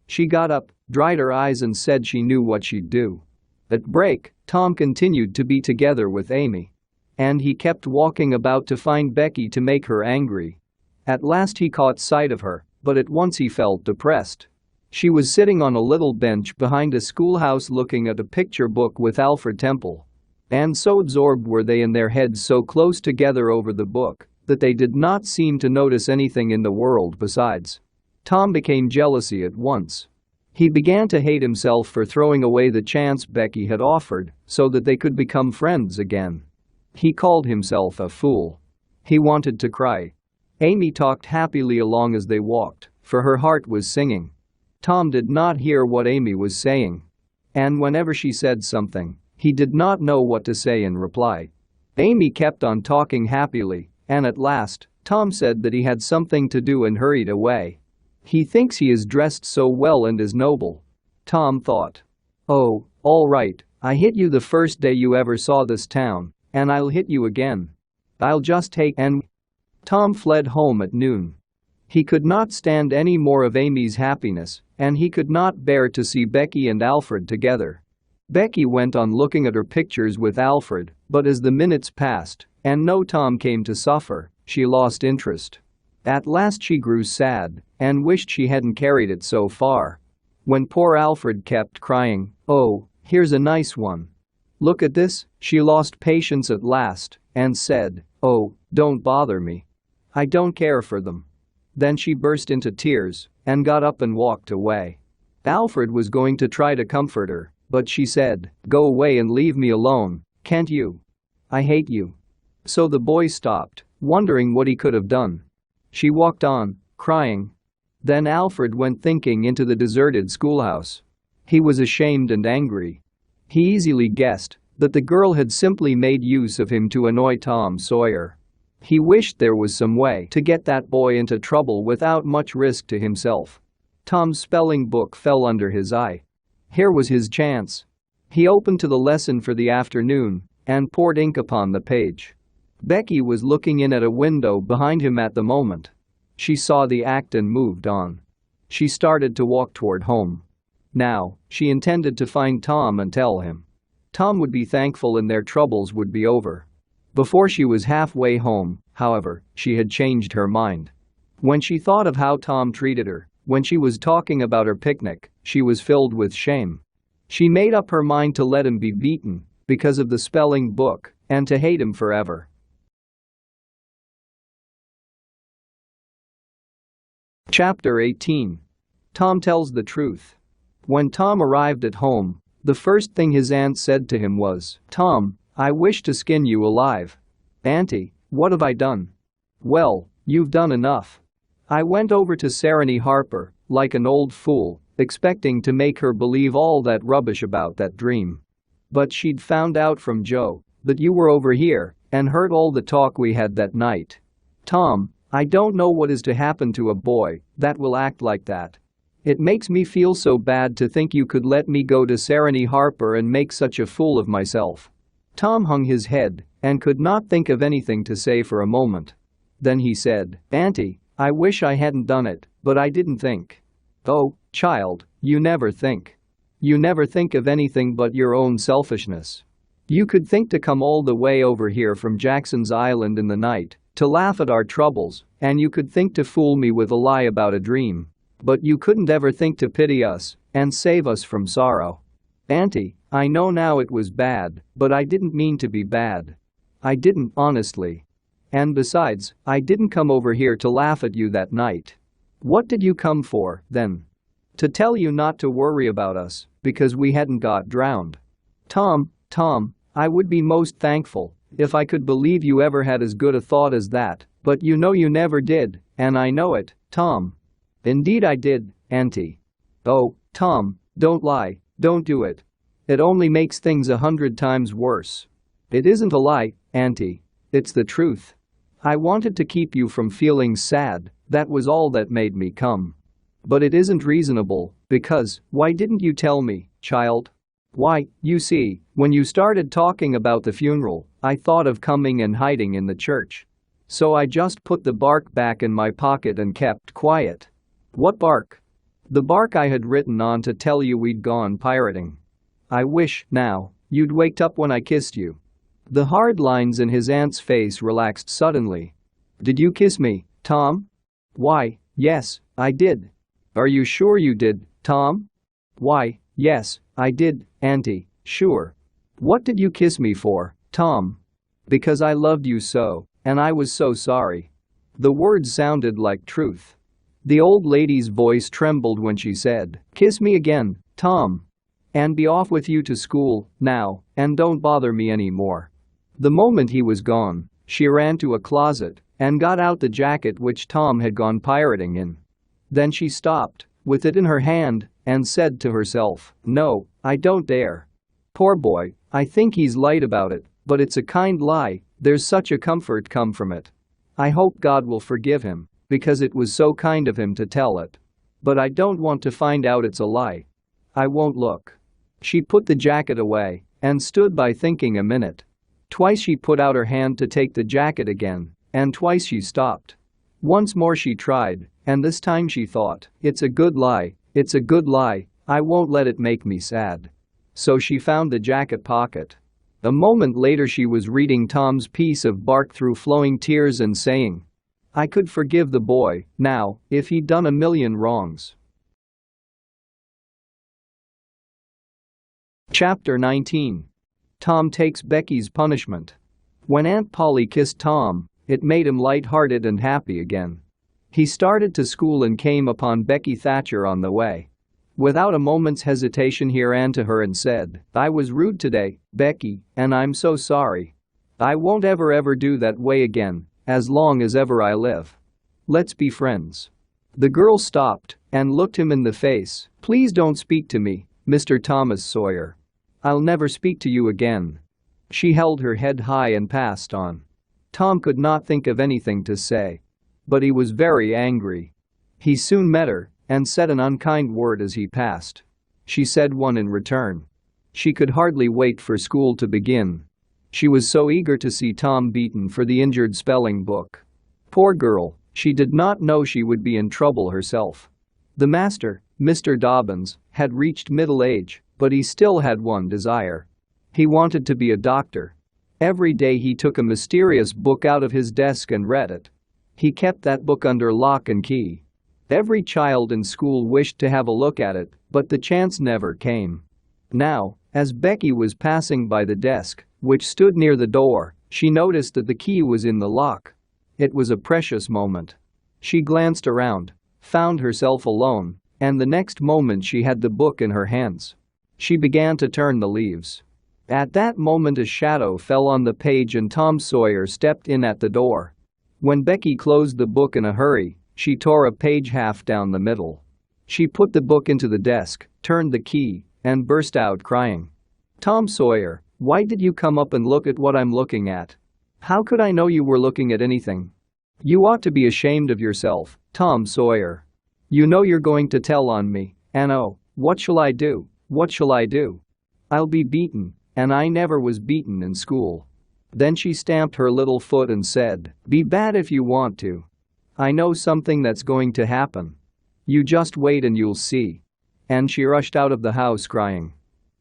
She got up, dried her eyes and said she knew what she'd do. At break, Tom continued to be together with Amy. And he kept walking about to find Becky to make her angry. At last he caught sight of her, but at once he felt depressed. She was sitting on a little bench behind a schoolhouse looking at a picture book with Alfred Temple. And so absorbed were they in their heads so close together over the book that they did not seem to notice anything in the world besides. Tom became jealousy at once. He began to hate himself for throwing away the chance Becky had offered so that they could become friends again. He called himself a fool. He wanted to cry. Amy talked happily along as they walked, for her heart was singing. Tom did not hear what Amy was saying. And whenever she said something, he did not know what to say in reply. Amy kept on talking happily, and at last, Tom said that he had something to do and hurried away. He thinks he is dressed so well and is noble. Tom thought. Oh, all right, I hit you the first day you ever saw this town, and I'll hit you again. I'll just take and… Tom fled home at noon. He could not stand any more of Amy's happiness, and he could not bear to see Becky and Alfred together. Becky went on looking at her pictures with Alfred, but as the minutes passed, and no Tom came to suffer, she lost interest. At last she grew sad, and wished she hadn't carried it so far. When poor Alfred kept crying, "Oh, here's a nice one. Look at this," she lost patience at last, and said, "Oh, don't bother me. I don't care for them." Then she burst into tears, and got up and walked away. Alfred was going to try to comfort her, but she said, "Go away and leave me alone, can't you? I hate you." So the boy stopped, wondering what he could have done. She walked on, crying. Then Alfred went thinking into the deserted schoolhouse. He was ashamed and angry. He easily guessed that the girl had simply made use of him to annoy Tom Sawyer. He wished there was some way to get that boy into trouble without much risk to himself. Tom's spelling book fell under his eye. Here was his chance. He opened to the lesson for the afternoon and poured ink upon the page. Becky was looking in at a window behind him at the moment. She saw the act and moved on. She started to walk toward home. Now, she intended to find Tom and tell him. Tom would be thankful and their troubles would be over. Before she was halfway home, however, she had changed her mind. When she thought of how Tom treated her, when she was talking about her picnic, she was filled with shame. She made up her mind to let him be beaten because of the spelling book and to hate him forever. Chapter 18. Tom tells the truth. When Tom arrived at home, the first thing his aunt said to him was, "Tom, I wish to skin you alive." "Auntie, what have I done?" "Well, you've done enough. I went over to Serenity Harper, like an old fool, expecting to make her believe all that rubbish about that dream. But she'd found out from Joe that you were over here and heard all the talk we had that night. Tom, I don't know what is to happen to a boy that will act like that. It makes me feel so bad to think you could let me go to Serenity Harper and make such a fool of myself." Tom hung his head and could not think of anything to say for a moment. Then he said, "Auntie, I wish I hadn't done it, but I didn't think." "Oh, child, you never think. You never think of anything but your own selfishness. You could think to come all the way over here from Jackson's Island in the night to laugh at our troubles, and you could think to fool me with a lie about a dream. But you couldn't ever think to pity us and save us from sorrow. Auntie, I know now it was bad, but I didn't mean to be bad. I didn't, honestly. And besides, I didn't come over here to laugh at you that night. What did you come for, then? To tell you not to worry about us, because we hadn't got drowned. Tom, I would be most thankful if I could believe you ever had as good a thought as that, but you know you never did, and I know it, Tom." "Indeed I did, Auntie." "Oh, Tom, don't lie, don't do it. It only makes things 100 times worse." "It isn't a lie, Auntie. It's the truth. I wanted to keep you from feeling sad, that was all that made me come. But it isn't reasonable, because, why didn't you tell me, child? Why, you see, when you started talking about the funeral, I thought of coming and hiding in the church. So I just put the bark back in my pocket and kept quiet. What bark? The bark I had written on to tell you we'd gone pirating. I wish, now, you'd waked up when I kissed you. The hard lines in his aunt's face relaxed suddenly. Did you kiss me, Tom? Why, yes, I did. Are you sure you did, Tom? Why, yes, I did, Auntie, sure. What did you kiss me for, Tom? Because I loved you so, and I was so sorry. The words sounded like truth. The old lady's voice trembled when she said, kiss me again, Tom. And be off with you to school, now, and don't bother me anymore. The moment he was gone, she ran to a closet and got out the jacket which Tom had gone pirating in. Then she stopped, with it in her hand, and said to herself, no, I don't dare. Poor boy, I think he's lied about it, but it's a kind lie, there's such a comfort come from it. I hope God will forgive him, because it was so kind of him to tell it. But I don't want to find out it's a lie. I won't look. She put the jacket away and stood by thinking a minute. Twice she put out her hand to take the jacket again, and twice she stopped. Once more she tried, and this time she thought, it's a good lie, it's a good lie, I won't let it make me sad. So she found the jacket pocket. A moment later she was reading Tom's piece of bark through flowing tears and saying, I could forgive the boy, now, if he'd done a million wrongs. Chapter 19. Tom takes Becky's punishment. When Aunt Polly kissed Tom, it made him light-hearted and happy again. He started to school and came upon Becky Thatcher on the way. Without a moment's hesitation he ran to her and said, I was rude today, Becky, and I'm so sorry. I won't ever do that way again, as long as ever I live. Let's be friends. The girl stopped and looked him in the face. Please don't speak to me, Mr. Thomas Sawyer. I'll never speak to you again. She held her head high and passed on. Tom could not think of anything to say. But he was very angry. He soon met her and said an unkind word as he passed. She said one in return. She could hardly wait for school to begin. She was so eager to see Tom beaten for the injured spelling book. Poor girl, she did not know she would be in trouble herself. The master, Mr. Dobbins, had reached middle age, but he still had one desire. He wanted to be a doctor. Every day he took a mysterious book out of his desk and read it. He kept that book under lock and key. Every child in school wished to have a look at it, but the chance never came. Now, as Becky was passing by the desk, which stood near the door, she noticed that the key was in the lock. It was a precious moment. She glanced around, found herself alone, and the next moment she had the book in her hands. She began to turn the leaves. At that moment a shadow fell on the page and Tom Sawyer stepped in at the door. When Becky closed the book in a hurry, she tore a page half down the middle. She put the book into the desk, turned the key, and burst out crying. Tom Sawyer, why did you come up and look at what I'm looking at? How could I know you were looking at anything? You ought to be ashamed of yourself, Tom Sawyer. You know you're going to tell on me, and oh, what shall I do? What shall I do? I'll be beaten, and I never was beaten in school. Then she stamped her little foot and said, be bad if you want to. I know something that's going to happen. You just wait and you'll see. And she rushed out of the house crying.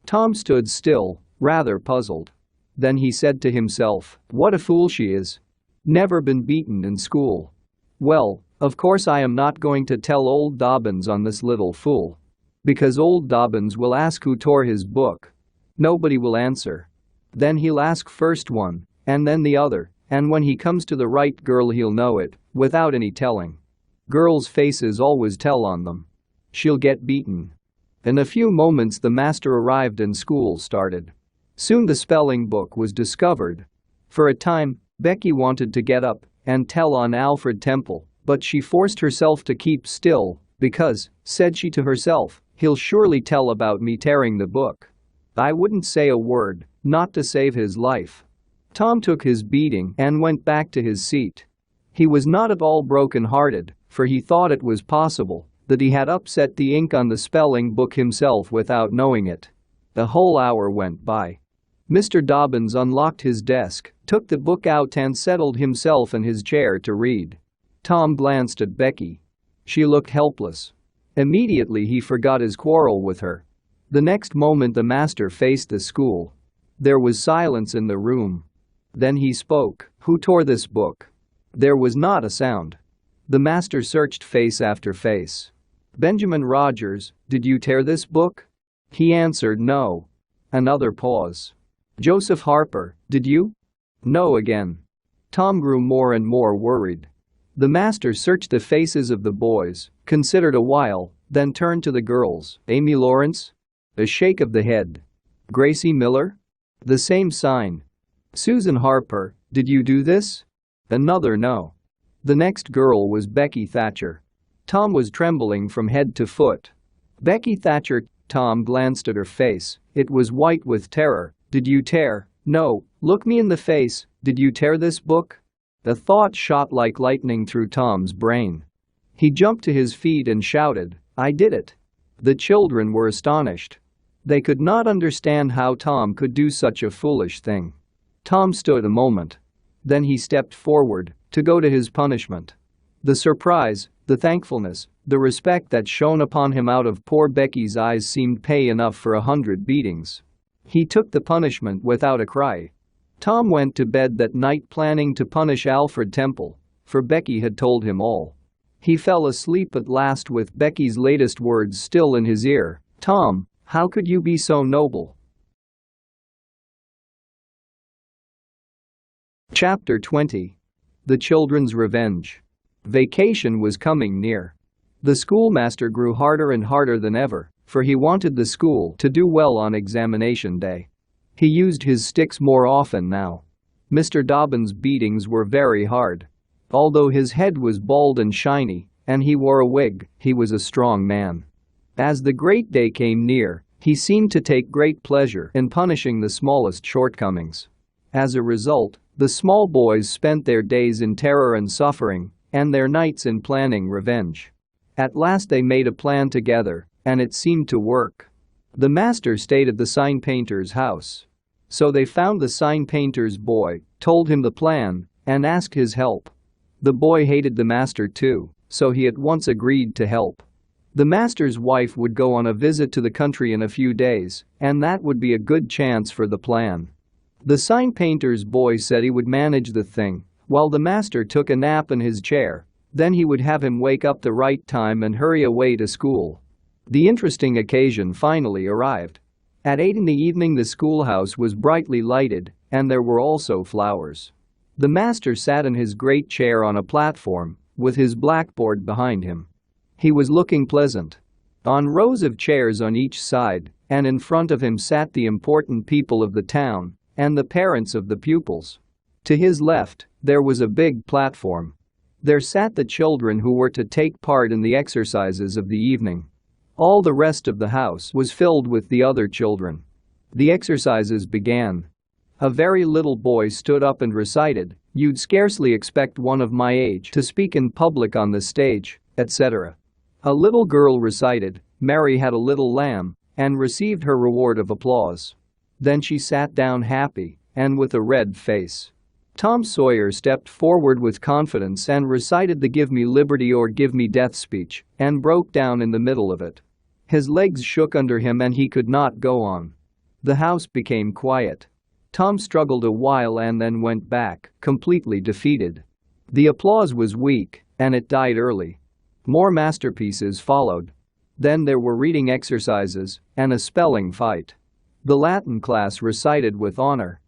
Tom stood still, rather puzzled. Then he said to himself, what a fool she is. Never been beaten in school. Well, of course I am not going to tell old Dobbins on this little fool. Because old Dobbins will ask who tore his book. Nobody will answer. Then he'll ask first one, and then the other, and when he comes to the right girl he'll know it, without any telling. Girls' faces always tell on them. She'll get beaten. In a few moments the master arrived and school started. Soon the spelling book was discovered. For a time, Becky wanted to get up and tell on Alfred Temple, but she forced herself to keep still, because, said she to herself, he'll surely tell about me tearing the book. I wouldn't say a word, not to save his life. Tom took his beating and went back to his seat. He was not at all broken-hearted, for he thought it was possible that he had upset the ink on the spelling book himself without knowing it. A whole hour went by. Mr. Dobbins unlocked his desk, took the book out and settled himself in his chair to read. Tom glanced at Becky. She looked helpless. Immediately he forgot his quarrel with her. The next moment the master faced the school. There was silence in the room. Then he spoke. "Who tore this book?" There was not a sound. The master searched face after face. "Benjamin Rogers, did you tear this book?" He answered no. Another pause. "Joseph Harper, did you?" No again. Tom grew more and more worried. The master searched the faces of the boys, considered a while, then turned to the girls. "Amy Lawrence?" A shake of the head. "Gracie Miller?" The same sign. "Susan Harper, did you do this?" Another no. The next girl was Becky Thatcher. Tom was trembling from head to foot. "Becky Thatcher." Tom glanced at her face. It was white with terror. "Did you tear?" "No, look me in the face, did you tear this book?" The thought shot like lightning through Tom's brain. He jumped to his feet and shouted, "I did it." The children were astonished. They could not understand how Tom could do such a foolish thing. Tom stood a moment. Then he stepped forward to go to his punishment. The surprise, the thankfulness, the respect that shone upon him out of poor Becky's eyes seemed pay enough for 100 beatings. He took the punishment without a cry. Tom went to bed that night planning to punish Alfred Temple, for Becky had told him all. He fell asleep at last with Becky's latest words still in his ear. "Tom, how could you be so noble?" Chapter 20. The Children's Revenge. Vacation was coming near. The schoolmaster grew harder and harder than ever, for he wanted the school to do well on examination day. He used his sticks more often now. Mr. Dobbins' beatings were very hard. Although his head was bald and shiny, and he wore a wig, he was a strong man. As the great day came near, he seemed to take great pleasure in punishing the smallest shortcomings. As a result, the small boys spent their days in terror and suffering, and their nights in planning revenge. At last they made a plan together, and it seemed to work. The master stayed at the sign painter's house. So they found the sign painter's boy, told him the plan, and asked his help. The boy hated the master too, so he at once agreed to help. The master's wife would go on a visit to the country in a few days, and that would be a good chance for the plan. The sign painter's boy said he would manage the thing, while the master took a nap in his chair. Then he would have him wake up the right time and hurry away to school. The interesting occasion finally arrived. At 8 in the evening the schoolhouse was brightly lighted, and there were also flowers. The master sat in his great chair on a platform, with his blackboard behind him. He was looking pleasant. On rows of chairs on each side, and in front of him sat the important people of the town, and the parents of the pupils. To his left, there was a big platform. There sat the children who were to take part in the exercises of the evening. All the rest of the house was filled with the other children. The exercises began. A very little boy stood up and recited, "You'd scarcely expect one of my age to speak in public on the stage," etc. A little girl recited, "Mary had a little lamb," and received her reward of applause. Then she sat down happy and with a red face. Tom Sawyer stepped forward with confidence and recited the "Give me liberty or give me death" speech and broke down in the middle of it. His legs shook under him and he could not go on. The house became quiet. Tom struggled a while and then went back, completely defeated. The applause was weak, and it died early. More masterpieces followed. Then there were reading exercises and a spelling fight. The Latin class recited with honor.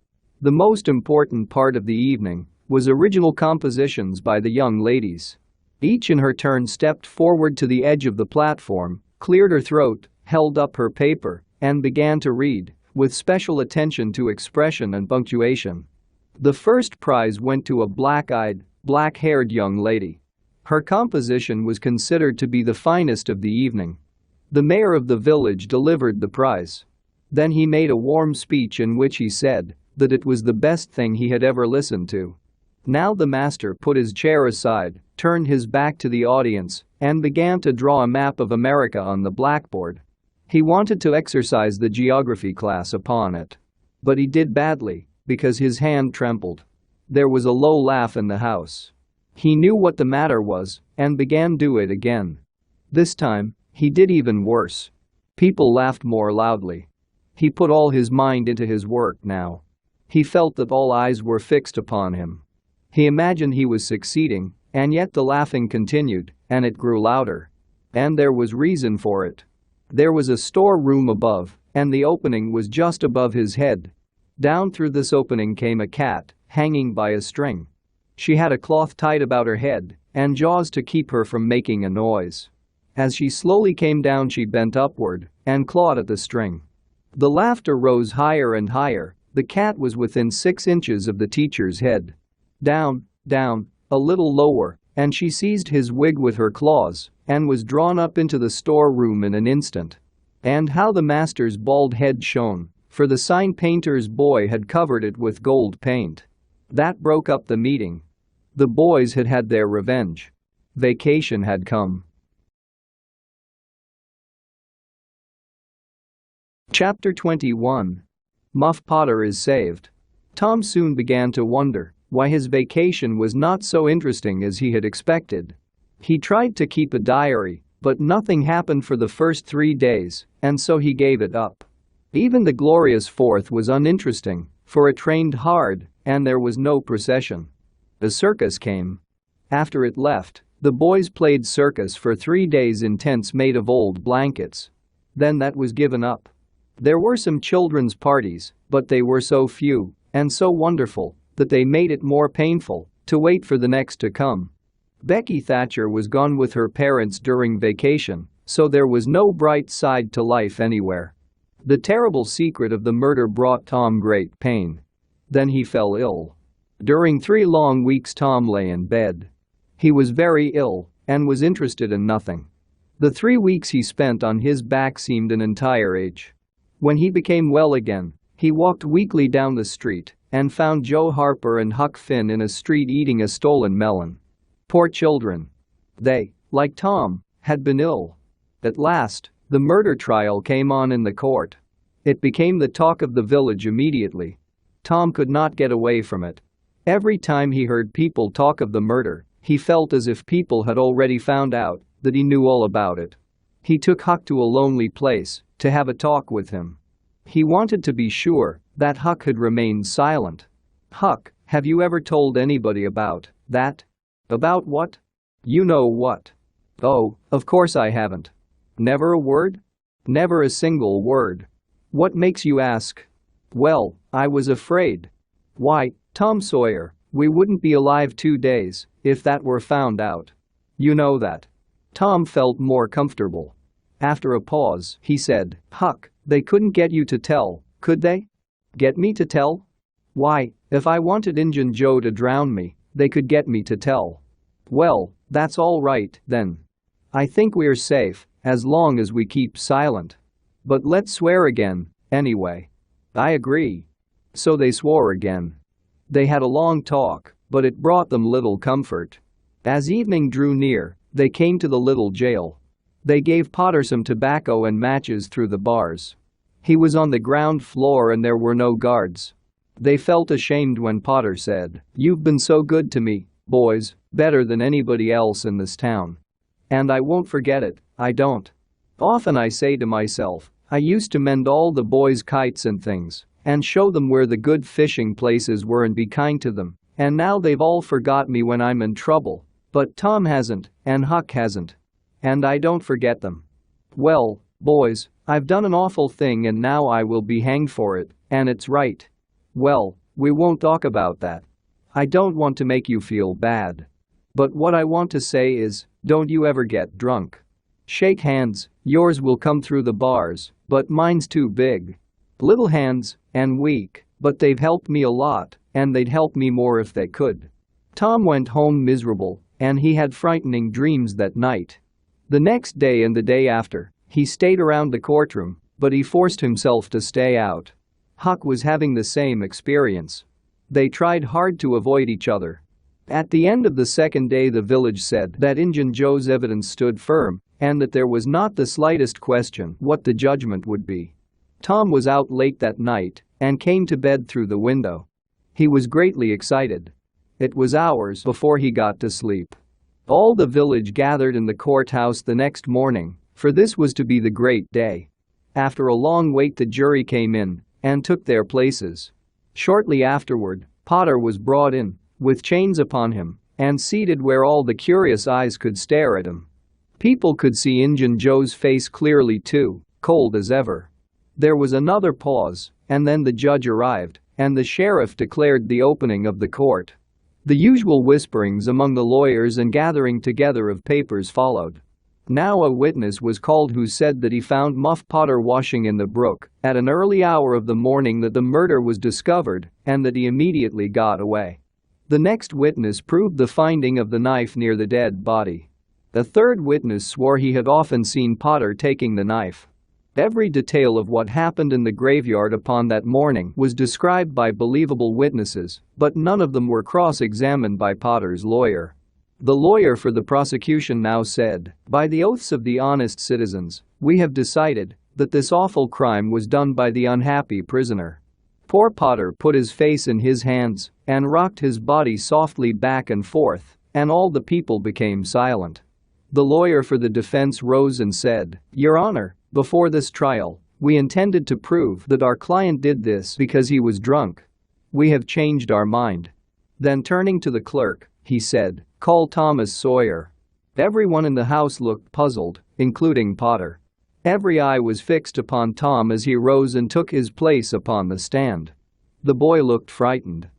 The most important part of the evening was original compositions by the young ladies. Each in her turn stepped forward to the edge of the platform, cleared her throat, held up her paper, and began to read, with special attention to expression and punctuation. The first prize went to a black-eyed, black-haired young lady. Her composition was considered to be the finest of the evening. The mayor of the village delivered the prize. Then he made a warm speech in which he said, that it was the best thing he had ever listened to. Now the master put his chair aside, turned his back to the audience, and began to draw a map of America on the blackboard. He wanted to exercise the geography class upon it. But he did badly, because his hand trembled. There was a low laugh in the house. He knew what the matter was, and began to do it again. This time, he did even worse. People laughed more loudly. He put all his mind into his work now. He felt that all eyes were fixed upon him. He imagined he was succeeding, and yet the laughing continued, and it grew louder. And there was reason for it. There was a storeroom above, and the opening was just above his head. Down through this opening came a cat, hanging by a string. She had a cloth tied about her head, and jaws to keep her from making a noise. As she slowly came down, she bent upward and clawed at the string. The laughter rose higher and higher. The cat was within 6 inches of the teacher's head. Down, down, a little lower, and she seized his wig with her claws and was drawn up into the storeroom in an instant. And how the master's bald head shone, for the sign painter's boy had covered it with gold paint. That broke up the meeting. The boys had had their revenge. Vacation had come. Chapter 21. Muff Potter is saved. Tom soon began to wonder why his vacation was not so interesting as he had expected. He tried to keep a diary, but nothing happened for the first 3 days, and so he gave it up. Even the glorious 4th was uninteresting, for it rained hard, and there was no procession. The circus came. After it left, the boys played circus for 3 days in tents made of old blankets. Then that was given up. There were some children's parties, but they were so few and so wonderful that they made it more painful to wait for the next to come. Becky Thatcher was gone with her parents during vacation, so there was no bright side to life anywhere. The terrible secret of the murder brought Tom great pain. Then he fell ill. During 3 long weeks Tom lay in bed. He was very ill and was interested in nothing. The 3 weeks he spent on his back seemed an entire age. When he became well again, he walked weakly down the street and found Joe Harper and Huck Finn in a street eating a stolen melon. Poor children. They, like Tom, had been ill. At last, the murder trial came on in the court. It became the talk of the village immediately. Tom could not get away from it. Every time he heard people talk of the murder, he felt as if people had already found out that he knew all about it. He took Huck to a lonely place to have a talk with him. He wanted to be sure that Huck had remained silent. "Huck, have you ever told anybody about that?" "About what?" "You know what." "Oh, of course I haven't." "Never a word?" "Never a single word." "What makes you ask?" "Well, I was afraid." "Why, Tom Sawyer, we wouldn't be alive 2 days if that were found out. You know that." Tom felt more comfortable. After a pause, he said, "Huck, they couldn't get you to tell, could they?" "Get me to tell?" "Why, if I wanted Injun Joe to drown me, they could get me to tell." "Well, that's all right, then. I think we're safe, as long as we keep silent. But let's swear again, anyway." "I agree." So they swore again. They had a long talk, but it brought them little comfort. As evening drew near, they came to the little jail. They gave Potter some tobacco and matches through the bars. He was on the ground floor and there were no guards. They felt ashamed when Potter said, "You've been so good to me, boys, better than anybody else in this town. And I won't forget it, I don't. Often I say to myself, I used to mend all the boys' kites and things and show them where the good fishing places were and be kind to them, and now they've all forgot me when I'm in trouble. But Tom hasn't, and Huck hasn't. And I don't forget them. Well, boys, I've done an awful thing and now I will be hanged for it, and it's right. Well, we won't talk about that. I don't want to make you feel bad. But what I want to say is, don't you ever get drunk. Shake hands, yours will come through the bars, but mine's too big. Little hands, and weak, but they've helped me a lot, and they'd help me more if they could." Tom went home miserable, and he had frightening dreams that night. The next day and the day after, he stayed around the courtroom, but he forced himself to stay out. Huck was having the same experience. They tried hard to avoid each other. At the end of the second day, the village said that Injun Joe's evidence stood firm and that there was not the slightest question what the judgment would be. Tom was out late that night and came to bed through the window. He was greatly excited. It was hours before he got to sleep. All the village gathered in the courthouse the next morning, for this was to be the great day. After a long wait, the jury came in and took their places. Shortly afterward, Potter was brought in, with chains upon him, and seated where all the curious eyes could stare at him. People could see Injun Joe's face clearly too, cold as ever. There was another pause, and then the judge arrived, and the sheriff declared the opening of the court. The usual whisperings among the lawyers and gathering together of papers followed. Now a witness was called who said that he found Muff Potter washing in the brook at an early hour of the morning that the murder was discovered and that he immediately got away. The next witness proved the finding of the knife near the dead body. The third witness swore he had often seen Potter taking the knife. Every detail of what happened in the graveyard upon that morning was described by believable witnesses, but none of them were cross-examined by Potter's lawyer. The lawyer for the prosecution now said, "By the oaths of the honest citizens, we have decided that this awful crime was done by the unhappy prisoner." Poor Potter put his face in his hands and rocked his body softly back and forth, and all the people became silent. The lawyer for the defense rose and said, "Your Honor, before this trial, we intended to prove that our client did this because he was drunk. We have changed our mind." Then turning to the clerk, he said, "Call Thomas Sawyer." Everyone in the house looked puzzled, including Potter. Every eye was fixed upon Tom as he rose and took his place upon the stand. The boy looked frightened.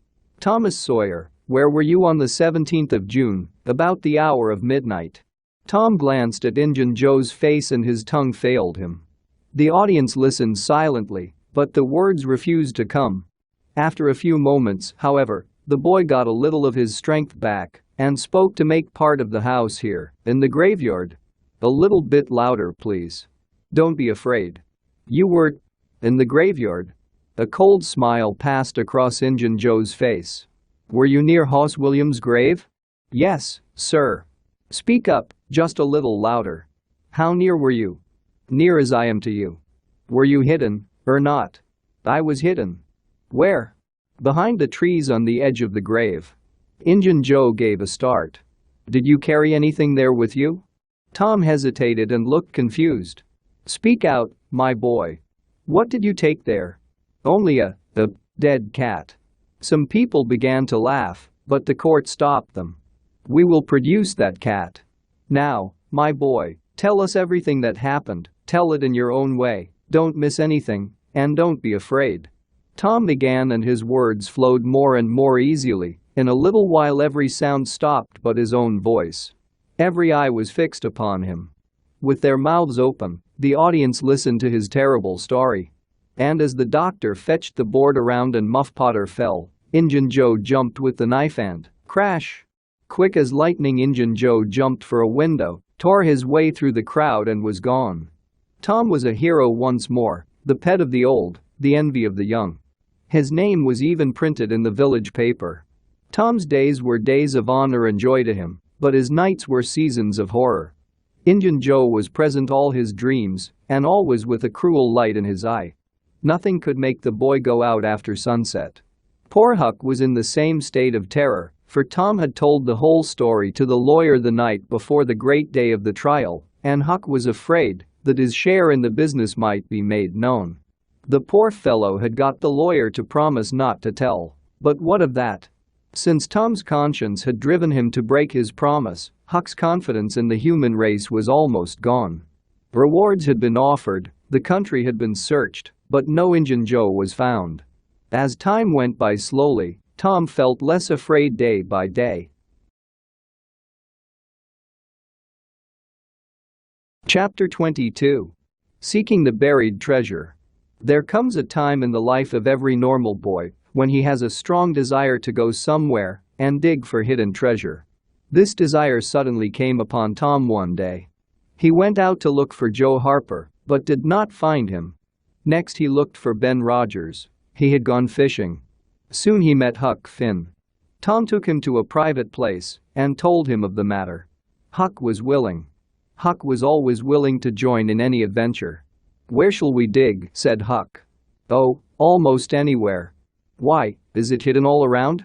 "Thomas Sawyer, where were you on the 17th of June, about the hour of midnight?" Tom glanced at Injun Joe's face and his tongue failed him. The audience listened silently, but the words refused to come. After a few moments, however, the boy got a little of his strength back and spoke to make part of the house here, in the graveyard. "A little bit louder, please. Don't be afraid." "You were in the graveyard?" A cold smile passed across Injun Joe's face. "Were you near Hoss Williams' grave?" "Yes, sir." "Speak up, just a little louder. How near were you?" "Near as I am to you." "Were you hidden, or not?" "I was hidden." "Where?" "Behind the trees on the edge of the grave." Injun Joe gave a start. "Did you carry anything there with you?" Tom hesitated and looked confused. "Speak out, my boy. What did you take there?" "Only a dead cat." Some people began to laugh, but the court stopped them. "We will produce that cat. Now, my boy, tell us everything that happened, tell it in your own way, don't miss anything, and don't be afraid." Tom began and his words flowed more and more easily. In a little while every sound stopped but his own voice. Every eye was fixed upon him. With their mouths open, the audience listened to his terrible story. And as the doctor fetched the board around and Muff Potter fell, Injun Joe jumped with the knife and, crash! Quick as lightning, Injun Joe jumped for a window, tore his way through the crowd and was gone. Tom was a hero once more, the pet of the old, the envy of the young. His name was even printed in the village paper. Tom's days were days of honor and joy to him, but his nights were seasons of horror. Injun Joe was present all his dreams, and always with a cruel light in his eye. Nothing could make the boy go out after sunset. Poor Huck was in the same state of terror, for Tom had told the whole story to the lawyer the night before the great day of the trial, and Huck was afraid that his share in the business might be made known. The poor fellow had got the lawyer to promise not to tell. But what of that? Since Tom's conscience had driven him to break his promise, Huck's confidence in the human race was almost gone. Rewards had been offered, the country had been searched, but no Injun Joe was found. As time went by slowly, Tom felt less afraid day by day. Chapter 22. Seeking the Buried Treasure. There comes a time in the life of every normal boy when he has a strong desire to go somewhere and dig for hidden treasure. This desire suddenly came upon Tom one day. He went out to look for Joe Harper, but did not find him. Next he looked for Ben Rogers. He had gone fishing. Soon he met Huck Finn. Tom took him to a private place and told him of the matter. Huck was willing. Huck was always willing to join in any adventure. "Where shall we dig?" said Huck. "Oh, almost anywhere." "Why, is it hidden all around?"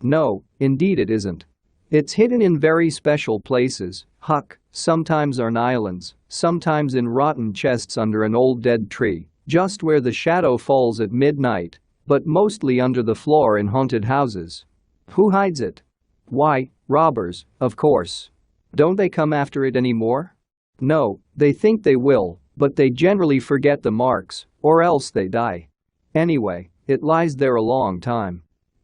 "No, indeed it isn't. It's hidden in very special places, Huck, sometimes on islands, sometimes in rotten chests under an old dead tree, just where the shadow falls at midnight, but mostly under the floor in haunted houses." "Who hides it?" "Why, robbers, of course." "Don't they come after it anymore?" "No, they think they will, but they generally forget the marks, or else they die. Anyway, it lies there a long time.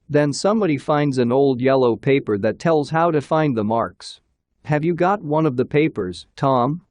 Then somebody finds an old yellow paper that tells how to find the marks. Have you got one of the papers, Tom?"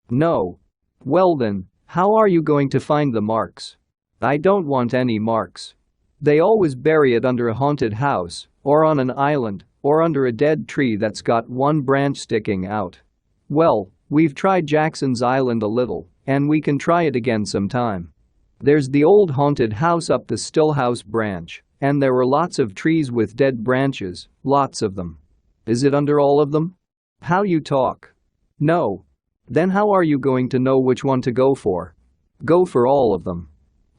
"No." "Well then, how are you going to find the marks?" "I don't want any marks. They always bury it under a haunted house, or on an island, or under a dead tree that's got one branch sticking out." "Well, we've tried Jackson's Island a little, and we can try it again sometime. There's the old haunted house up the Stillhouse branch, and there were lots of trees with dead branches, lots of them." "Is it under all of them?" "How you talk." "No." "Then how are you going to know which one to go for?" "Go for all of them."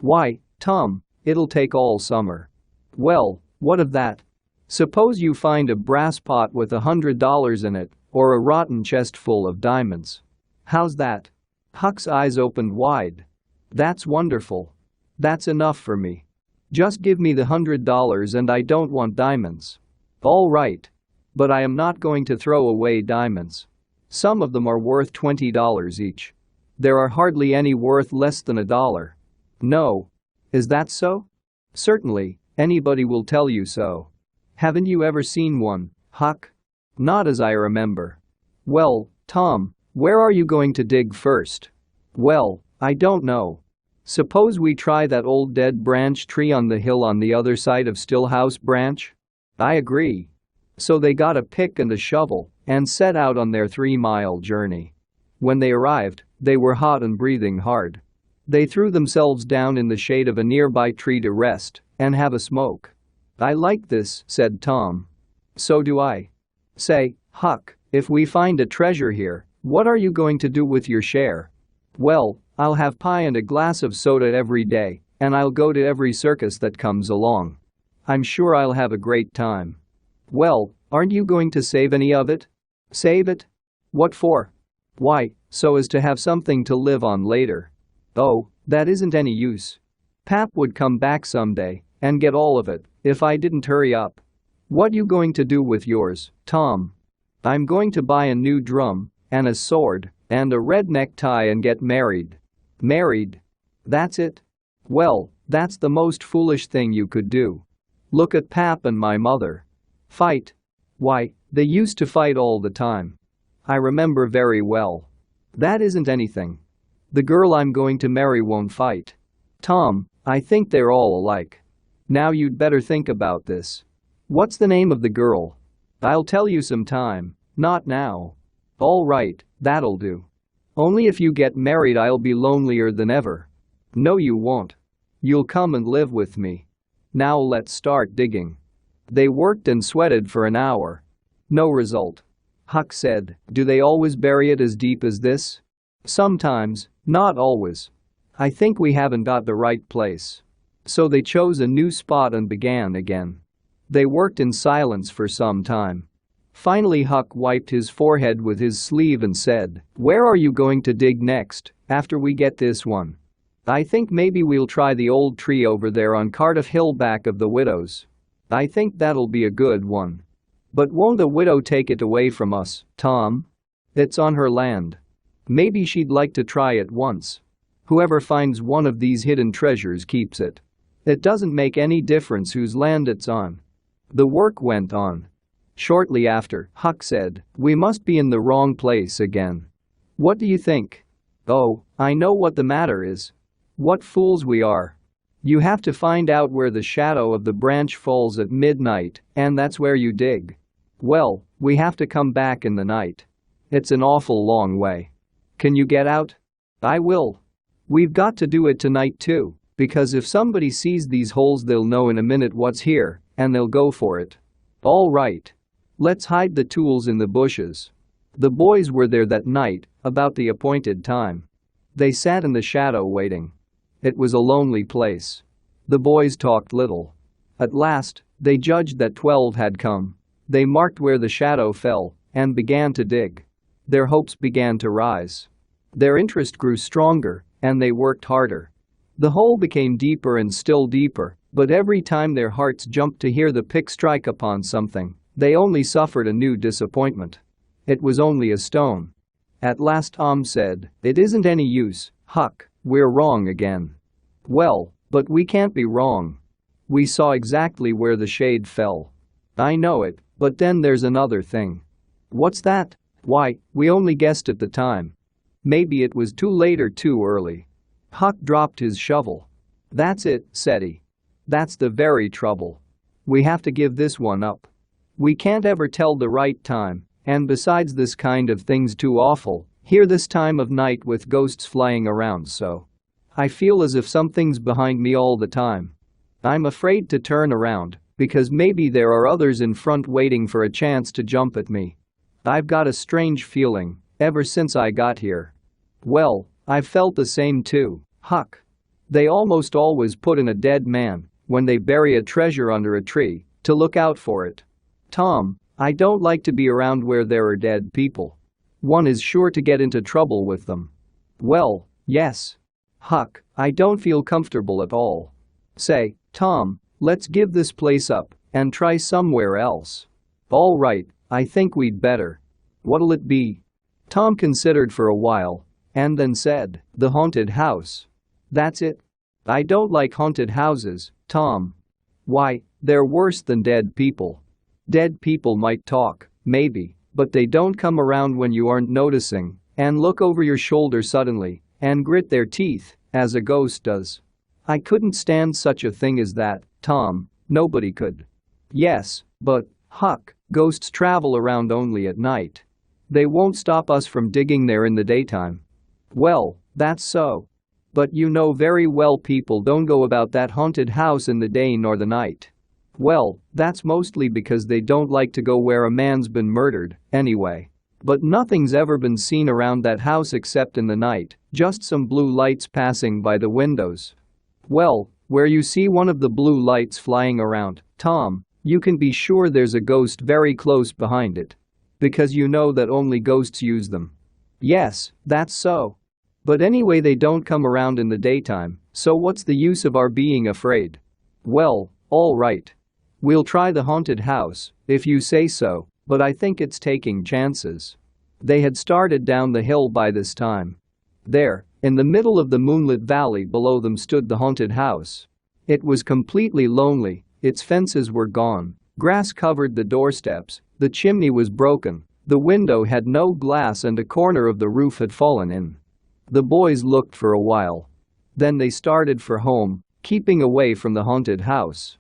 "Why, Tom, it'll take all summer." "Well, what of that? Suppose you find a brass pot with $100 in it, or a rotten chest full of diamonds. How's that?" Huck's eyes opened wide. "That's wonderful. That's enough for me. Just give me the $100 and I don't want diamonds." "All right. But I am not going to throw away diamonds. Some of them are worth $20 each. There are hardly any worth less than $1. "No. Is that so?" "Certainly, anybody will tell you so. Haven't you ever seen one, Huck?" "Not as I remember." "Well, Tom, where are you going to dig first?" "Well, I don't know. Suppose we try that old dead branch tree on the hill on the other side of Stillhouse branch?" "I agree." So they got a pick and a shovel and set out on their 3-mile journey. When they arrived, they were hot and breathing hard. They threw themselves down in the shade of a nearby tree to rest and have a smoke. "I like this," said Tom. "So do I. Say, Huck, if we find a treasure here, what are you going to do with your share?" "Well, I'll have pie and a glass of soda every day, and I'll go to every circus that comes along. I'm sure I'll have a great time." "Well, aren't you going to save any of it?" "Save it? What for?" "Why, so as to have something to live on later." "Oh, that isn't any use. Pap would come back someday and get all of it if I didn't hurry up." "What you going to do with yours, Tom?" "I'm going to buy a new drum and a sword and a red necktie and get married." "Married? That's it? Well, that's the most foolish thing you could do. Look at Pap and my mother. Fight? Why, they used to fight all the time. I remember very well. That isn't anything. The girl I'm going to marry won't fight." "Tom, I think they're all alike. Now you'd better think about this." "What's the name of the girl?" "I'll tell you sometime, not now." "All right, that'll do. Only if you get married I'll be lonelier than ever." "No you won't. You'll come and live with me. Now let's start digging." They worked and sweated for an hour. No result. Huck said, "Do they always bury it as deep as this?" "Sometimes, not always. I think we haven't got the right place." So they chose a new spot and began again. They worked in silence for some time. Finally Huck wiped his forehead with his sleeve and said, "Where are you going to dig next, after we get this one?" "I think maybe we'll try the old tree over there on Cardiff Hill back of the widow's. I think that'll be a good one." "But won't the widow take it away from us, Tom?" "It's on her land. Maybe she'd like to try it once. Whoever finds one of these hidden treasures keeps it. It doesn't make any difference whose land it's on." The work went on. Shortly after, Huck said, "We must be in the wrong place again." "What do you think?" "Oh, I know what the matter is. What fools we are. You have to find out where the shadow of the branch falls at midnight, and that's where you dig. Well, we have to come back in the night. It's an awful long way. Can you get out?" "I will. We've got to do it tonight too. Because if somebody sees these holes they'll know in a minute what's here, and they'll go for it. All right. Let's hide the tools in the bushes. The boys were there that night, about the appointed time. They sat in the shadow waiting. It was a lonely place. The boys talked little. At last, they judged that 12 had come. They marked where the shadow fell and began to dig. Their hopes began to rise. Their interest grew stronger, and they worked harder. The hole became deeper and still deeper, but every time their hearts jumped to hear the pick strike upon something, they only suffered a new disappointment. It was only a stone. At last Tom said, "It isn't any use, Huck, we're wrong again." "Well, but we can't be wrong. We saw exactly where the shade fell." "I know it, but then there's another thing." "What's that?" "Why, we only guessed at the time. Maybe it was too late or too early." Huck dropped his shovel. "That's it," said he. "That's the very trouble. We have to give this one up. We can't ever tell the right time. And besides, this kind of thing's too awful, here this time of night with ghosts flying around, so I feel as if something's behind me all the time. I'm afraid to turn around, because maybe there are others in front waiting for a chance to jump at me. I've got a strange feeling, ever since I got here." "Well, I've felt the same too, Huck. They almost always put in a dead man, when they bury a treasure under a tree, to look out for it. Tom, I don't like to be around where there are dead people. One is sure to get into trouble with them." "Well, yes. Huck, I don't feel comfortable at all. Say, Tom, let's give this place up and try somewhere else." "All right, I think we'd better." "What'll it be?" Tom considered for a while and then said, "The haunted house." "That's it. I don't like haunted houses, Tom." "Why, they're worse than dead people. Dead people might talk, maybe, but they don't come around when you aren't noticing and look over your shoulder suddenly and grit their teeth, as a ghost does. I couldn't stand such a thing as that, Tom, nobody could." "Yes, but, Huck, ghosts travel around only at night. They won't stop us from digging there in the daytime." "Well, that's so. But you know very well people don't go about that haunted house in the day nor the night." "Well, that's mostly because they don't like to go where a man's been murdered, anyway. But nothing's ever been seen around that house except in the night, just some blue lights passing by the windows." "Well, where you see one of the blue lights flying around, Tom, you can be sure there's a ghost very close behind it. Because you know that only ghosts use them." "Yes, that's so. But anyway, they don't come around in the daytime, so what's the use of our being afraid?" "Well, all right. We'll try the haunted house, if you say so, but I think it's taking chances." They had started down the hill by this time. There, in the middle of the moonlit valley below them stood the haunted house. It was completely lonely, its fences were gone, grass covered the doorsteps, the chimney was broken, the window had no glass and a corner of the roof had fallen in. The boys looked for a while. Then they started for home, keeping away from the haunted house.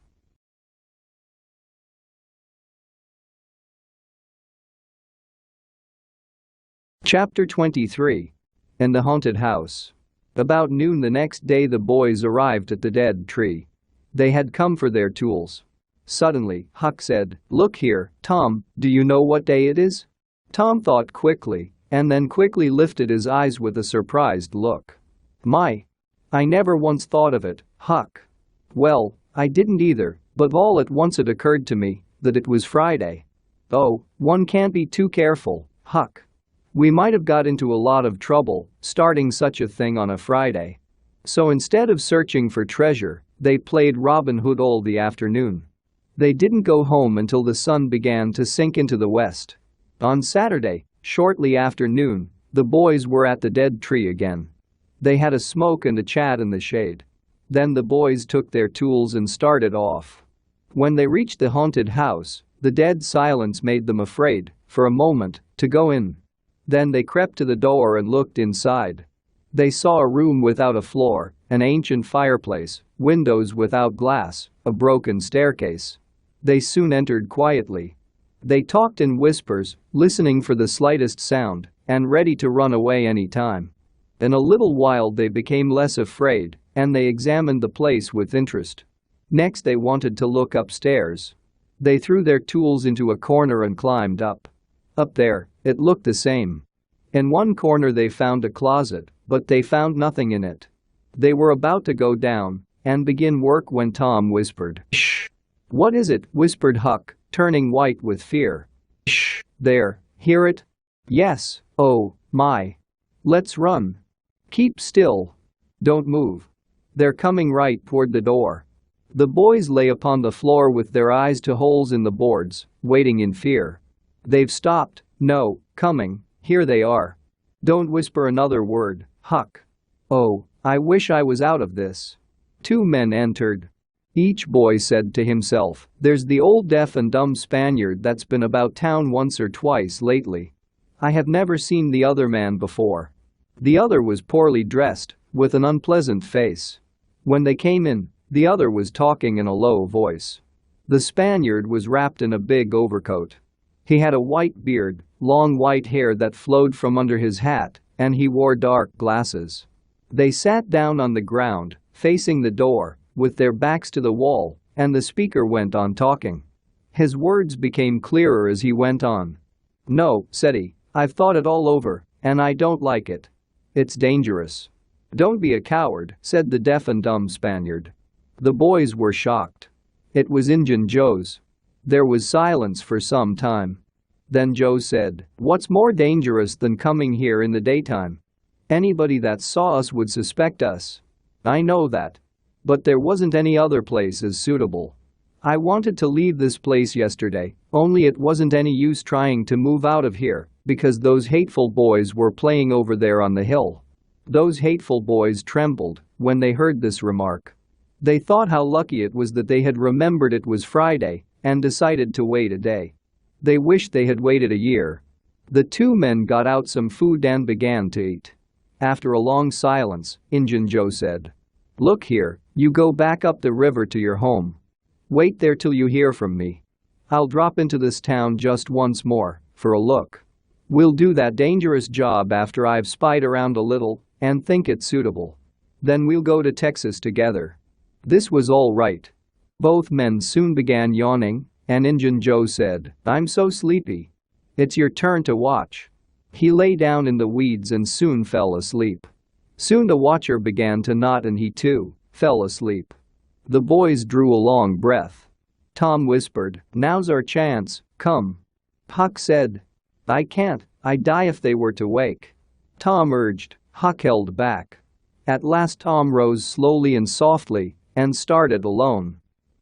Chapter 23. In the haunted house. About noon the next day the boys arrived at the dead tree. They had come for their tools. Suddenly, Huck said, "Look here, Tom, do you know what day it is?" Tom thought quickly and then quickly lifted his eyes with a surprised look. "My! I never once thought of it, Huck." "Well, I didn't either, but all at once it occurred to me that it was Friday." "Oh, one can't be too careful, Huck. We might have got into a lot of trouble starting such a thing on a Friday." So instead of searching for treasure, they played Robin Hood all the afternoon. They didn't go home until the sun began to sink into the west. On Saturday, shortly after noon, the boys were at the dead tree again. They had a smoke and a chat in the shade. Then the boys took their tools and started off. When they reached the haunted house, the dead silence made them afraid, for a moment, to go in. Then they crept to the door and looked inside. They saw a room without a floor, an ancient fireplace, windows without glass, a broken staircase. They soon entered quietly. They talked in whispers, listening for the slightest sound and ready to run away any time. In a little while they became less afraid and they examined the place with interest. Next they wanted to look upstairs. They threw their tools into a corner and climbed up. Up there, it looked the same. In one corner they found a closet, but they found nothing in it. They were about to go down and begin work when Tom whispered, "Shh." "What is it?" whispered Huck, turning white with fear. "Shh, there, hear it?" "Yes, oh, my. Let's run." "Keep still. Don't move. They're coming right toward the door." The boys lay upon the floor with their eyes to holes in the boards, waiting in fear. "They've stopped. No, coming, here they are." "Don't whisper another word, Huck." "Oh, I wish I was out of this." 2 men entered. Each boy said to himself, "There's the old deaf and dumb Spaniard that's been about town once or twice lately. I have never seen the other man before." The other was poorly dressed, with an unpleasant face. When they came in, the other was talking in a low voice. The Spaniard was wrapped in a big overcoat. He had a white beard, long white hair that flowed from under his hat, and he wore dark glasses. They sat down on the ground, facing the door, with their backs to the wall, and the speaker went on talking. His words became clearer as he went on. "No," said he, "I've thought it all over, and I don't like it. It's dangerous." "Don't be a coward," said the deaf and dumb Spaniard. The boys were shocked. It was Injun Joe's. There was silence for some time. Then Joe said, "What's more dangerous than coming here in the daytime? Anybody that saw us would suspect us. I know that. But there wasn't any other place as suitable. I wanted to leave this place yesterday, only it wasn't any use trying to move out of here because those hateful boys were playing over there on the hill." Those hateful boys trembled when they heard this remark. They thought how lucky it was that they had remembered it was Friday and decided to wait a day. They wished they had waited a year. The 2 men got out some food and began to eat. After a long silence, Injun Joe said, "Look here, you go back up the river to your home. Wait there till you hear from me. I'll drop into this town just once more, for a look. We'll do that dangerous job after I've spied around a little and think it's suitable. Then we'll go to Texas together." This was all right. Both men soon began yawning, and Injun Joe said, "I'm so sleepy. It's your turn to watch." He lay down in the weeds and soon fell asleep. Soon the watcher began to nod and he too fell asleep. The boys drew a long breath. Tom whispered, "Now's our chance, come." Huck said, "I can't, I'd die if they were to wake." Tom urged. Huck held back. At last Tom rose slowly and softly and started alone.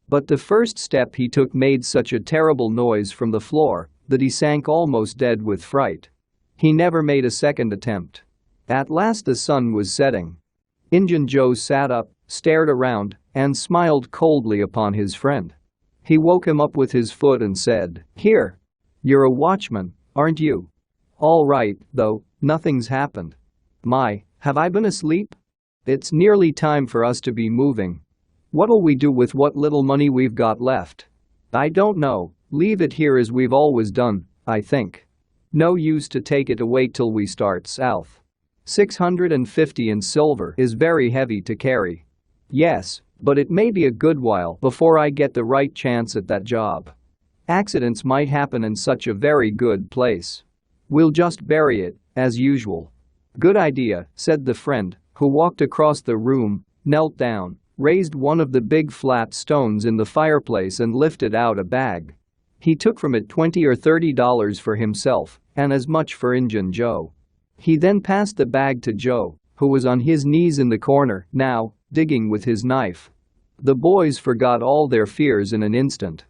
But the first step he took made such a terrible noise from the floor that he sank almost dead with fright. He never made a second attempt. At last the sun was setting. Injun Joe sat up, stared around, and smiled coldly upon his friend. He woke him up with his foot and said, "Here. You're a watchman, aren't you? All right, though, nothing's happened. My, have I been asleep? It's nearly time for us to be moving. What'll we do with what little money we've got left? I don't know, leave it here as we've always done, I think. No use to take it away till we start south. 650 in silver is very heavy to carry. Yes, but it may be a good while before I get the right chance at that job. Accidents might happen in such a very good place. We'll just bury it, as usual." "Good idea," said the friend, who walked across the room, knelt down, raised one of the big flat stones in the fireplace and lifted out a bag. He took from it $20 or $30 for himself and as much for Injun Joe. He then passed the bag to Joe, who was on his knees in the corner, now, digging with his knife. The boys forgot all their fears in an instant.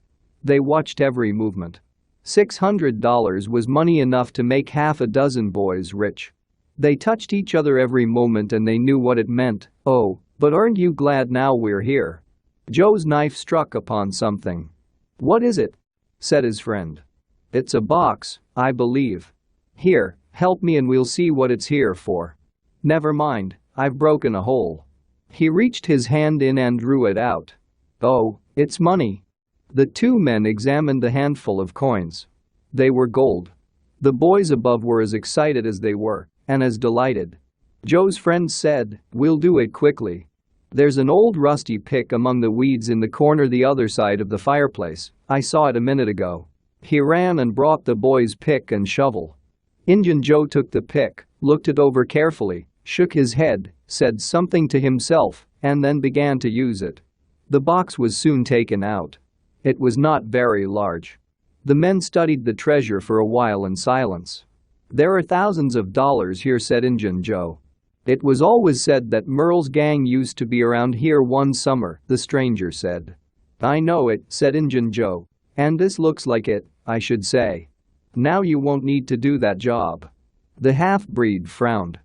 They watched every movement. $600 was money enough to make half a dozen boys rich. They touched each other every moment and they knew what it meant. "Oh, but aren't you glad now we're here?" Joe's knife struck upon something. "What is it?" said his friend. "It's a box, I believe. Here, help me and we'll see what it's here for." "Never mind, I've broken a hole." He reached his hand in and drew it out. "Oh, it's money." The 2 men examined the handful of coins. They were gold. The boys above were as excited as they were, and as delighted. Joe's friend said, "We'll do it quickly. There's an old rusty pick among the weeds in the corner the other side of the fireplace. I saw it a minute ago." He ran and brought the boys' pick and shovel. Injun Joe took the pick, looked it over carefully, shook his head, said something to himself, and then began to use it. The box was soon taken out. It was not very large. The men studied the treasure for a while in silence. "There are thousands of dollars here," said Injun Joe. "It was always said that Merle's gang used to be around here one summer," the stranger said. "I know it," said Injun Joe. "And this looks like it, I should say. Now you won't need to do that job." The half-breed frowned.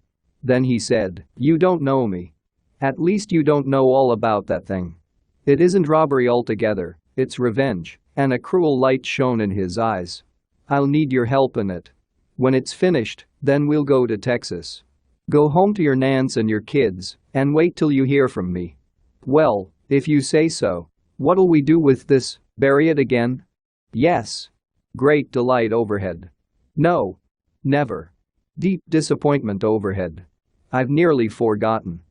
Then he said, "You don't know me. At least you don't know all about that thing. It isn't robbery altogether, it's revenge," and a cruel light shone in his eyes. "I'll need your help in it. When it's finished, then we'll go to Texas. Go home to your Nance and your kids, and wait till you hear from me." "Well, if you say so. What'll we do with this, bury it again?" "Yes." Great delight overhead. "No. Never." Deep disappointment overhead. "I've nearly forgotten.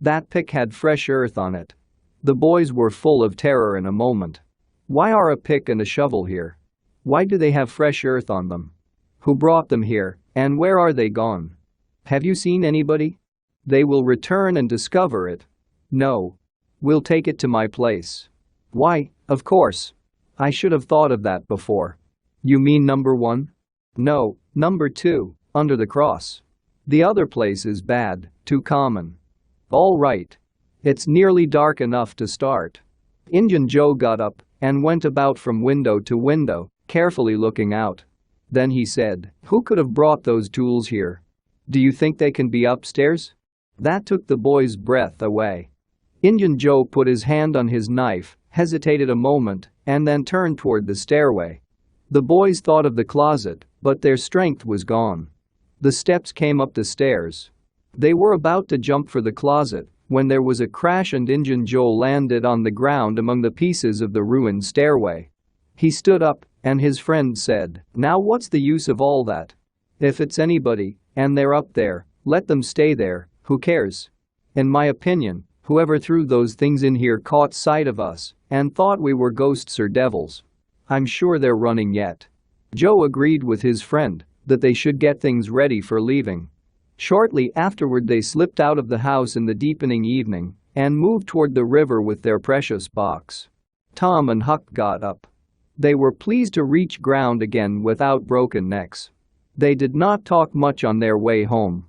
That pick had fresh earth on it." The boys were full of terror in a moment. "Why are a pick and a shovel here? Why do they have fresh earth on them? Who brought them here, and where are they gone? Have you seen anybody? They will return and discover it." "No. We'll take it to my place." "Why, of course. I should have thought of that before." "You mean number 1? "No, number 2, under the cross. The other place is bad, too common." "All right. It's nearly dark enough to start." Injun Joe got up and went about from window to window, carefully looking out. Then he said, "Who could have brought those tools here? Do you think they can be upstairs?" That took the boys' breath away. Injun Joe put his hand on his knife, hesitated a moment, and then turned toward the stairway. The boys thought of the closet, but their strength was gone. The steps came up the stairs. They were about to jump for the closet when there was a crash and Injun Joe landed on the ground among the pieces of the ruined stairway. He stood up, and his friend said, "Now what's the use of all that? If it's anybody, and they're up there, let them stay there, who cares? In my opinion, whoever threw those things in here caught sight of us and thought we were ghosts or devils. I'm sure they're running yet." Joe agreed with his friend that they should get things ready for leaving. Shortly afterward they slipped out of the house in the deepening evening and moved toward the river with their precious box. Tom and Huck got up. They were pleased to reach ground again without broken necks. They did not talk much on their way home.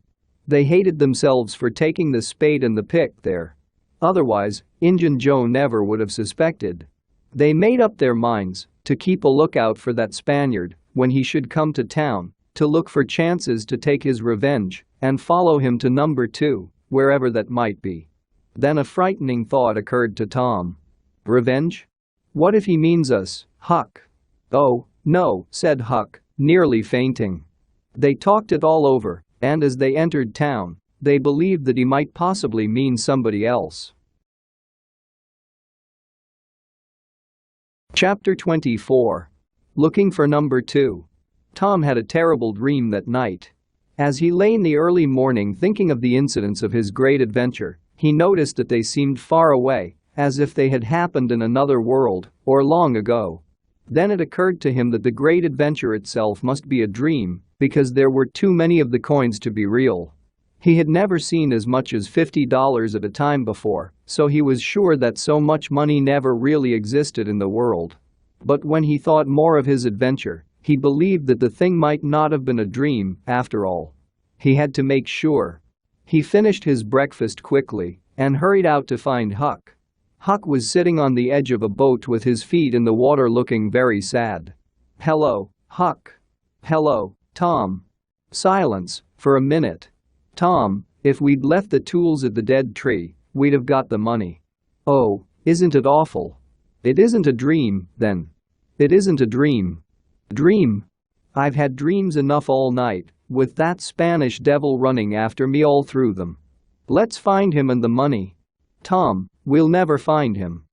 They hated themselves for taking the spade and the pick there. Otherwise, Injun Joe never would have suspected. They made up their minds to keep a lookout for that Spaniard when he should come to town, to look for chances to take his revenge and follow him to number 2, wherever that might be. Then a frightening thought occurred to Tom. "Revenge? What if he means us, Huck?" "Oh, no," said Huck, nearly fainting. They talked it all over, and as they entered town, they believed that he might possibly mean somebody else. Chapter 24. Looking for number 2. Tom had a terrible dream that night. As he lay in the early morning thinking of the incidents of his great adventure, he noticed that they seemed far away, as if they had happened in another world or long ago. Then it occurred to him that the great adventure itself must be a dream because there were too many of the coins to be real. He had never seen as much as $50 at a time before, so he was sure that so much money never really existed in the world. But when he thought more of his adventure, he believed that the thing might not have been a dream, after all. He had to make sure. He finished his breakfast quickly and hurried out to find Huck. Huck was sitting on the edge of a boat with his feet in the water looking very sad. "Hello, Huck." "Hello, Tom." Silence for a minute. "Tom, if we'd left the tools at the dead tree, we'd have got the money." "Oh, isn't it awful?" "It isn't a dream, then." "It isn't a dream." "Dream? I've had dreams enough all night, with that Spanish devil running after me all through them. Let's find him and the money." "Tom, we'll never find him.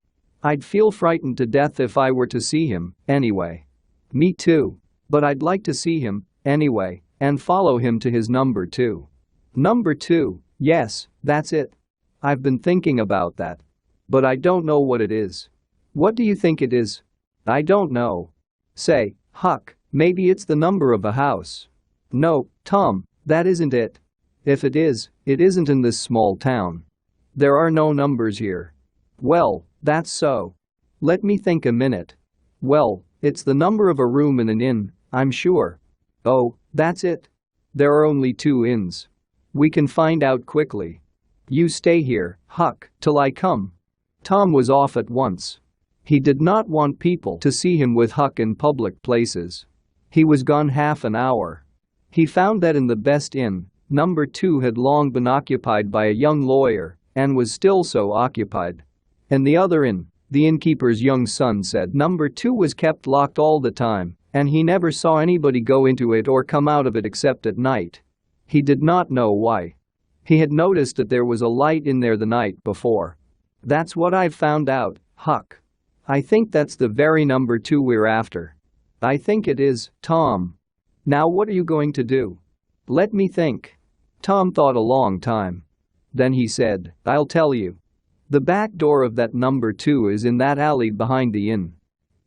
I'd feel frightened to death if I were to see him, anyway." "Me too. But I'd like to see him, anyway, and follow him to his number 2. "Number 2, yes, that's it. I've been thinking about that. But I don't know what it is. What do you think it is? I don't know. Say, Huck, maybe it's the number of a house. No, Tom, that isn't it. If it is, it isn't in this small town. There are no numbers here. Well, that's so. Let me think a minute. Well, it's the number of a room in an inn, I'm sure. Oh, that's it. There are only 2 inns. We can find out quickly. You stay here, Huck, till I come. Tom was off at once. He did not want people to see him with Huck in public places. He was gone half an hour. He found that in the best inn, number 2 had long been occupied by a young lawyer and was still so occupied. In the other inn, the innkeeper's young son said number 2 was kept locked all the time, and he never saw anybody go into it or come out of it except at night. He did not know why. He had noticed that there was a light in there the night before. That's what I've found out, Huck. I think that's the very number 2 we're after. I think it is, Tom. Now what are you going to do? Let me think. Tom thought a long time. Then he said, I'll tell you. The back door of that number 2 is in that alley behind the inn.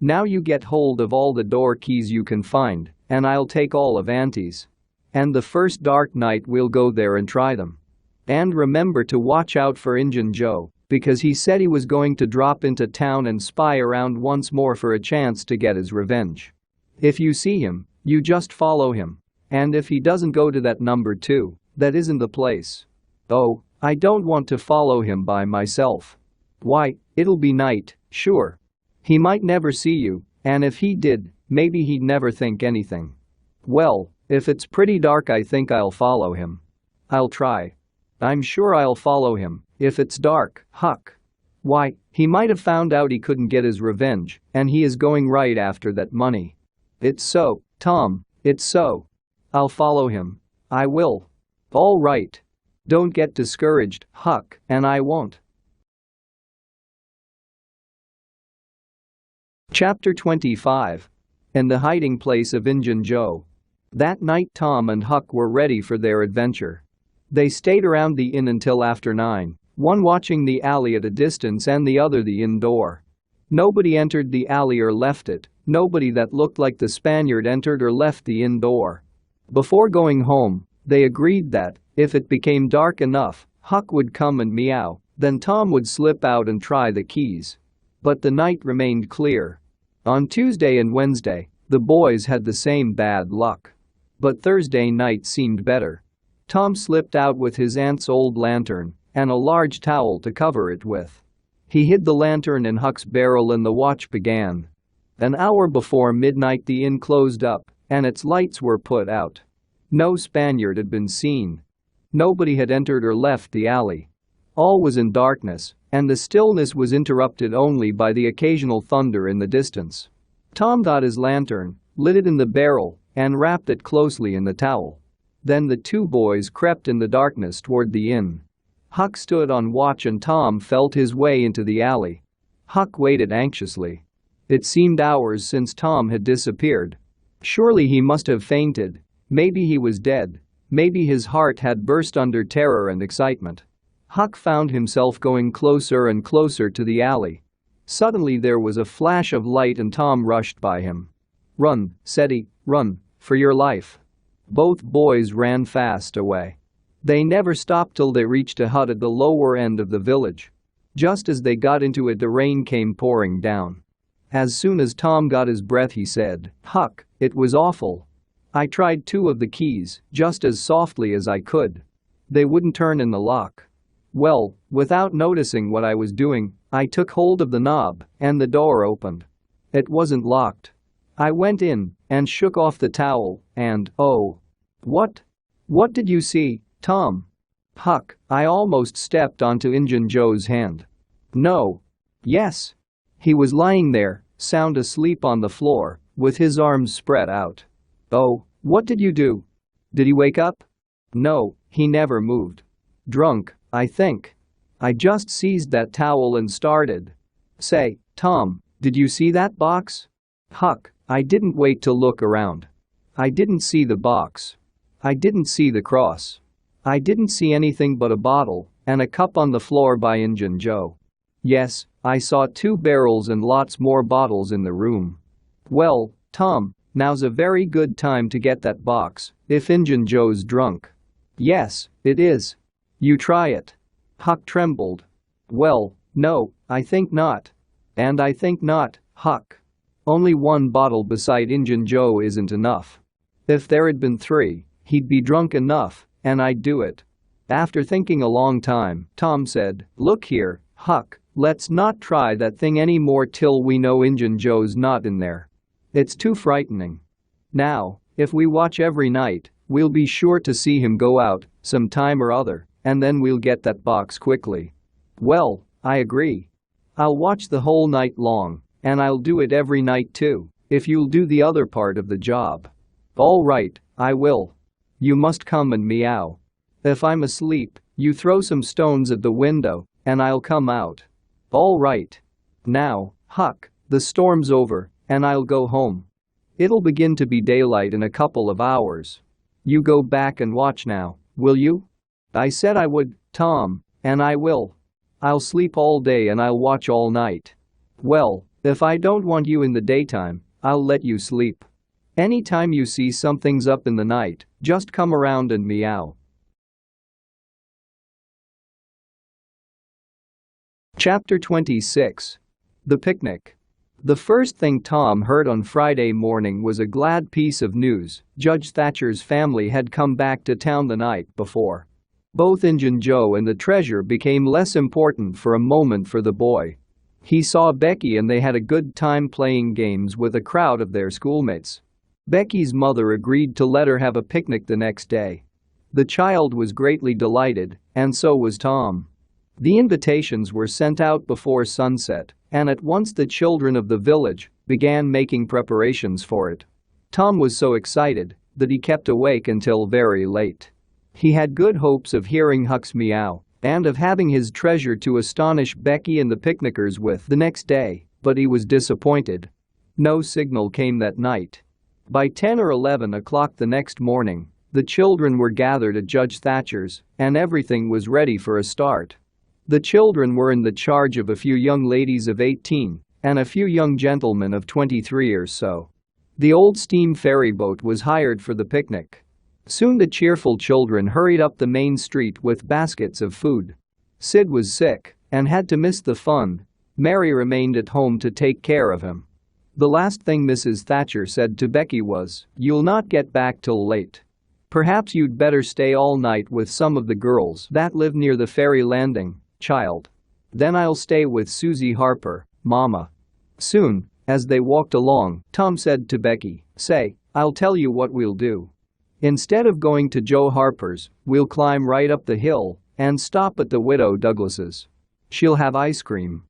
Now you get hold of all the door keys you can find, and I'll take all of Auntie's. And the first dark night we'll go there and try them. And remember to watch out for Injun Joe, because he said he was going to drop into town and spy around once more for a chance to get his revenge. If you see him, you just follow him. And if he doesn't go to that number 2, that isn't the place. Oh, I don't want to follow him by myself. Why, it'll be night, sure. He might never see you, and if he did, maybe he'd never think anything. Well, if it's pretty dark I think I'll follow him. I'll try. I'm sure I'll follow him, if it's dark, Huck. Why, he might have found out he couldn't get his revenge, and he is going right after that money. It's so, Tom, it's so. I'll follow him. I will. All right. Don't get discouraged, Huck, and I won't. Chapter 25. In the hiding place of Injun Joe. That night Tom and Huck were ready for their adventure. They stayed around the inn until after 9, one watching the alley at a distance and the other the inn door. Nobody entered the alley or left it, nobody that looked like the Spaniard entered or left the inn door. Before going home, they agreed that, if it became dark enough, Huck would come and meow, then Tom would slip out and try the keys. But the night remained clear. On Tuesday and Wednesday, the boys had the same bad luck. But Thursday night seemed better. Tom slipped out with his aunt's old lantern and a large towel to cover it with. He hid the lantern in Huck's barrel and the watch began. An hour before midnight the inn closed up and its lights were put out. No Spaniard had been seen. Nobody had entered or left the alley. All was in darkness, and the stillness was interrupted only by the occasional thunder in the distance. Tom got his lantern, lit it in the barrel, and wrapped it closely in the towel. Then the 2 boys crept in the darkness toward the inn. Huck stood on watch and Tom felt his way into the alley. Huck waited anxiously. It seemed hours since Tom had disappeared. Surely he must have fainted. Maybe he was dead. Maybe his heart had burst under terror and excitement. Huck found himself going closer and closer to the alley. Suddenly there was a flash of light and Tom rushed by him. "Run," said he, "run, for your life." Both boys ran fast away. They never stopped till they reached a hut at the lower end of the village. Just as they got into it the rain came pouring down. As soon as Tom got his breath he said, "Huck, it was awful. I tried 2 of the keys, just as softly as I could. They wouldn't turn in the lock. Well, without noticing what I was doing, I took hold of the knob, and the door opened. It wasn't locked. I went in and shook off the towel, and oh. What did you see, Tom?" "Huck, I almost stepped onto Injun Joe's hand." "No." "Yes. He was lying there, sound asleep on the floor, with his arms spread out." "Oh, what did you do? Did he wake up?" "No, he never moved. Drunk, I think. I just seized that towel and started." "Say, Tom, did you see that box?" "Huck, I didn't wait to look around. I didn't see the box. I didn't see the cross. I didn't see anything but a bottle, and a cup on the floor by Injun Joe. Yes, I saw 2 barrels and lots more bottles in the room. Well, Tom, now's a very good time to get that box, if Injun Joe's drunk. Yes, it is. You try it. Huck trembled. Well, no, I think not. And I think not, Huck. Only 1 bottle beside Injun Joe isn't enough. If there had been 3, he'd be drunk enough, and I'd do it. After thinking a long time, Tom said, "Look here, Huck, let's not try that thing anymore till we know Injun Joe's not in there. It's too frightening. Now, if we watch every night, we'll be sure to see him go out, some time or other, and then we'll get that box quickly." Well, I agree. I'll watch the whole night long, and I'll do it every night too, if you'll do the other part of the job. All right, I will. You must come and meow. If I'm asleep, you throw some stones at the window, and I'll come out. All right. Now, Huck, the storm's over, and I'll go home. It'll begin to be daylight in a couple of hours. You go back and watch now, will you? I said I would, Tom, and I will. I'll sleep all day and I'll watch all night. Well, if I don't want you in the daytime, I'll let you sleep. Anytime you see something's up in the night, just come around and meow. Chapter 26. The Picnic. The first thing Tom heard on Friday morning was a glad piece of news. Judge Thatcher's family had come back to town the night before. Both Injun Joe and the treasure became less important for a moment for the boy. He saw Becky and they had a good time playing games with a crowd of their schoolmates. Becky's mother agreed to let her have a picnic the next day. The child was greatly delighted, and so was Tom. The invitations were sent out before sunset, and at once the children of the village began making preparations for it. Tom was so excited that he kept awake until very late. He had good hopes of hearing Huck's meow and of having his treasure to astonish Becky and the picnickers with the next day, but he was disappointed. No signal came that night. By 10 or 11 o'clock the next morning, the children were gathered at Judge Thatcher's, and everything was ready for a start. The children were in the charge of a few young ladies of 18 and a few young gentlemen of 23 or so. The old steam ferry boat was hired for the picnic. Soon the cheerful children hurried up the main street with baskets of food. Sid was sick and had to miss the fun. Mary remained at home to take care of him. The last thing Mrs. Thatcher said to Becky was, "You'll not get back till late. Perhaps you'd better stay all night with some of the girls that live near the ferry landing, child. Then I'll stay with Susie Harper, Mama." Soon, as they walked along, Tom said to Becky, "Say, I'll tell you what we'll do. Instead of going to Joe Harper's, we'll climb right up the hill and stop at the Widow Douglas's. She'll have ice cream.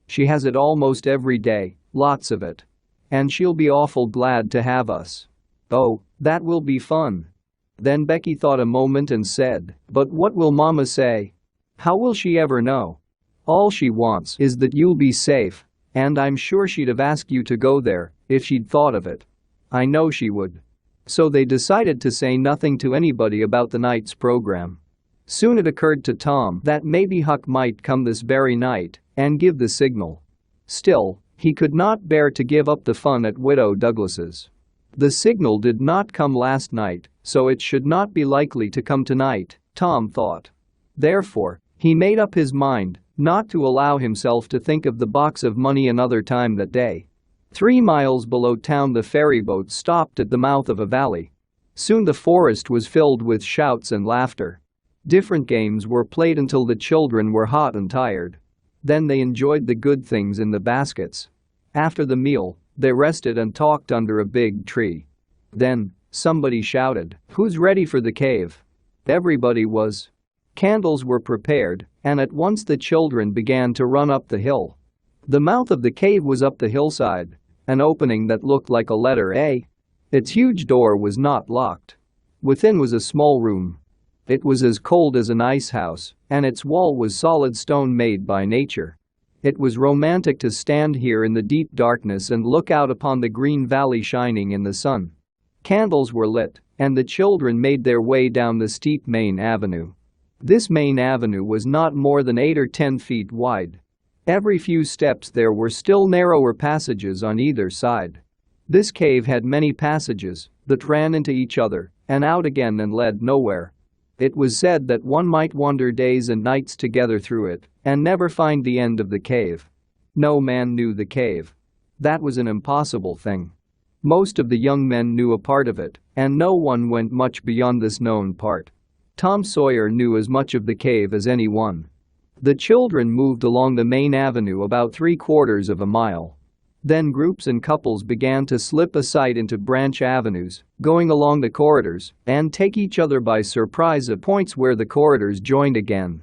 She has it almost every day, lots of it. And she'll be awful glad to have us." "Oh, that will be fun." Then Becky thought a moment and said, "But what will Mama say? How will she ever know? All she wants is that you'll be safe, and I'm sure she'd have asked you to go there if she'd thought of it. I know she would." So they decided to say nothing to anybody about the night's program. Soon it occurred to Tom that maybe Huck might come this very night and give the signal. Still, he could not bear to give up the fun at Widow Douglas's. The signal did not come last night, so it should not be likely to come tonight, Tom thought. Therefore, he made up his mind not to allow himself to think of the box of money another time that day. 3 miles below town the ferryboat stopped at the mouth of a valley. Soon the forest was filled with shouts and laughter. Different games were played until the children were hot and tired. Then they enjoyed the good things in the baskets. After the meal, they rested and talked under a big tree. Then, somebody shouted, "Who's ready for the cave?" Everybody was. Candles were prepared, and at once the children began to run up the hill. The mouth of the cave was up the hillside, an opening that looked like a letter A. Its huge door was not locked. Within was a small room. It was as cold as an ice house, and its wall was solid stone made by nature. It was romantic to stand here in the deep darkness and look out upon the green valley shining in the sun. Candles were lit, and the children made their way down the steep main avenue. This main avenue was not more than 8 or 10 feet wide. Every few steps there were still narrower passages on either side. This cave had many passages that ran into each other and out again and led nowhere. It was said that one might wander days and nights together through it and never find the end of the cave. No man knew the cave. That was an impossible thing. Most of the young men knew a part of it, and no one went much beyond this known part. Tom Sawyer knew as much of the cave as anyone. The children moved along the main avenue about 3/4 of a mile. Then groups and couples began to slip aside into branch avenues, going along the corridors, and take each other by surprise at points where the corridors joined again.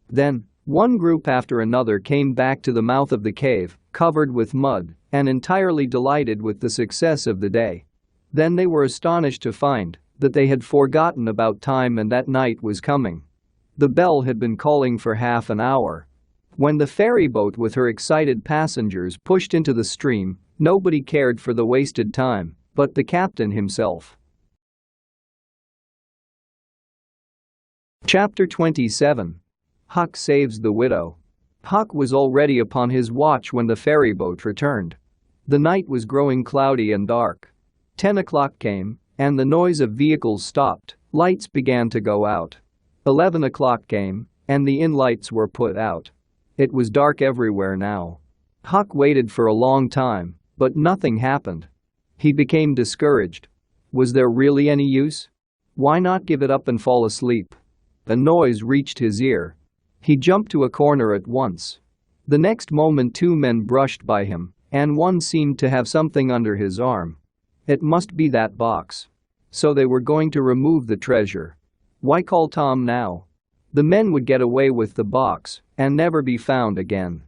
Then, one group after another came back to the mouth of the cave, covered with mud, and entirely delighted with the success of the day. Then they were astonished to find that they had forgotten about time and that night was coming. The bell had been calling for half an hour. When the ferry boat with her excited passengers pushed into the stream, nobody cared for the wasted time but the captain himself. Chapter 27. Huck saves the widow. Huck was already upon his watch when the ferry boat returned. The night was growing cloudy and dark. 10 o'clock came, and the noise of vehicles stopped, lights began to go out. 11 o'clock came, and the inn lights were put out. It was dark everywhere now. Huck waited for a long time, but nothing happened. He became discouraged. Was there really any use? Why not give it up and fall asleep? A noise reached his ear. He jumped to a corner at once. The next moment 2 men brushed by him, and one seemed to have something under his arm. It must be that box. So they were going to remove the treasure. Why call Tom now? The men would get away with the box and never be found again.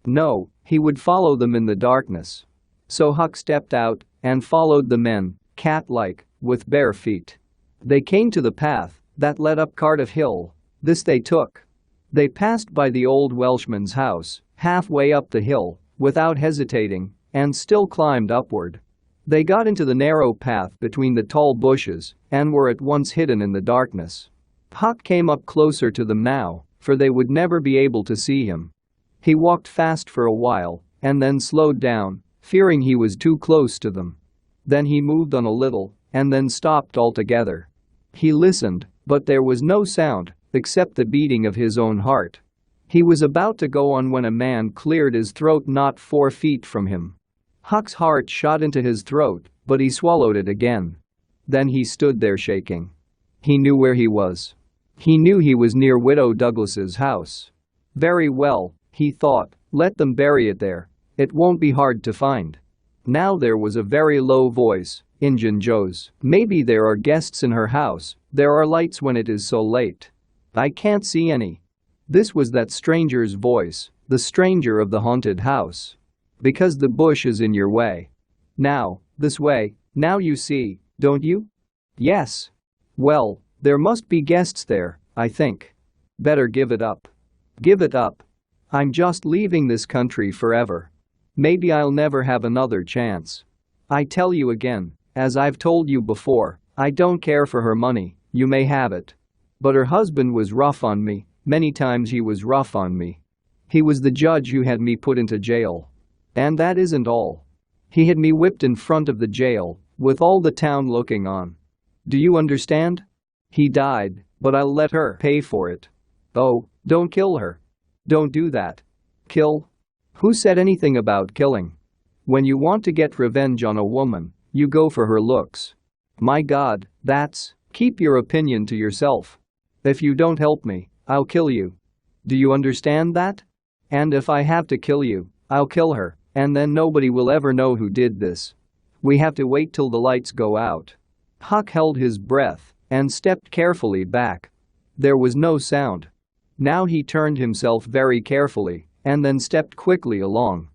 No, he would follow them in the darkness. So Huck stepped out and followed the men, cat-like, with bare feet. They came to the path that led up Cardiff Hill. This they took. They passed by the old Welshman's house, halfway up the hill, without hesitating, and still climbed upward. They got into the narrow path between the tall bushes and were at once hidden in the darkness. Huck came up closer to them now, for they would never be able to see him. He walked fast for a while and then slowed down, fearing he was too close to them. Then he moved on a little and then stopped altogether. He listened, but there was no sound except the beating of his own heart. He was about to go on when a man cleared his throat not 4 feet from him. Huck's heart shot into his throat, but he swallowed it again. Then he stood there shaking. He knew where he was. He knew he was near Widow Douglas's house. Very well, he thought, let them bury it there. It won't be hard to find. Now there was a very low voice, Injun Joe's. Maybe there are guests in her house. There are lights when it is so late. I can't see any. This was that stranger's voice, the stranger of the haunted house. Because the bush is in your way. Now, this way, now you see, don't you? Yes. Well, there must be guests there, I think. Better give it up. Give it up. I'm just leaving this country forever. Maybe I'll never have another chance. I tell you again, as I've told you before, I don't care for her money, you may have it. But her husband was rough on me, many times he was rough on me. He was the judge who had me put into jail. And that isn't all. He had me whipped in front of the jail, with all the town looking on. Do you understand? He died, but I'll let her pay for it. Oh, don't kill her. Don't do that. Kill? Who said anything about killing? When you want to get revenge on a woman, you go for her looks. My God, that's, keep your opinion to yourself. If you don't help me, I'll kill you. Do you understand that? And if I have to kill you, I'll kill her, and then nobody will ever know who did this. We have to wait till the lights go out. Huck held his breath and stepped carefully back. There was no sound. Now he turned himself very carefully and then stepped quickly along.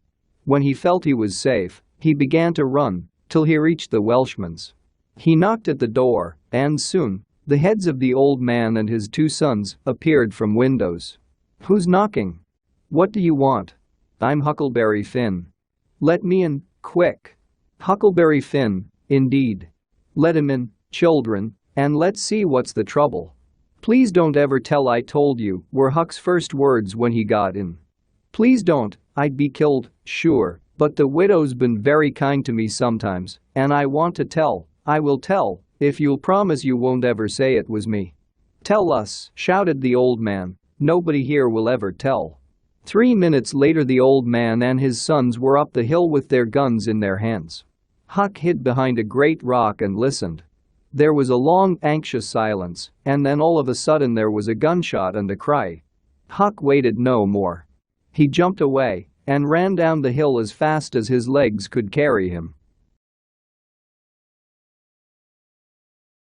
When he felt he was safe, he began to run till he reached the Welshman's. He knocked at the door, and soon, the heads of the old man and his 2 sons appeared from windows. Who's knocking? What do you want? I'm Huckleberry Finn. Let me in, quick. Huckleberry Finn, indeed. Let him in, children, and let's see what's the trouble. "Please don't ever tell I told you," were Huck's first words when he got in. "Please don't, I'd be killed, sure, but the widow's been very kind to me sometimes, and I want to tell, I will tell, if you'll promise you won't ever say it was me." "Tell us," shouted the old man. "Nobody here will ever tell." 3 minutes later the old man and his sons were up the hill with their guns in their hands. Huck hid behind a great rock and listened. There was a long, anxious silence, and then all of a sudden there was a gunshot and a cry. Huck waited no more. He jumped away and ran down the hill as fast as his legs could carry him.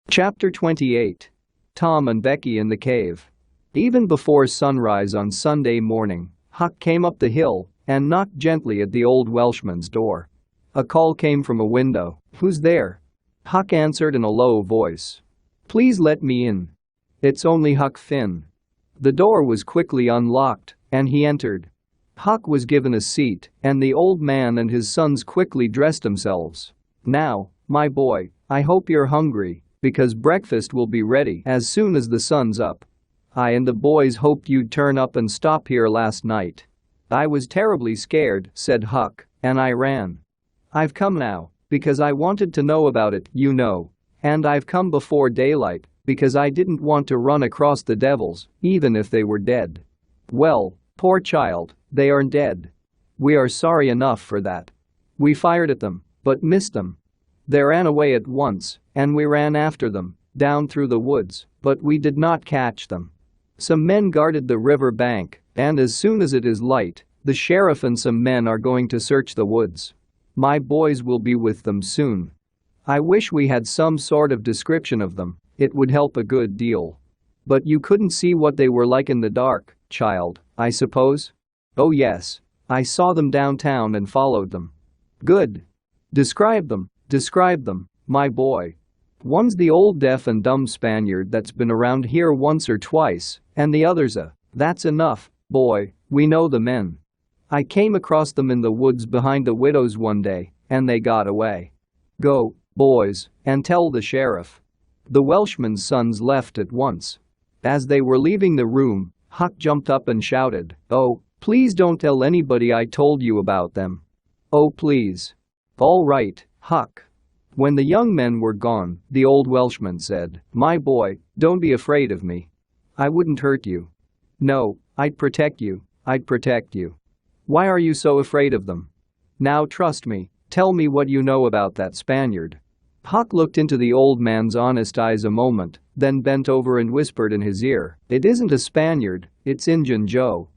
Chapter 28. Tom and Becky in the cave. Even before sunrise on Sunday morning, Huck came up the hill and knocked gently at the old Welshman's door. A call came from a window. "Who's there?" Huck answered in a low voice. "Please let me in. It's only Huck Finn." The door was quickly unlocked, and he entered. Huck was given a seat, and the old man and his sons quickly dressed themselves. "Now, my boy, I hope you're hungry, because breakfast will be ready as soon as the sun's up. I and the boys hoped you'd turn up and stop here last night." "I was terribly scared," said Huck, "and I ran. I've come now because I wanted to know about it, you know. And I've come before daylight because I didn't want to run across the devils, even if they were dead." "Well, poor child, they aren't dead. We are sorry enough for that. We fired at them, but missed them. They ran away at once, and we ran after them, down through the woods, but we did not catch them. Some men guarded the river bank, and as soon as it is light, the sheriff and some men are going to search the woods. My boys will be with them soon. I wish we had some sort of description of them, it would help a good deal. But you couldn't see what they were like in the dark, child, I suppose?" "Oh yes, I saw them downtown and followed them." "Good. Describe them, my boy." "One's the old deaf and dumb Spaniard that's been around here once or twice, and the other's a..." "That's enough, boy, we know the men. I came across them in the woods behind the widows one day, and they got away. Go, boys, and tell the sheriff." The Welshman's sons left at once. As they were leaving the room, Huck jumped up and shouted, "Oh, please don't tell anybody I told you about them. Oh please." "All right, Huck." When the young men were gone, the old Welshman said, "My boy, don't be afraid of me. I wouldn't hurt you. No, I'd protect you. Why are you so afraid of them? Now trust me, tell me what you know about that Spaniard." Huck looked into the old man's honest eyes a moment, then bent over and whispered in his ear, "It isn't a Spaniard, it's Injun Joe."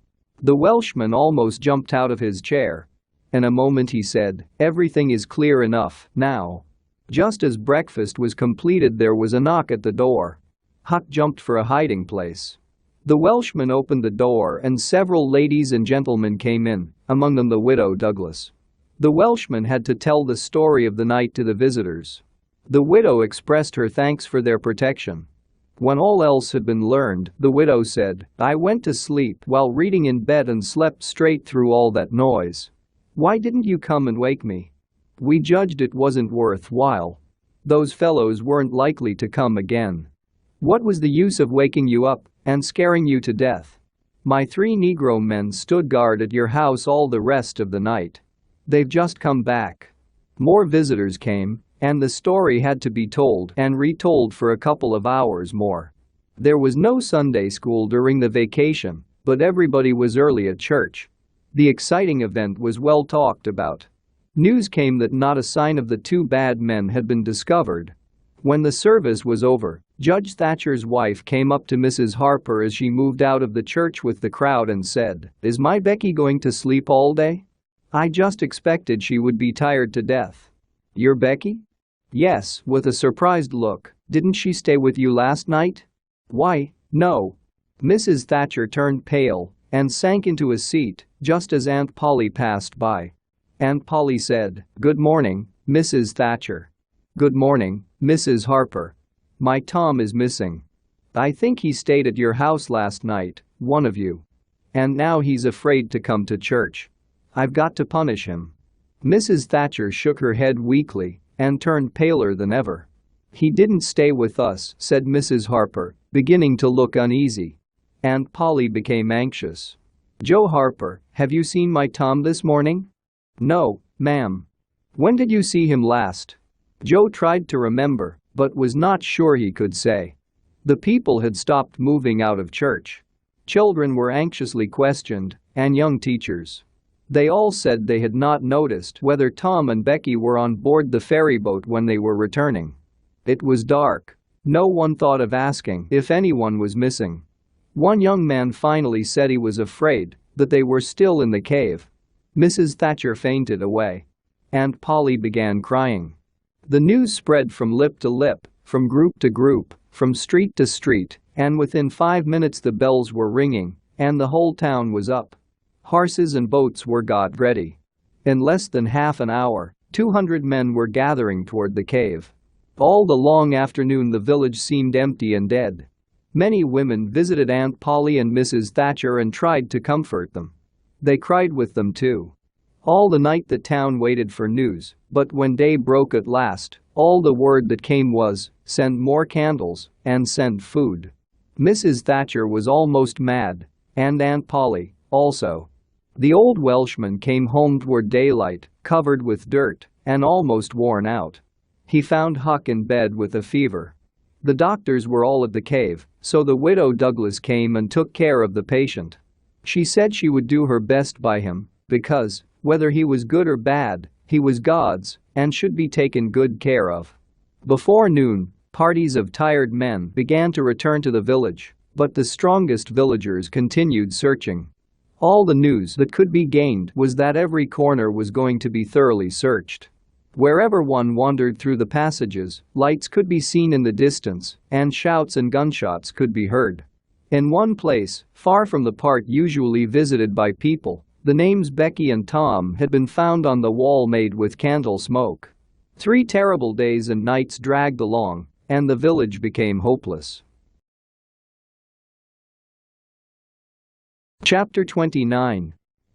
The Welshman almost jumped out of his chair. In a moment he said, "Everything is clear enough now." Just as breakfast was completed there was a knock at the door. Huck jumped for a hiding place. The Welshman opened the door and several ladies and gentlemen came in, among them the widow Douglas. The Welshman had to tell the story of the night to the visitors. The widow expressed her thanks for their protection. When all else had been learned, the widow said, "I went to sleep while reading in bed and slept straight through all that noise. Why didn't you come and wake me? We judged it wasn't worthwhile. Those fellows weren't likely to come again. What was the use of waking you up and scaring you to death? My 3 Negro men stood guard at your house all the rest of the night. They've just come back." More visitors came, and the story had to be told and retold for a couple of hours more. There was no Sunday school during the vacation, but everybody was early at church. The exciting event was well talked about. News came that not a sign of the 2 bad men had been discovered. When the service was over, Judge Thatcher's wife came up to Mrs. Harper as she moved out of the church with the crowd and said, "Is my Becky going to sleep all day? I just expected she would be tired to death." "Your Becky?" "Yes," with a surprised look. "Didn't she stay with you last night?" "Why, no." Mrs. Thatcher turned pale and sank into a seat just as Aunt Polly passed by. Aunt Polly said, "Good morning, Mrs. Thatcher." "Good morning, Mrs. Harper. My Tom is missing. I think he stayed at your house last night, one of you. And now he's afraid to come to church. I've got to punish him." Mrs. Thatcher shook her head weakly and turned paler than ever. "He didn't stay with us," said Mrs. Harper, beginning to look uneasy. Aunt Polly became anxious. "Joe Harper, have you seen my Tom this morning?" "No, ma'am." "When did you see him last?" Joe tried to remember, but was not sure he could say. The people had stopped moving out of church. Children were anxiously questioned, and young teachers. They all said they had not noticed whether Tom and Becky were on board the ferryboat when they were returning. It was dark. No one thought of asking if anyone was missing. One young man finally said he was afraid that they were still in the cave. Mrs. Thatcher fainted away. Aunt Polly began crying. The news spread from lip to lip, from group to group, from street to street, and within 5 minutes the bells were ringing, and the whole town was up. Horses and boats were got ready. In less than half an hour, 200 men were gathering toward the cave. All the long afternoon the village seemed empty and dead. Many women visited Aunt Polly and Mrs. Thatcher and tried to comfort them. They cried with them too. All the night the town waited for news, but when day broke at last, all the word that came was, "Send more candles and send food." Mrs. Thatcher was almost mad, and Aunt Polly also. The old Welshman came home toward daylight, covered with dirt and almost worn out. He found Huck in bed with a fever. The doctors were all at the cave, so the widow Douglas came and took care of the patient. She said she would do her best by him, because, whether he was good or bad, he was God's and should be taken good care of. Before noon, parties of tired men began to return to the village, but the strongest villagers continued searching. All the news that could be gained was that every corner was going to be thoroughly searched. Wherever one wandered through the passages, lights could be seen in the distance, and shouts and gunshots could be heard. In one place, far from the part usually visited by people, the names Becky and Tom had been found on the wall made with candle smoke. 3 terrible days and nights dragged along, and the village became hopeless. Chapter 29.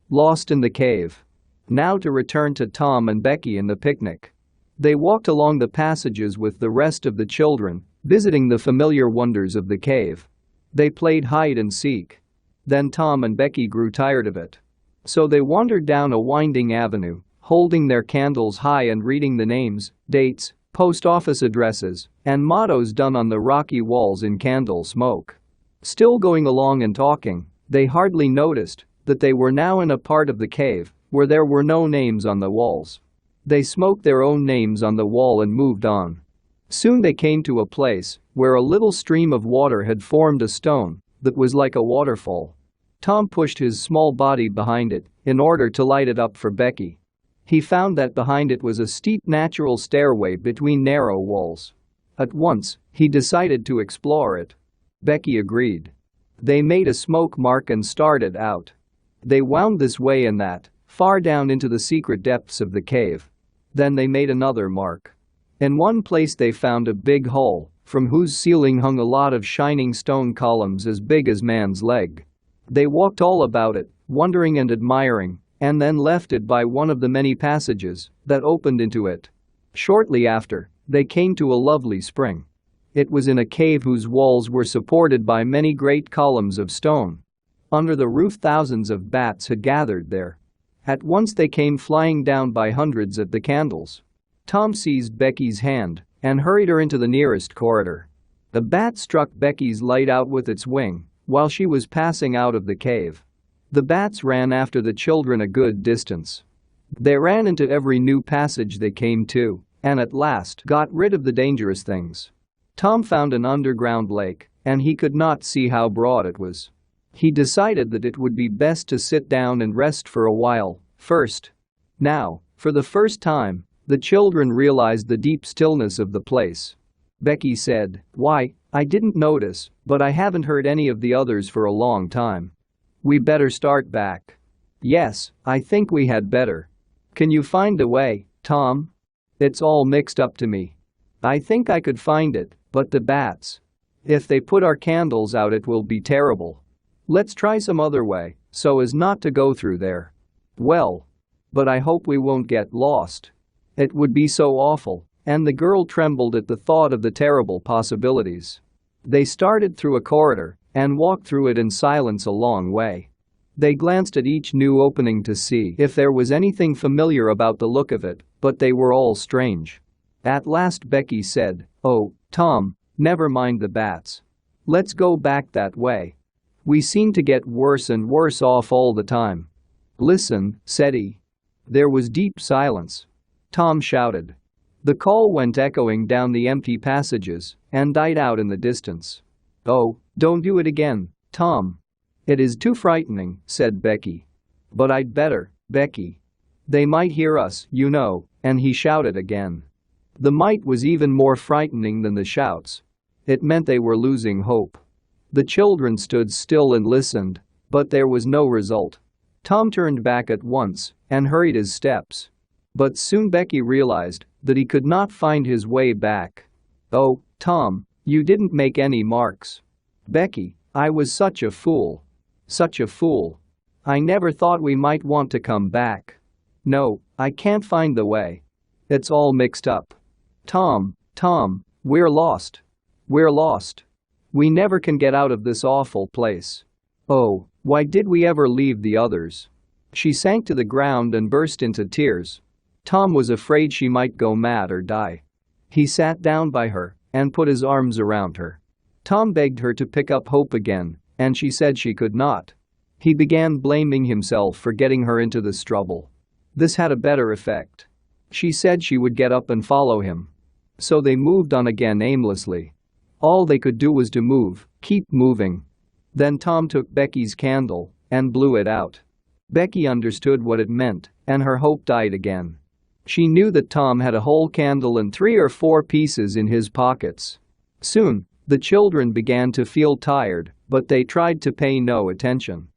Lost in the Cave. Now to return to Tom and Becky and the picnic. They walked along the passages with the rest of the children, visiting the familiar wonders of the cave. They played hide and seek. Then Tom and Becky grew tired of it. So they wandered down a winding avenue, holding their candles high and reading the names, dates, post office addresses, and mottos done on the rocky walls in candle smoke. Still going along and talking, they hardly noticed that they were now in a part of the cave where there were no names on the walls. They smoked their own names on the wall and moved on. Soon they came to a place where a little stream of water had formed a stone that was like a waterfall. Tom pushed his small body behind it in order to light it up for Becky. He found that behind it was a steep natural stairway between narrow walls. At once, he decided to explore it. Becky agreed. They made a smoke mark and started out. They wound this way and that, far down into the secret depths of the cave. Then they made another mark. In one place they found a big hole, from whose ceiling hung a lot of shining stone columns as big as man's leg. They walked all about it, wondering and admiring, and then left it by one of the many passages that opened into it. Shortly after, they came to a lovely spring. It was in a cave whose walls were supported by many great columns of stone. Under the roof thousands of bats had gathered there. At once they came flying down by hundreds at the candles. Tom seized Becky's hand and hurried her into the nearest corridor. The bat struck Becky's light out with its wing while she was passing out of the cave. The bats ran after the children a good distance. They ran into every new passage they came to and at last got rid of the dangerous things. Tom found an underground lake, and he could not see how broad it was. He decided that it would be best to sit down and rest for a while first. Now, for the first time, the children realized the deep stillness of the place. Becky said, "Why, I didn't notice, but I haven't heard any of the others for a long time. We better start back." "Yes, I think we had better. Can you find a way, Tom? It's all mixed up to me. I think I could find it, but the bats. If they put our candles out it will be terrible. Let's try some other way, so as not to go through there." "Well, but I hope we won't get lost. It would be so awful, and the girl trembled at the thought of the terrible possibilities. They started through a corridor and walked through it in silence a long way. They glanced at each new opening to see if there was anything familiar about the look of it, but they were all strange. At last Becky said, "Oh, Tom, never mind the bats. Let's go back that way. We seem to get worse and worse off all the time." "Listen," said he. There was deep silence. Tom shouted. The call went echoing down the empty passages and died out in the distance. "Oh, don't do it again, Tom. It is too frightening," said Becky. "But I'd better, Becky. They might hear us, you know," and he shouted again. The might was even more frightening than the shouts. It meant they were losing hope. The children stood still and listened, but there was no result. Tom turned back at once and hurried his steps. But soon Becky realized that he could not find his way back. "Oh, Tom, you didn't make any marks." "Becky, I was such a fool. Such a fool. I never thought we might want to come back. No, I can't find the way. It's all mixed up. Tom, we're lost. We're lost. We never can get out of this awful place. Oh, why did we ever leave the others?" She sank to the ground and burst into tears. Tom was afraid she might go mad or die. He sat down by her and put his arms around her. Tom begged her to pick up hope again, and she said she could not. He began blaming himself for getting her into this trouble. This had a better effect. She said she would get up and follow him. So they moved on again aimlessly. All they could do was to move, keep moving. Then Tom took Becky's candle and blew it out. Becky understood what it meant, and her hope died again. She knew that Tom had a whole candle and 3 or 4 pieces in his pockets. Soon, the children began to feel tired, but they tried to pay no attention.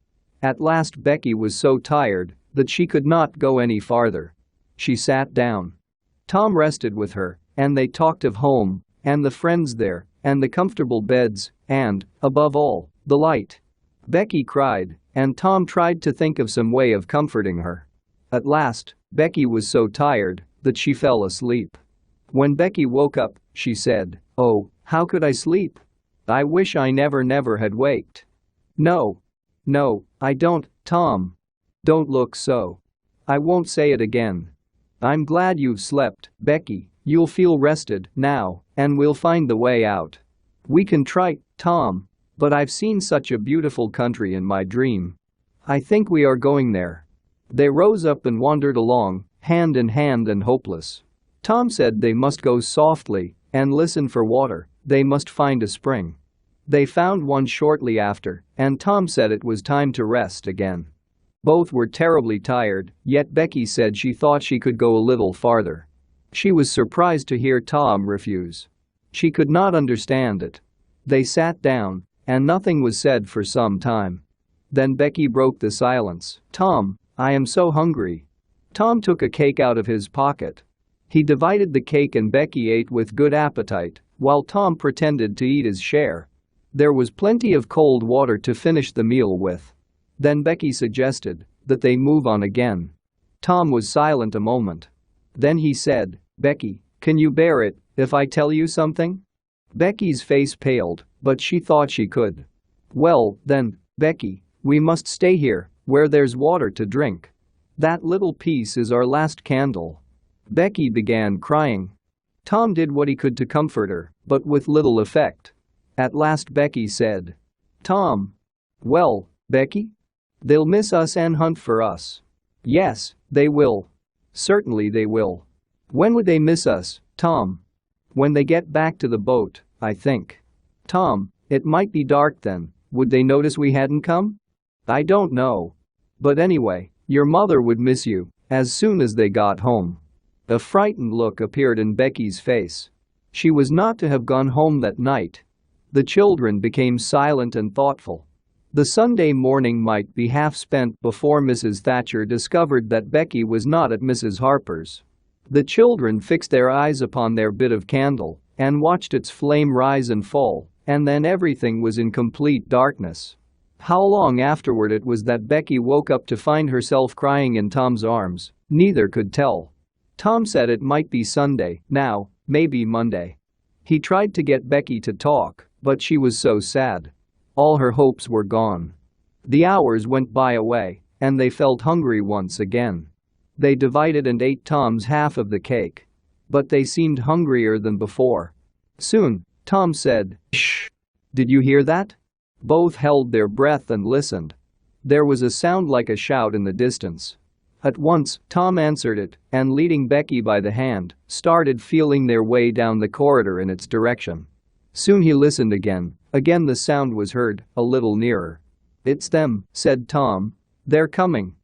At last Becky was so tired that she could not go any farther. She sat down. Tom rested with her, and they talked of home, and the friends there, and the comfortable beds, and, above all, the light. Becky cried, and Tom tried to think of some way of comforting her. At last, Becky was so tired that she fell asleep. When Becky woke up, she said, "Oh, how could I sleep? I wish I never had waked." No, I don't, Tom. Don't look so. I won't say it again. I'm glad you've slept, Becky. You'll feel rested now, and we'll find the way out. We can try, Tom, but I've seen such a beautiful country in my dream. I think we are going there." They rose up and wandered along, hand in hand and hopeless. Tom said they must go softly and listen for water. They must find a spring. They found one shortly after, and Tom said it was time to rest again. Both were terribly tired, yet Becky said she thought she could go a little farther. She was surprised to hear Tom refuse. She could not understand it. They sat down, and nothing was said for some time. Then Becky broke the silence. "Tom, I am so hungry." Tom took a cake out of his pocket. He divided the cake and Becky ate with good appetite, while Tom pretended to eat his share. There was plenty of cold water to finish the meal with. Then Becky suggested that they move on again. Tom was silent a moment. Then he said, "Becky, can you bear it if I tell you something?" Becky's face paled, but she thought she could. "Well, then, Becky, we must stay here, where there's water to drink. That little piece is our last candle." Becky began crying. Tom did what he could to comfort her, but with little effect. At last Becky said, "Tom." "Well, Becky? They'll miss us and hunt for us." "Yes, they will. Certainly they will." "When would they miss us, Tom?" "When they get back to the boat, I think." "Tom, it might be dark then. Would they notice we hadn't come?" "I don't know. But anyway, your mother would miss you as soon as they got home." A frightened look appeared in Becky's face. She was not to have gone home that night. The children became silent and thoughtful. The Sunday morning might be half spent before Mrs. Thatcher discovered that Becky was not at Mrs. Harper's. The children fixed their eyes upon their bit of candle and watched its flame rise and fall, and then everything was in complete darkness. How long afterward it was that Becky woke up to find herself crying in Tom's arms, neither could tell. Tom said it might be Sunday now, maybe Monday. He tried to get Becky to talk, but she was so sad. All her hopes were gone. The hours went by away, and they felt hungry once again. They divided and ate Tom's half of the cake. But they seemed hungrier than before. Soon, Tom said, "Shh! Did you hear that?" Both held their breath and listened. There was a sound like a shout in the distance. At once, Tom answered it, and leading Becky by the hand, started feeling their way down the corridor in its direction. Soon he listened again. Again the sound was heard, a little nearer. "It's them," said Tom. "They're coming.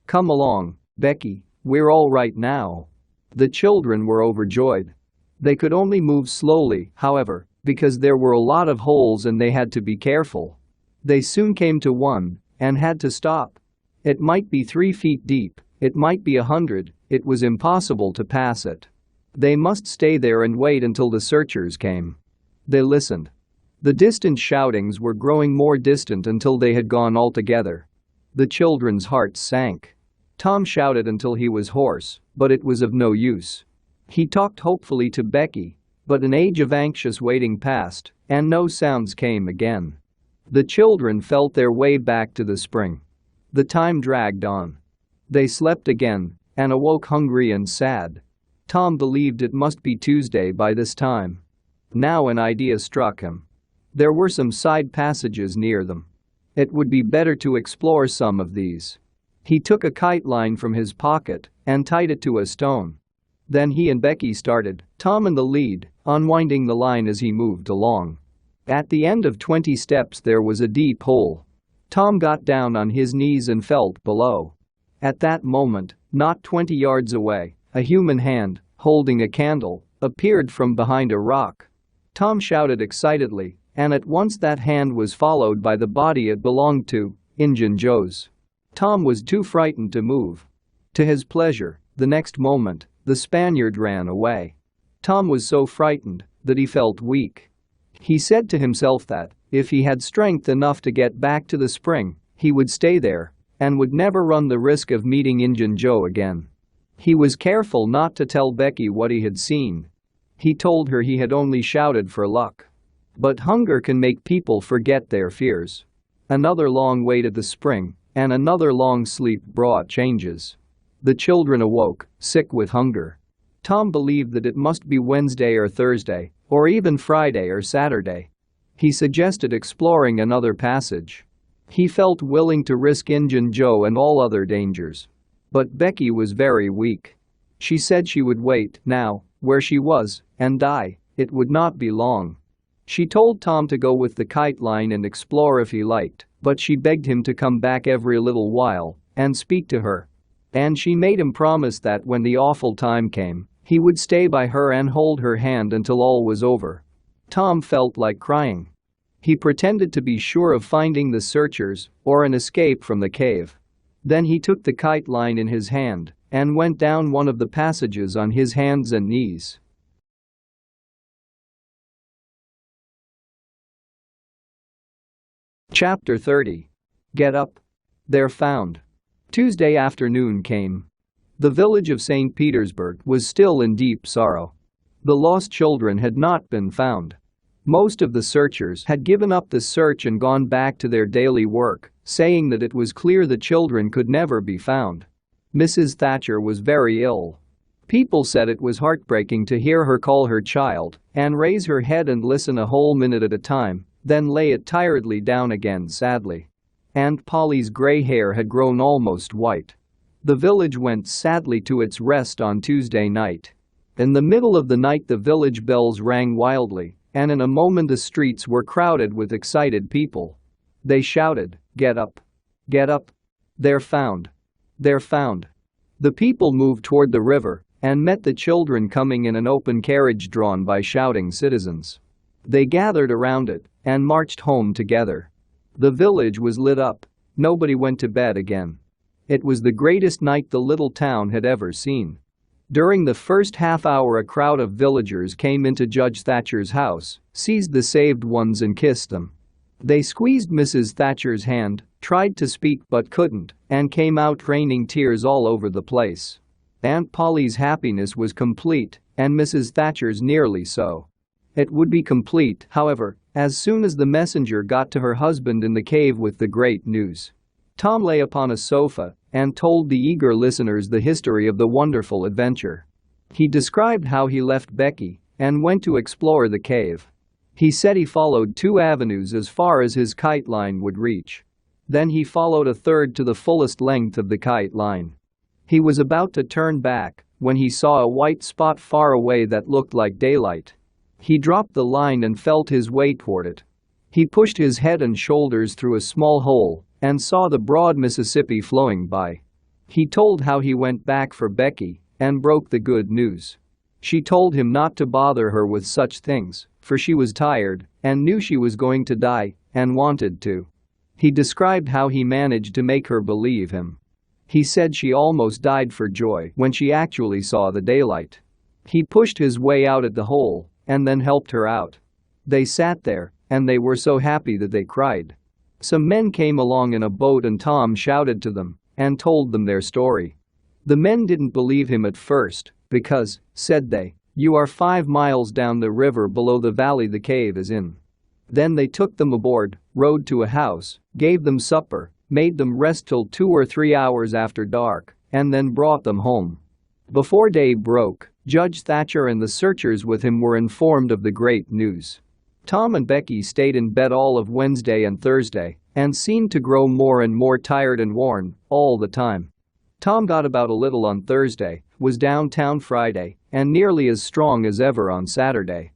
Come along, Becky, we're all right now." The children were overjoyed. They could only move slowly, however, because there were a lot of holes and they had to be careful. They soon came to one and had to stop. It might be 3 feet deep, it might be 100, it was impossible to pass it. They must stay there and wait until the searchers came. They listened. The distant shoutings were growing more distant until they had gone altogether. The children's hearts sank. Tom shouted until he was hoarse, but it was of no use. He talked hopefully to Becky, but an age of anxious waiting passed, and no sounds came again. The children felt their way back to the spring. The time dragged on. They slept again and awoke hungry and sad. Tom believed it must be Tuesday by this time. Now an idea struck him. There were some side passages near them. It would be better to explore some of these. He took a kite line from his pocket and tied it to a stone. Then he and Becky started, Tom in the lead, unwinding the line as he moved along. At the end of 20 steps there was a deep hole. Tom got down on his knees and felt below. At that moment, not 20 yards away, a human hand, holding a candle, appeared from behind a rock. Tom shouted excitedly, and at once that hand was followed by the body it belonged to, Injun Joe's. Tom was too frightened to move. To his pleasure, the next moment, the Spaniard ran away. Tom was so frightened that he felt weak. He said to himself that, if he had strength enough to get back to the spring, he would stay there and would never run the risk of meeting Injun Joe again. He was careful not to tell Becky what he had seen. He told her he had only shouted for luck. But hunger can make people forget their fears. Another long wait at the spring and another long sleep brought changes. The children awoke, sick with hunger. Tom believed that it must be Wednesday or Thursday, or even Friday or Saturday. He suggested exploring another passage. He felt willing to risk Injun Joe and all other dangers. But Becky was very weak. She said she would wait now, where she was, and die. It would not be long. She told Tom to go with the kite line and explore if he liked, but she begged him to come back every little while and speak to her. And she made him promise that when the awful time came, he would stay by her and hold her hand until all was over. Tom felt like crying. He pretended to be sure of finding the searchers or an escape from the cave. Then he took the kite line in his hand and went down one of the passages on his hands and knees. Chapter 30. Get Up. They're found. Tuesday afternoon came. The village of St. Petersburg was still in deep sorrow. The lost children had not been found. Most of the searchers had given up the search and gone back to their daily work, saying that it was clear the children could never be found. Mrs. Thatcher was very ill. People said it was heartbreaking to hear her call her child and raise her head and listen a whole minute at a time, then lay it tiredly down again sadly. Aunt Polly's gray hair had grown almost white. The village went sadly to its rest on Tuesday night. In the middle of the night the village bells rang wildly, and in a moment the streets were crowded with excited people. They shouted, "Get up! Get up! They're found! They're found!" The people moved toward the river and met the children coming in an open carriage drawn by shouting citizens. They gathered around it and marched home together. The village was lit up. Nobody went to bed again. It was the greatest night the little town had ever seen. During the first half hour a crowd of villagers came into Judge Thatcher's house, seized the saved ones and kissed them. They squeezed Mrs. Thatcher's hand, tried to speak but couldn't, and came out raining tears all over the place. Aunt Polly's happiness was complete, and Mrs. Thatcher's nearly so. It would be complete, however, as soon as the messenger got to her husband in the cave with the great news. Tom lay upon a sofa and told the eager listeners the history of the wonderful adventure. He described how he left Becky and went to explore the cave. He said he followed 2 avenues as far as his kite line would reach. Then he followed a third to the fullest length of the kite line. He was about to turn back when he saw a white spot far away that looked like daylight. He dropped the line and felt his way toward it. He pushed his head and shoulders through a small hole and saw the broad Mississippi flowing by. He told how he went back for Becky and broke the good news. She told him not to bother her with such things, for she was tired and knew she was going to die and wanted to. He described how he managed to make her believe him. He said she almost died for joy when she actually saw the daylight. He pushed his way out at the hole and then helped her out. They sat there and they were so happy that they cried. Some men came along in a boat and Tom shouted to them and told them their story. The men didn't believe him at first because, said they, you are 5 miles down the river below the valley the cave is in. Then they took them aboard, rode to a house, gave them supper, made them rest till 2 or 3 hours after dark, and then brought them home. Before day broke, Judge Thatcher and the searchers with him were informed of the great news. Tom and Becky stayed in bed all of Wednesday and Thursday and seemed to grow more and more tired and worn all the time. Tom got about a little on Thursday, was downtown Friday, and nearly as strong as ever on Saturday.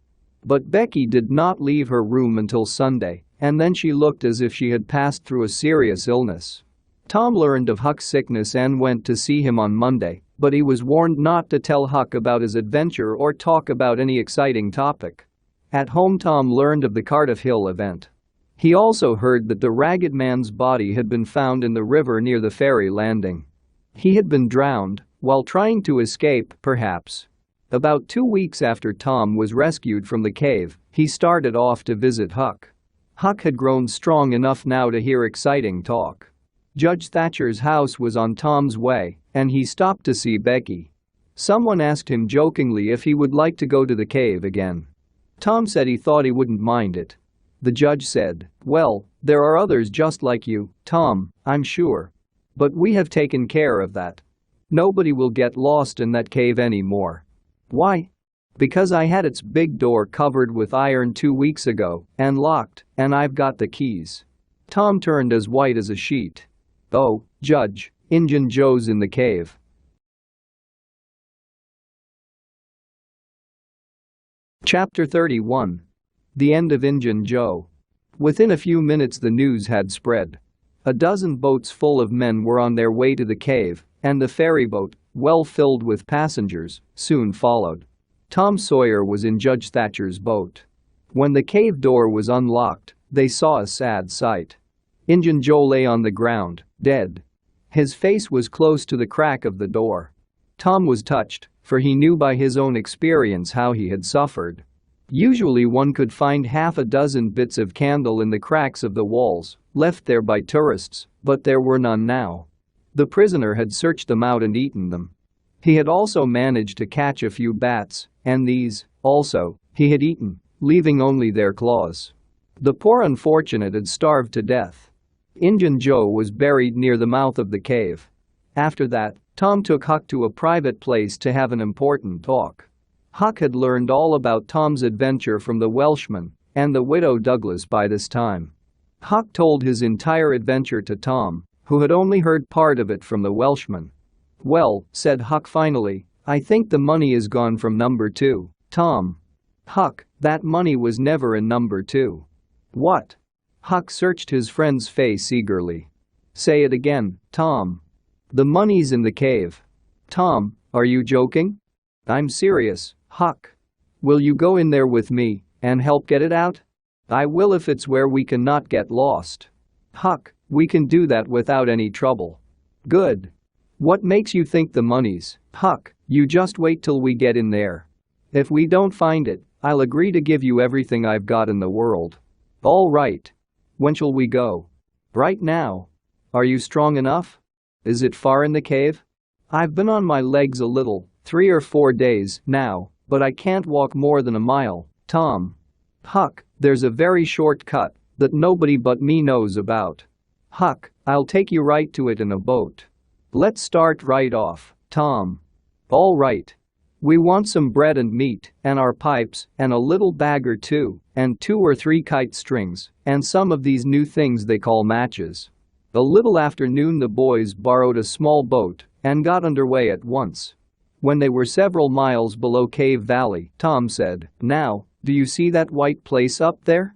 But Becky did not leave her room until Sunday, and then she looked as if she had passed through a serious illness. Tom learned of Huck's sickness and went to see him on Monday, but he was warned not to tell Huck about his adventure or talk about any exciting topic. At home, Tom learned of the Cardiff Hill event. He also heard that the ragged man's body had been found in the river near the ferry landing. He had been drowned while trying to escape, perhaps. About 2 weeks after Tom was rescued from the cave, he started off to visit Huck. Huck had grown strong enough now to hear exciting talk. Judge Thatcher's house was on Tom's way, and he stopped to see Becky. Someone asked him jokingly if he would like to go to the cave again. Tom said he thought he wouldn't mind it. The judge said, well, there are others just like you, Tom, I'm sure. But we have taken care of that. Nobody will get lost in that cave anymore. Why? Because I had its big door covered with iron 2 weeks ago and locked, and I've got the keys. Tom turned as white as a sheet. Oh, Judge, Injun Joe's in the cave. Chapter 31. The End of Injun Joe. Within a few minutes the news had spread. A dozen boats full of men were on their way to the cave, and the ferryboat, well filled with passengers, soon followed. Tom Sawyer was in Judge Thatcher's boat. When the cave door was unlocked, they saw a sad sight. Injun Joe lay on the ground, dead. His face was close to the crack of the door. Tom was touched, for he knew by his own experience how he had suffered. Usually one could find half a dozen bits of candle in the cracks of the walls, left there by tourists, but there were none now. The prisoner had searched them out and eaten them. He had also managed to catch a few bats, and these, also, he had eaten, leaving only their claws. The poor unfortunate had starved to death. Injun Joe was buried near the mouth of the cave. After that, Tom took Huck to a private place to have an important talk. Huck had learned all about Tom's adventure from the Welshman and the widow Douglas by this time. Huck told his entire adventure to Tom, who had only heard part of it from the Welshman. Well, said Huck finally, I think the money is gone from number 2, Tom. Huck, that money was never in number 2. What? Huck searched his friend's face eagerly. Say it again, Tom. The money's in the cave. Tom, are you joking? I'm serious, Huck. Will you go in there with me and help get it out? I will if it's where we cannot get lost. Huck, we can do that without any trouble. Good. What makes you think the money's? Huck, you just wait till we get in there. If we don't find it, I'll agree to give you everything I've got in the world. All right. When shall we go? Right now. Are you strong enough? Is it far in the cave? I've been on my legs a little, 3 or 4 days now, but I can't walk more than a mile, Tom. Huck, there's a very short cut that nobody but me knows about. Huck, I'll take you right to it in a boat. Let's start right off, Tom. All right. We want some bread and meat, and our pipes, and a little bag or two, and 2 or 3 kite strings, and some of these new things they call matches. A little after noon the boys borrowed a small boat and got underway at once. When they were several miles below Cave Valley, Tom said, "Now, do you see that white place up there?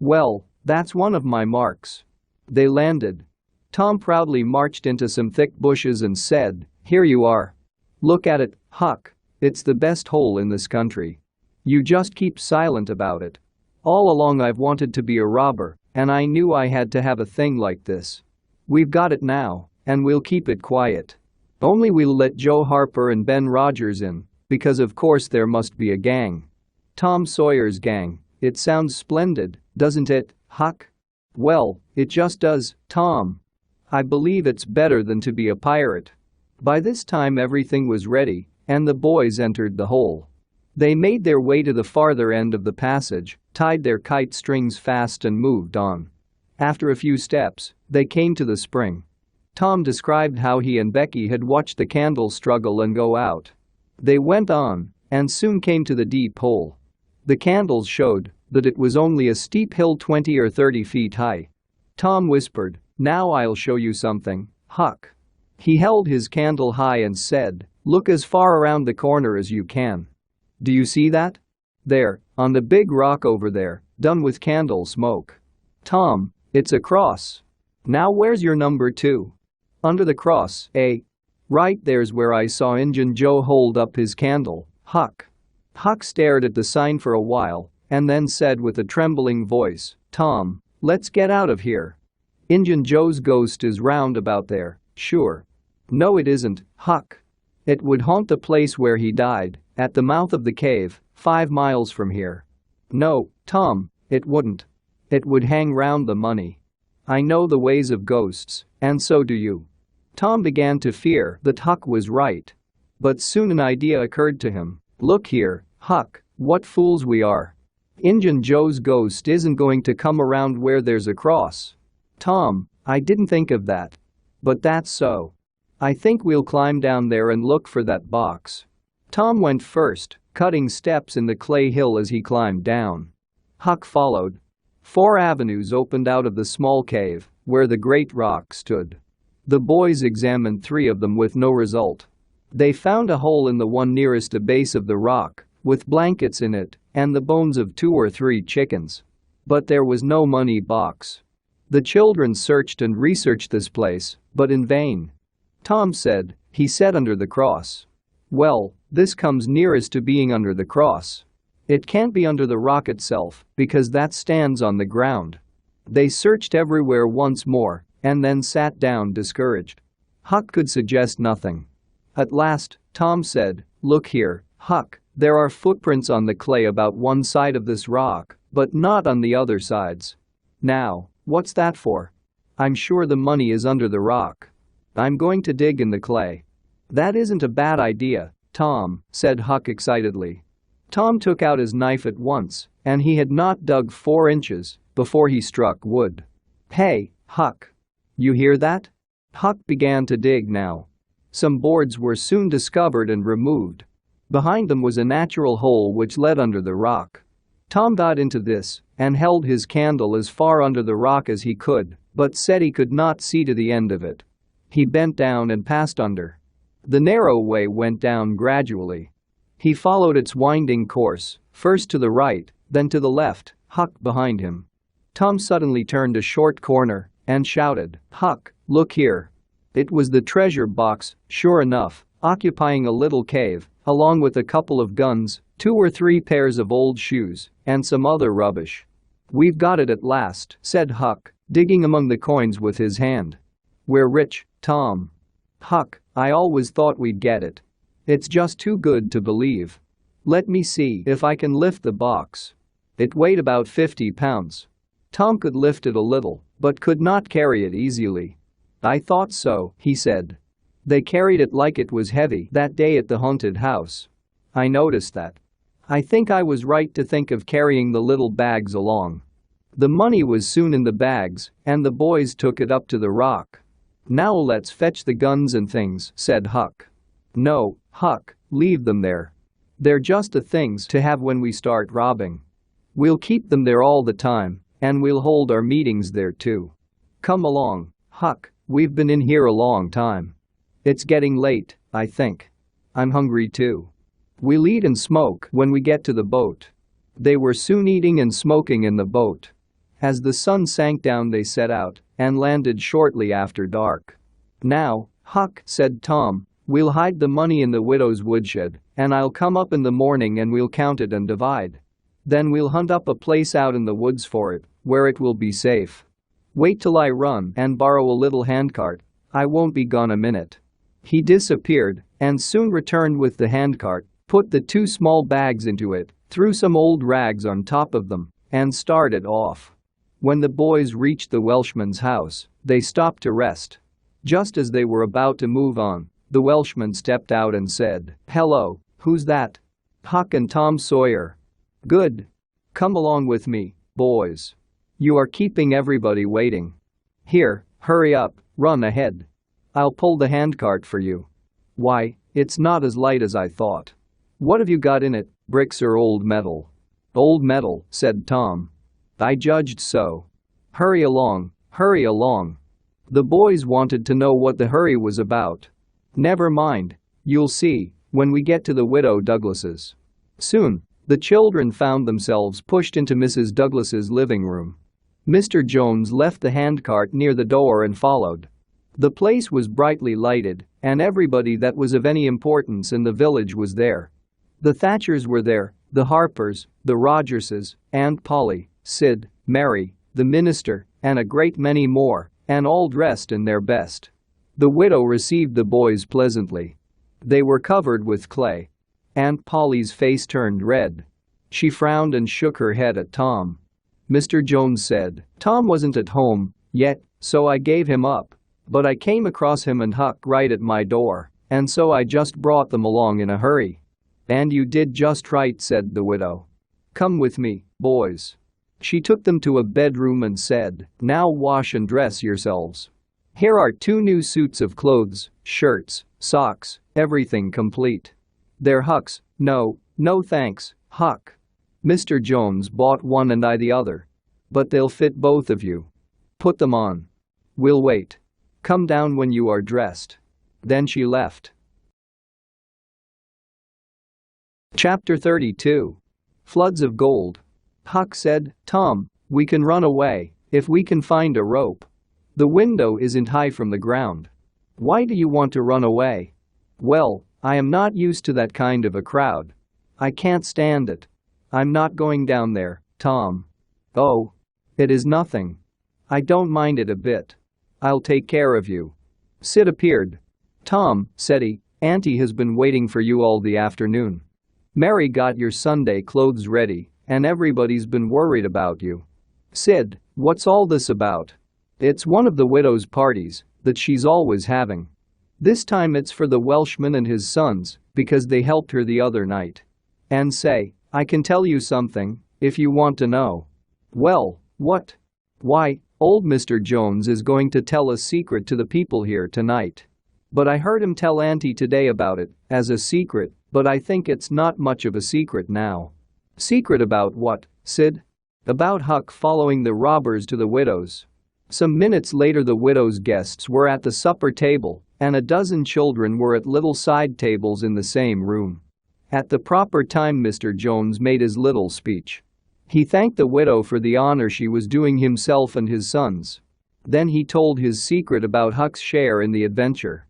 Well, that's one of my marks." They landed. Tom proudly marched into some thick bushes and said, "Here you are. Look at it, Huck. It's the best hole in this country. You just keep silent about it. All along I've wanted to be a robber, and I knew I had to have a thing like this. We've got it now, and we'll keep it quiet. Only we'll let Joe Harper and Ben Rogers in, because of course there must be a gang. Tom Sawyer's gang. It sounds splendid, doesn't it, Huck? Well, it just does, Tom. I believe it's better than to be a pirate." By this time everything was ready, and the boys entered the hole. They made their way to the farther end of the passage, tied their kite strings fast and moved on. After a few steps, they came to the spring. Tom described how he and Becky had watched the candle struggle and go out. They went on and soon came to the deep hole. The candles showed that it was only a steep hill 20 or 30 feet high. Tom whispered, "Now I'll show you something, Huck." He held his candle high and said, "Look as far around the corner as you can. Do you see that? There, on the big rock over there, done with candle smoke. Tom, it's a cross. Now where's your number 2? Under the cross, eh? Right there's where I saw Injun Joe hold up his candle, Huck." Huck stared at the sign for a while and then said with a trembling voice, "Tom, let's get out of here. Injun Joe's ghost is round about there, sure." "No it isn't, Huck. It would haunt the place where he died, at the mouth of the cave, 5 miles from here." "No, Tom, it wouldn't. It would hang round the money. I know the ways of ghosts, and so do you." Tom began to fear that Huck was right. But soon an idea occurred to him. "Look here, Huck, what fools we are. Injun Joe's ghost isn't going to come around where there's a cross." "Tom, I didn't think of that. But that's so. I think we'll climb down there and look for that box." Tom went first, cutting steps in the clay hill as he climbed down. Huck followed. 4 avenues opened out of the small cave where the great rock stood. The boys examined 3 of them with no result. They found a hole in the one nearest the base of the rock, with blankets in it and the bones of 2 or 3 chickens. But there was no money box. The children searched and researched this place, but in vain. Tom said, "He said under the cross." "Well, this comes nearest to being under the cross. It can't be under the rock itself, because that stands on the ground." They searched everywhere once more and then sat down discouraged. Huck could suggest nothing. At last, Tom said, "Look here, Huck, there are footprints on the clay about one side of this rock, but not on the other sides. Now, what's that for? I'm sure the money is under the rock. I'm going to dig in the clay." "That isn't a bad idea, Tom," said Huck excitedly. Tom took out his knife at once, and he had not dug 4 inches before he struck wood. "Hey, Huck. You hear that?" Huck began to dig now. Some boards were soon discovered and removed. Behind them was a natural hole which led under the rock. Tom got into this and held his candle as far under the rock as he could, but said he could not see to the end of it. He bent down and passed under. The narrow way went down gradually. He followed its winding course, first to the right, then to the left, Huck behind him. Tom suddenly turned a short corner and shouted, "Huck, look here." It was the treasure box, sure enough, occupying a little cave, along with a couple of guns, 2 or 3 pairs of old shoes, and some other rubbish. "We've got it at last," said Huck, digging among the coins with his hand. "We're rich, Tom." "Huck, I always thought we'd get it. It's just too good to believe. Let me see if I can lift the box." It weighed about 50 pounds. Tom could lift it a little, but could not carry it easily. "I thought so," he said. They carried it like it was heavy that day at the haunted house. I noticed that. I think I was right to think of carrying the little bags along. The money was soon in the bags, and the boys took it up to the rock. "Now let's fetch the guns and things," said Huck. "No, Huck, leave them there. They're just the things to have when we start robbing. We'll keep them there all the time, and we'll hold our meetings there too. Come along, Huck, we've been in here a long time. It's getting late, I think. I'm hungry too. We'll eat and smoke when we get to the boat." They were soon eating and smoking in the boat. As the sun sank down they set out and landed shortly after dark. "Now, Huck," said Tom, "we'll hide the money in the widow's woodshed, and I'll come up in the morning and we'll count it and divide. Then we'll hunt up a place out in the woods for it, where it will be safe. Wait till I run and borrow a little handcart. I won't be gone a minute." He disappeared and soon returned with the handcart, put the 2 small bags into it, threw some old rags on top of them, and started off. When the boys reached the Welshman's house, they stopped to rest. Just as they were about to move on, the Welshman stepped out and said, "Hello, who's that?" "Huck and Tom Sawyer." "Good. Come along with me, boys. You are keeping everybody waiting. Here, hurry up, run ahead. I'll pull the handcart for you." "Why, it's not as light as I thought. What have you got in it, bricks or old metal?" "Old metal," said Tom. "I judged so. Hurry along, hurry along." The boys wanted to know what the hurry was about. "Never mind, you'll see when we get to the widow Douglas's." Soon, the children found themselves pushed into Mrs. Douglas's living room. Mr. Jones left the handcart near the door and followed. The place was brightly lighted, and everybody that was of any importance in the village was there. The Thatchers were there, the Harpers, the Rogerses, Aunt Polly, Sid, Mary, the minister, and a great many more, and all dressed in their best. The widow received the boys pleasantly. They were covered with clay. Aunt Polly's face turned red. She frowned and shook her head at Tom. Mr. Jones said, "Tom wasn't at home yet, so I gave him up. But I came across him and Huck right at my door, and so I just brought them along in a hurry." "And you did just right," said the widow. "Come with me, boys." She took them to a bedroom and said, "Now wash and dress yourselves. Here are 2 new suits of clothes, shirts, socks, everything complete. They're Huck's." "No, no thanks, Huck. Mr. Jones bought one and I the other. But they'll fit both of you. Put them on. We'll wait. Come down when you are dressed." Then she left. Chapter 32. Floods of Gold. Huck said, "Tom, we can run away if we can find a rope. The window isn't high from the ground." "Why do you want to run away?" "Well, I am not used to that kind of a crowd. I can't stand it. I'm not going down there, Tom." "Oh. It is nothing. I don't mind it a bit. I'll take care of you." Sid appeared. "Tom," said he, "Auntie has been waiting for you all the afternoon. Mary got your Sunday clothes ready, and everybody's been worried about you." "Sid, what's all this about?" "It's one of the widow's parties that she's always having. This time it's for the Welshman and his sons because they helped her the other night. And say, I can tell you something if you want to know." "Well, what?" "Why, old Mr. Jones is going to tell a secret to the people here tonight. But I heard him tell Auntie today about it as a secret, but I think it's not much of a secret now." "Secret about what, Sid?" "About Huck following the robbers to the widow's." Some minutes later the widow's guests were at the supper table, and a dozen children were at little side tables in the same room. At the proper time Mr. Jones made his little speech. He thanked the widow for the honor she was doing himself and his sons. Then he told his secret about Huck's share in the adventure.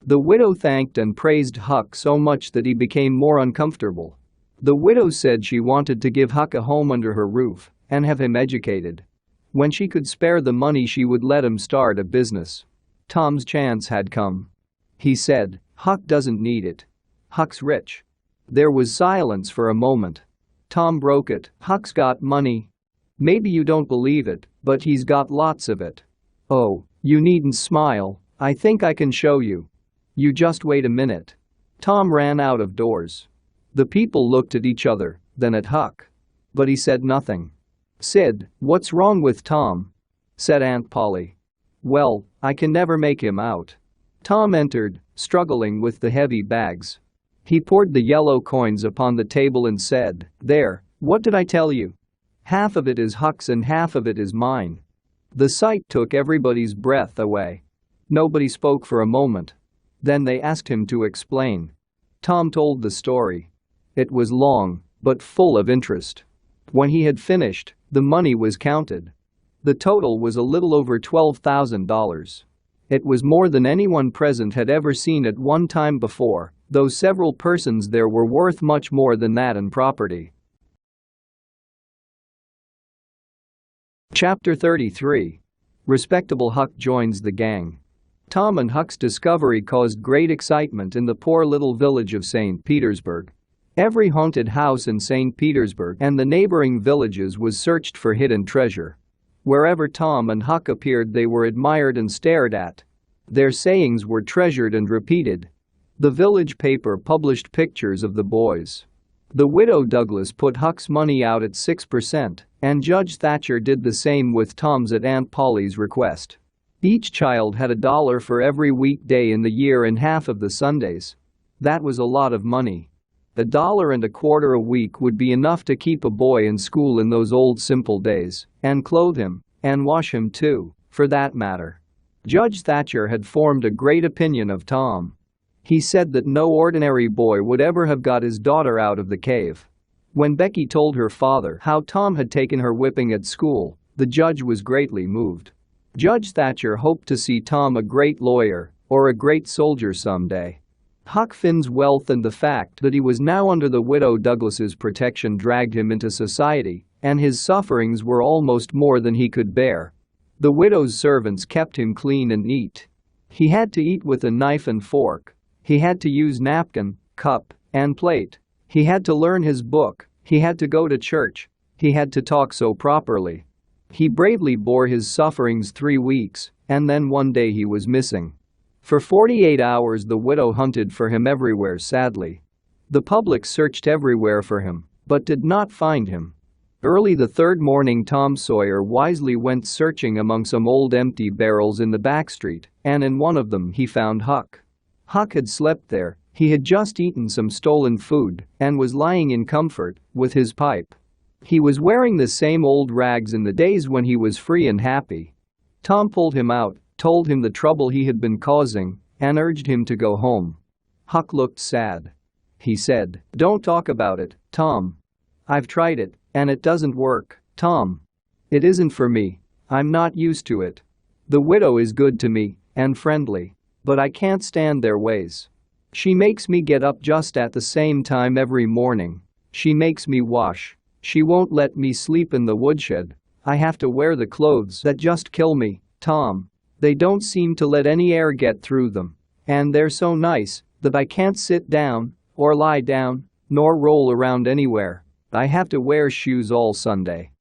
The widow thanked and praised Huck so much that he became more uncomfortable. The widow said she wanted to give Huck a home under her roof and have him educated. When she could spare the money she would let him start a business. Tom's chance had come. He said, "Huck doesn't need it. Huck's rich." There was silence for a moment. Tom broke it. "Huck's got money. Maybe you don't believe it, but he's got lots of it." "Oh, you needn't smile, I think I can show you." You just wait a minute." Tom ran out of doors. The people looked at each other, then at Huck. But he said nothing. "Sid, what's wrong with Tom?" said Aunt Polly. "Well, I can never make him out." Tom entered, struggling with the heavy bags. He poured the yellow coins upon the table and said, "There, what did I tell you? Half of it is Huck's and half of it is mine." The sight took everybody's breath away. Nobody spoke for a moment. Then they asked him to explain. Tom told the story. It was long, but full of interest. When he had finished, the money was counted. The total was a little over $12,000. It was more than anyone present had ever seen at one time before, though several persons there were worth much more than that in property. Chapter 33. Respectable Huck joins the gang. Tom and Huck's discovery caused great excitement in the poor little village of St. Petersburg. Every haunted house in St. Petersburg and the neighboring villages was searched for hidden treasure. Wherever Tom and Huck appeared, they were admired and stared at. Their sayings were treasured and repeated. The village paper published pictures of the boys. The widow Douglas put Huck's money out at 6%, and Judge Thatcher did the same with Tom's at Aunt Polly's request. Each child had $1 for every weekday in the year and half of the Sundays. That was a lot of money. $1.25 a week would be enough to keep a boy in school in those old simple days, and clothe him, and wash him too, for that matter. Judge Thatcher had formed a great opinion of Tom. He said that no ordinary boy would ever have got his daughter out of the cave. When Becky told her father how Tom had taken her whipping at school, the judge was greatly moved. Judge Thatcher hoped to see Tom a great lawyer or a great soldier someday. Huck Finn's wealth and the fact that he was now under the widow Douglas's protection dragged him into society, and his sufferings were almost more than he could bear. The widow's servants kept him clean and neat. He had to eat with a knife and fork. He had to use napkin, cup, and plate. He had to learn his book. He had to go to church. He had to talk so properly. He bravely bore his sufferings 3 weeks, and then one day he was missing. For 48 hours the widow hunted for him everywhere sadly. The public searched everywhere for him, but did not find him. Early the third morning Tom Sawyer wisely went searching among some old empty barrels in the back street, and in one of them he found Huck. Huck had slept there, he had just eaten some stolen food, and was lying in comfort, with his pipe. He was wearing the same old rags in the days when he was free and happy. Tom pulled him out, told him the trouble he had been causing, and urged him to go home. Huck looked sad. He said, "Don't talk about it, Tom. I've tried it, and it doesn't work, Tom. It isn't for me. I'm not used to it. The widow is good to me, and friendly. But I can't stand their ways. She makes me get up just at the same time every morning. She makes me wash. She won't let me sleep in the woodshed. I have to wear the clothes that just kill me, Tom. They don't seem to let any air get through them. And they're so nice that I can't sit down, or lie down, nor roll around anywhere. I have to wear shoes all Sunday.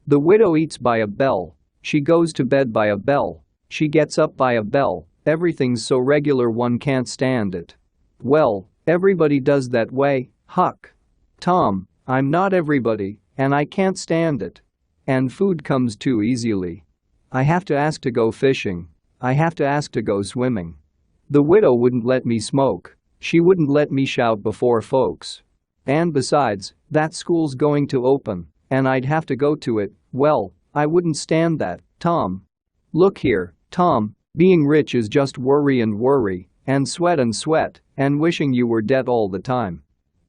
The widow eats by a bell. She goes to bed by a bell. She gets up by a bell. Everything's so regular one can't stand it." "Well, everybody does that way, Huck. Tom, I'm not everybody, and I can't stand it. And food comes too easily. I have to ask to go fishing. I have to ask to go swimming. The widow wouldn't let me smoke. She wouldn't let me shout before folks. And besides, that school's going to open, and I'd have to go to it. Well, I wouldn't stand that, Tom. Look here, Tom, being rich is just worry, and sweat, and wishing you were dead all the time.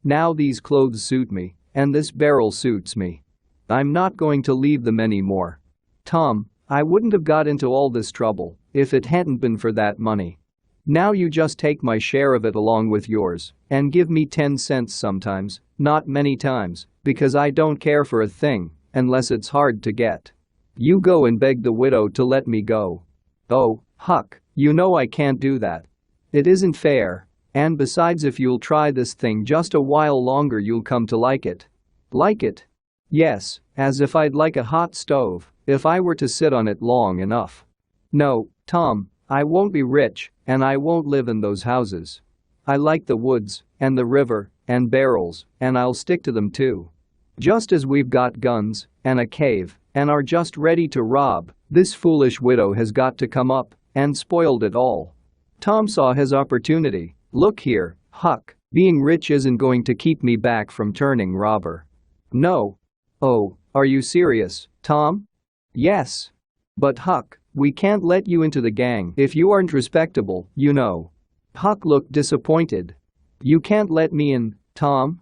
Now these clothes suit me, and this barrel suits me. I'm not going to leave them anymore. Tom, I wouldn't have got into all this trouble if it hadn't been for that money. Now you just take my share of it along with yours, and give me 10 cents sometimes, not many times, because I don't care for a thing, unless it's hard to get. You go and beg the widow to let me go." "Oh, Huck, you know I can't do that. It isn't fair, and besides if you'll try this thing just a while longer you'll come to like it." "Like it?" "Yes, as if I'd like a hot stove, if I were to sit on it long enough." "No, Tom, I won't be rich, and I won't live in those houses. I like the woods, and the river, and barrels, and I'll stick to them too. Just as we've got guns, and a cave, and are just ready to rob, this foolish widow has got to come up and spoiled it all. Tom saw his opportunity. Look here, Huck, being rich isn't going to keep me back from turning robber. No. Oh, are you serious, Tom? Yes. But Huck, we can't let you into the gang if you aren't respectable, you know. Huck looked disappointed. You can't let me in, Tom?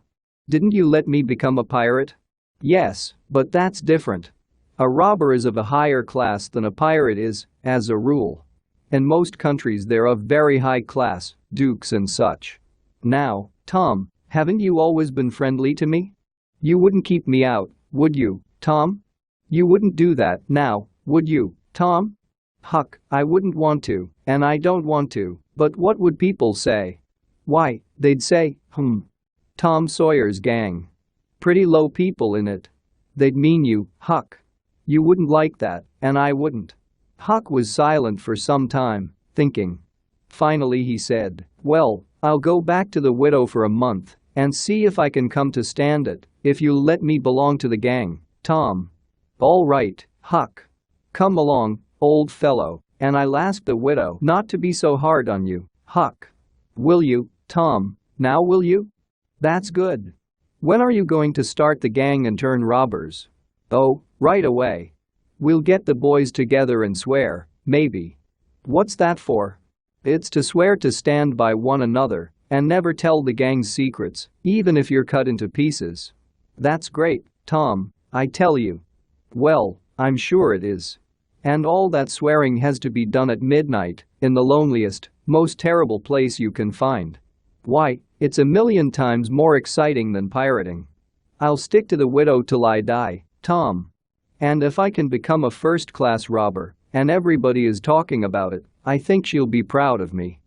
Didn't you let me become a pirate? Yes, but that's different. A robber is of a higher class than a pirate is, as a rule. In most countries they're of very high class, dukes and such. Now, Tom, haven't you always been friendly to me? You wouldn't keep me out, would you, Tom? You wouldn't do that now, would you, Tom? Huck, I wouldn't want to, and I don't want to, but what would people say? Why, they'd say, Tom Sawyer's gang. Pretty low people in it. They'd mean you, Huck. You wouldn't like that, and I wouldn't. Huck was silent for some time, thinking. Finally he said, well, I'll go back to the widow for a month and see if I can come to stand it, if you'll let me belong to the gang, Tom. All right, Huck. Come along, old fellow, and I'll ask the widow not to be so hard on you, Huck. Will you, Tom, now will you? That's good. When are you going to start the gang and turn robbers? Oh, right away. We'll get the boys together and swear, maybe. What's that for? It's to swear to stand by one another and never tell the gang's secrets, even if you're cut into pieces. That's great, Tom, I tell you. Well, I'm sure it is. And all that swearing has to be done at midnight, in the loneliest, most terrible place you can find. Why, it's a million times more exciting than pirating. I'll stick to the widow till I die, Tom. And if I can become a first-class robber, and everybody is talking about it, I think she'll be proud of me.